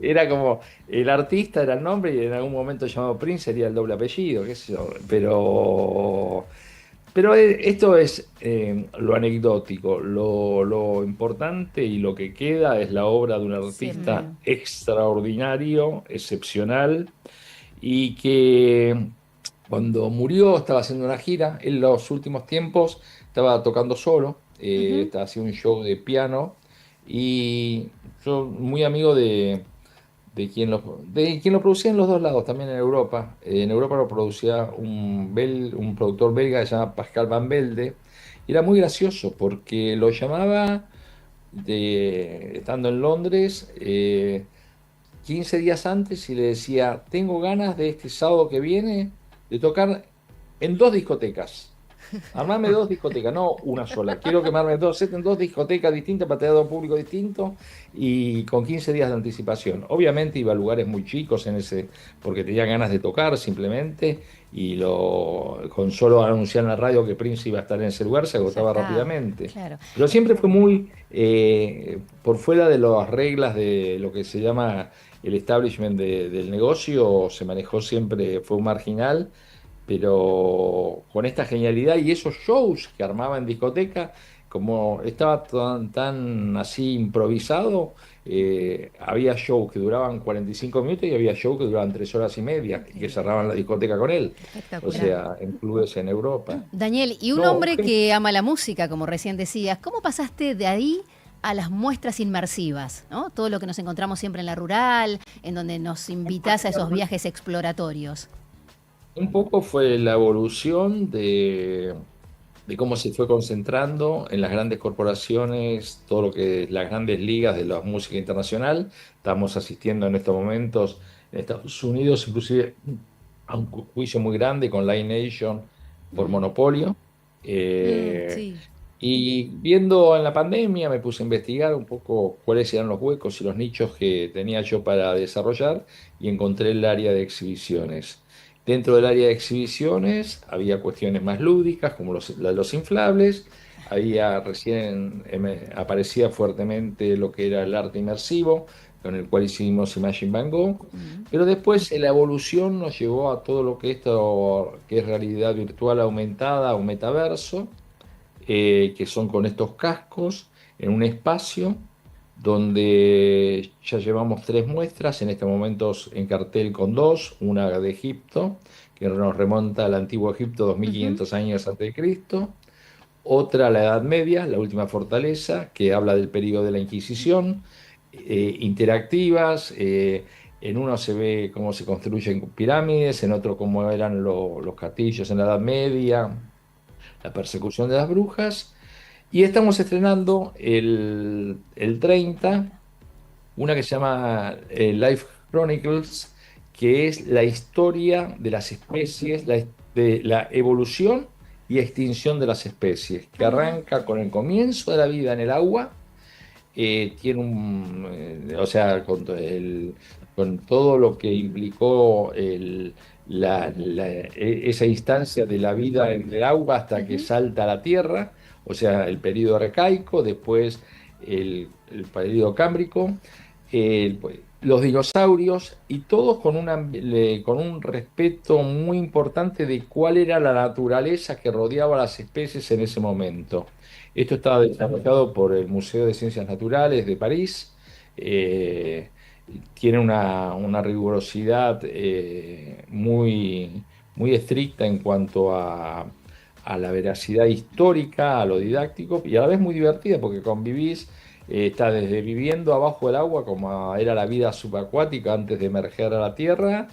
Era como el artista era el nombre y en algún momento llamado Prince sería el doble apellido, qué sé yo. Pero esto es lo anecdótico. Lo importante y lo que queda es la obra de un artista extraordinario, excepcional, y que cuando murió estaba haciendo una gira. En los últimos tiempos estaba tocando solo, estaba haciendo un show de piano, y yo muy amigo de quien lo producía en los dos lados, también en Europa. En Europa lo producía un productor belga que se llama Pascal Van Velde, y era muy gracioso porque lo llamaba estando en Londres 15 días antes y le decía, tengo ganas de este sábado que viene de tocar en 2 discotecas. Armarme 2 discotecas, no una sola. Quiero quemarme 2 sets en 2 discotecas distintas para tener 2 públicos distintos y con 15 días de anticipación. Obviamente iba a lugares muy chicos porque tenía ganas de tocar simplemente, y con solo anunciar en la radio que Prince iba a estar en ese lugar se agotaba rápidamente. Claro. Pero siempre fue muy por fuera de las reglas de lo que se llama el establishment del negocio, se manejó siempre, fue un marginal, pero con esta genialidad y esos shows que armaba en discoteca, como estaba tan así improvisado, había shows que duraban 45 minutos y había shows que duraban 3 horas y media y que cerraban la discoteca con él. O sea, en clubes en Europa. Daniel, y un hombre que ama la música, como recién decías, ¿cómo pasaste de ahí a las muestras inmersivas, ¿no? Todo lo que nos encontramos siempre en la rural, en donde nos invitas a esos viajes exploratorios. Un poco fue la evolución de cómo se fue concentrando en las grandes corporaciones, todo lo que es las grandes ligas de la música internacional. Estamos asistiendo en estos momentos en Estados Unidos, inclusive a un juicio muy grande con Live Nation por monopolio. Sí. Y viendo en la pandemia me puse a investigar un poco cuáles eran los huecos y los nichos que tenía yo para desarrollar, y encontré el área de exhibiciones. Dentro del área de exhibiciones había cuestiones más lúdicas, como los inflables. Recién aparecía fuertemente lo que era el arte inmersivo, con el cual hicimos Imagine Van Gogh. Pero después la evolución nos llevó a todo lo que es realidad virtual aumentada o metaverso, que son con estos cascos en un espacio donde ya llevamos 3 muestras, en estos momentos en cartel con 2, una de Egipto, que nos remonta al antiguo Egipto, 2500 años antes de Cristo, otra la Edad Media, la última fortaleza, que habla del periodo de la Inquisición, interactivas, en uno se ve cómo se construyen pirámides, en otro cómo eran los castillos en la Edad Media, la persecución de las brujas. Y estamos estrenando el 30, una que se llama Life Chronicles, que es la historia de las especies, de la evolución y extinción de las especies, que arranca con el comienzo de la vida en el agua, tiene con todo lo que implicó esa instancia de la vida en el agua hasta que salta a la tierra. O sea, el periodo arcaico, después el periodo cámbrico, los dinosaurios y todos con con un respeto muy importante de cuál era la naturaleza que rodeaba a las especies en ese momento. Esto estaba desarrollado por el Museo de Ciencias Naturales de París. Tiene una rigurosidad muy estricta en cuanto a la veracidad histórica, a lo didáctico, y a la vez muy divertida porque convivís. Está desde viviendo abajo del agua, como era la vida subacuática antes de emerger a la tierra,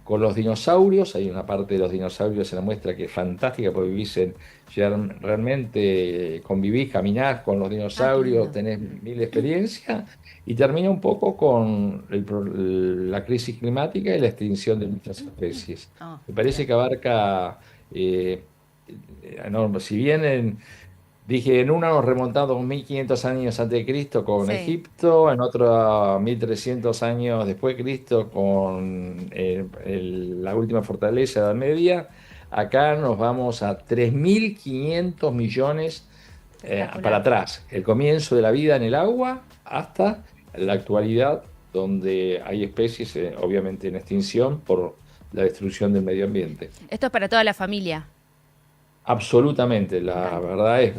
con los dinosaurios. Hay una parte de los dinosaurios en la muestra que es fantástica, porque realmente convivís, caminás con los dinosaurios, tenés mil experiencias, y termina un poco con la crisis climática y la extinción de muchas especies. Me parece que abarca, si bien dije, en una nos remontamos 1500 años antes de Cristo con Egipto, en otro 1300 años después de Cristo con la última fortaleza de la Edad Media. Acá nos vamos a 3500 millones para atrás, el comienzo de la vida en el agua hasta la actualidad, donde hay especies obviamente en extinción por la destrucción del medio ambiente. Esto es para toda la familia. Absolutamente, la verdad es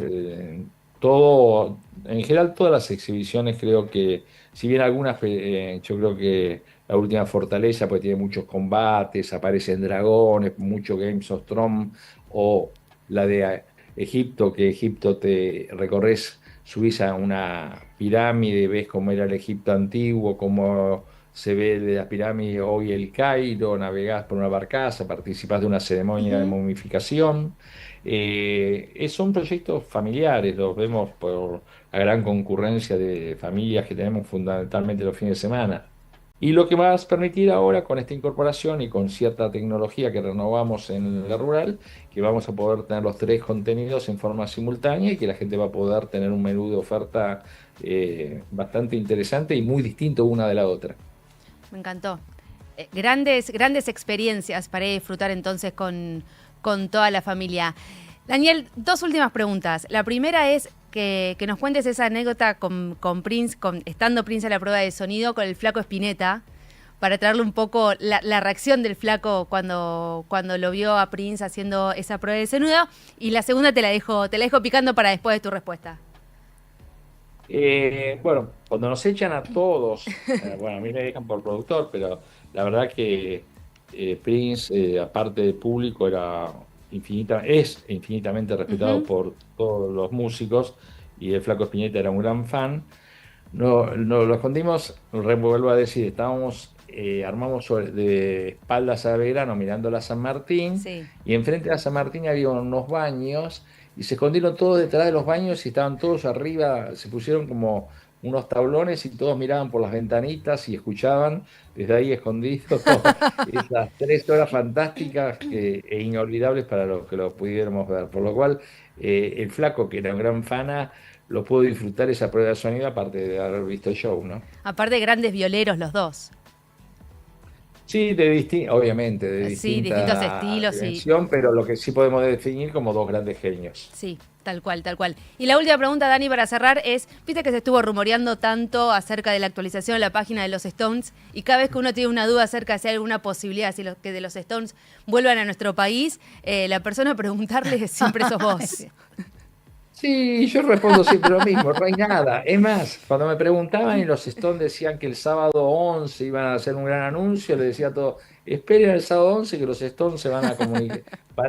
todo, en general todas las exhibiciones creo que, si bien algunas, yo creo que la última fortaleza pues tiene muchos combates, aparecen dragones, mucho Games of Thrones, o la de Egipto, que Egipto te recorres, subís a una pirámide, ves cómo era el Egipto antiguo, cómo se ve de las pirámides hoy el Cairo, navegás por una barcaza, participás de una ceremonia de momificación. Son proyectos familiares, los vemos por la gran concurrencia de familias que tenemos fundamentalmente los fines de semana. Y lo que va a permitir ahora con esta incorporación y con cierta tecnología que renovamos en la rural, que vamos a poder tener los 3 contenidos en forma simultánea y que la gente va a poder tener un menú de oferta bastante interesante y muy distinto una de la otra. Me encantó. Grandes experiencias para disfrutar entonces con toda la familia. Daniel, 2 últimas preguntas. La primera es que nos cuentes esa anécdota con Prince, estando Prince a la prueba de sonido con el Flaco Spinetta, para traerle un poco la reacción del Flaco cuando lo vio a Prince haciendo esa prueba de sonido. Y la segunda te la dejo picando para después de tu respuesta. Bueno, cuando nos echan a todos, bueno, a mí me dejan por productor, pero la verdad que Prince, aparte del público, es infinitamente respetado por todos los músicos, y el Flaco Spinetta era un gran fan. No lo escondimos, vuelvo a decir, armamos de espaldas a Belgrano mirando la San Martín, y enfrente de la San Martín había unos baños, y se escondieron todos detrás de los baños y estaban todos arriba, se pusieron como unos tablones y todos miraban por las ventanitas y escuchaban desde ahí escondidos esas 3 horas fantásticas e inolvidables para los que lo pudiéramos ver. Por lo cual, el Flaco, que era un gran fan, lo pudo disfrutar esa prueba de sonido, aparte de haber visto el show, ¿no? Aparte de grandes violeros los dos. Sí, obviamente, de distintos estilos, dimensión, pero lo que sí podemos definir como 2 grandes genios. Sí, tal cual. Y la última pregunta, Dani, para cerrar es, viste que se estuvo rumoreando tanto acerca de la actualización de la página de los Stones, y cada vez que uno tiene una duda acerca de si hay alguna posibilidad que de los Stones vuelvan a nuestro país, la persona a preguntarle siempre sos vos. Sí, yo respondo siempre lo mismo, no hay nada. Es más, cuando me preguntaban y los Stones decían que el sábado 11 iban a hacer un gran anuncio, le decía a todos, esperen el sábado 11 que los Stones se van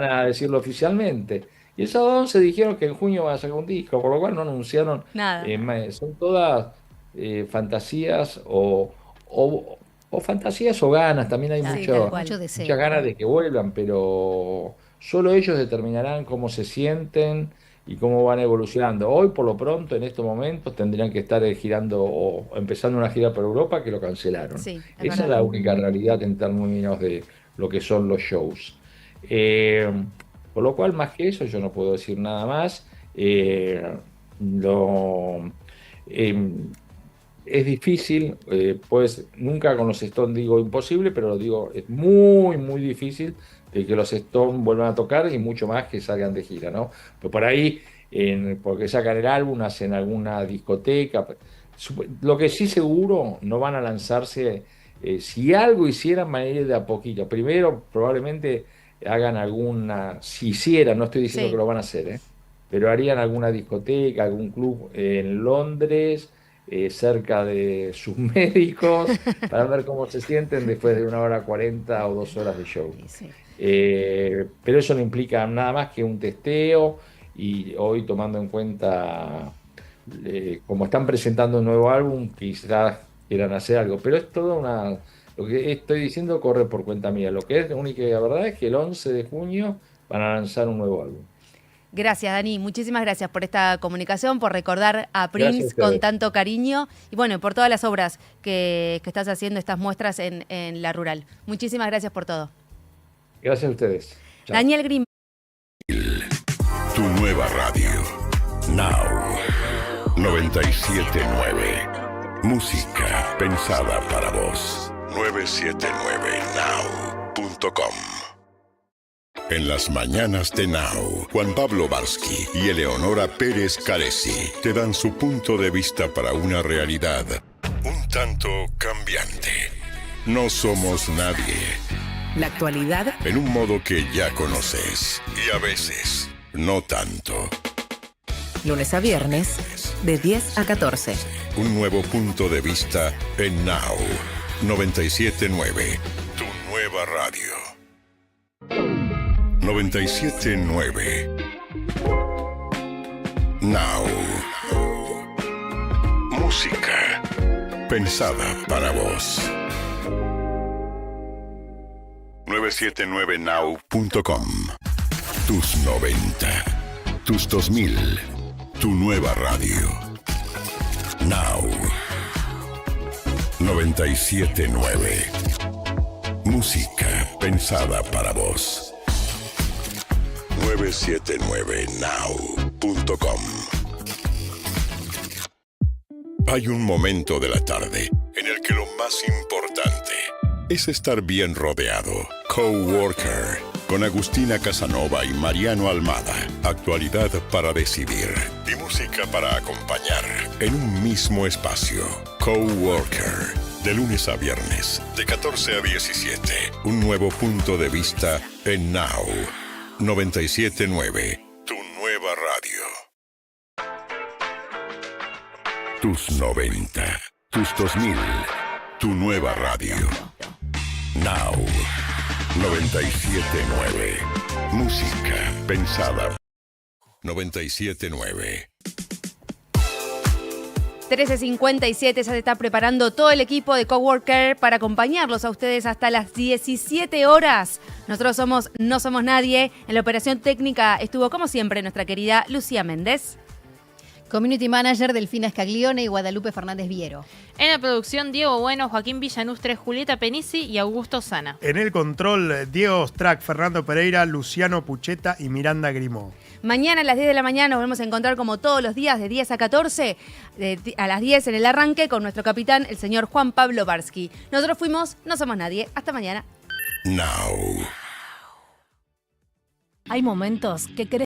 a decirlo oficialmente. Y el sábado 11 dijeron que en junio van a sacar un disco, por lo cual no anunciaron nada. Son todas fantasías o fantasías o ganas, también hay muchas ganas de que vuelvan, pero solo ellos determinarán cómo se sienten y cómo van evolucionando. Hoy, por lo pronto, en estos momentos, tendrían que estar girando o empezando una gira por Europa, que lo cancelaron. Sí, Esa es la única realidad en términos de lo que son los shows. Por lo cual, más que eso, yo no puedo decir nada más. Es difícil, pues nunca con los Stones digo imposible, pero lo digo, es muy, muy difícil de que los Stones vuelvan a tocar y mucho más que salgan de gira, ¿no? Pero por ahí, porque sacan el álbum, hacen alguna discoteca, Lo que sí seguro, no van a lanzarse, si algo hicieran, van a ir de a poquito. Primero, probablemente hagan alguna, si hicieran, no estoy diciendo Sí. que lo van a hacer, pero harían alguna discoteca, algún club en Londres, cerca de sus médicos, para ver cómo se sienten después de 1 hora 40 o 2 horas de show. Pero eso no implica nada más que un testeo, y hoy tomando en cuenta, como están presentando un nuevo álbum, quizás quieran hacer algo, pero es toda una... Lo que estoy diciendo corre por cuenta mía. Lo que es la única verdad es que el 11 de junio van a lanzar un nuevo álbum. Gracias, Dani. Muchísimas gracias por esta comunicación, por recordar a Gracias Prince a ustedes. con tanto cariño y bueno, por todas las obras que estás haciendo, estas muestras en La Rural. Muchísimas gracias por todo. Gracias a ustedes. Chao. Daniel Green. Tu nueva radio. Now. 979. Música pensada para vos. 979now.com. En las mañanas de Now, Juan Pablo Barsky y Eleonora Pérez Caresi te dan su punto de vista para una realidad un tanto cambiante. No somos nadie. La actualidad En un modo que ya conoces y a veces no tanto. lunes a viernes de 10 a 14. Un nuevo punto de vista en Now 979, tu nueva radio. 979 Now. Música pensada para vos. 979now.com. Tus 90, tus 2000, tu nueva radio. Now 979. Música pensada para vos. 979now.com. Hay un momento de la tarde en el que lo más importante es estar bien rodeado. Coworker, con Agustina Casanova y Mariano Almada. Actualidad para decidir y música para acompañar en un mismo espacio. Coworker, de lunes a viernes, de 14 a 17. Un nuevo punto de vista en Now 979, tu nueva radio. Tus 90, tus 2000, tu nueva radio. Now 979. Música pensada. 979. 13:57, ya se está preparando todo el equipo de Coworker para acompañarlos a ustedes hasta las 17 horas. Nosotros somos No Somos Nadie. En la operación técnica estuvo, como siempre, nuestra querida Lucía Méndez. Community Manager Delfina Scaglione y Guadalupe Fernández Viero. En la producción, Diego Bueno, Joaquín Villanustre, Julieta Penisi y Augusto Sana. En el control, Diego Strack, Fernando Pereira, Luciano Pucheta y Miranda Grimó. Mañana a las 10 de la mañana nos vamos a encontrar como todos los días de 10 a 14, a las 10 en el arranque con nuestro capitán, el señor Juan Pablo Barsky. Nosotros fuimos No Somos Nadie. Hasta mañana. Now. Hay momentos que querés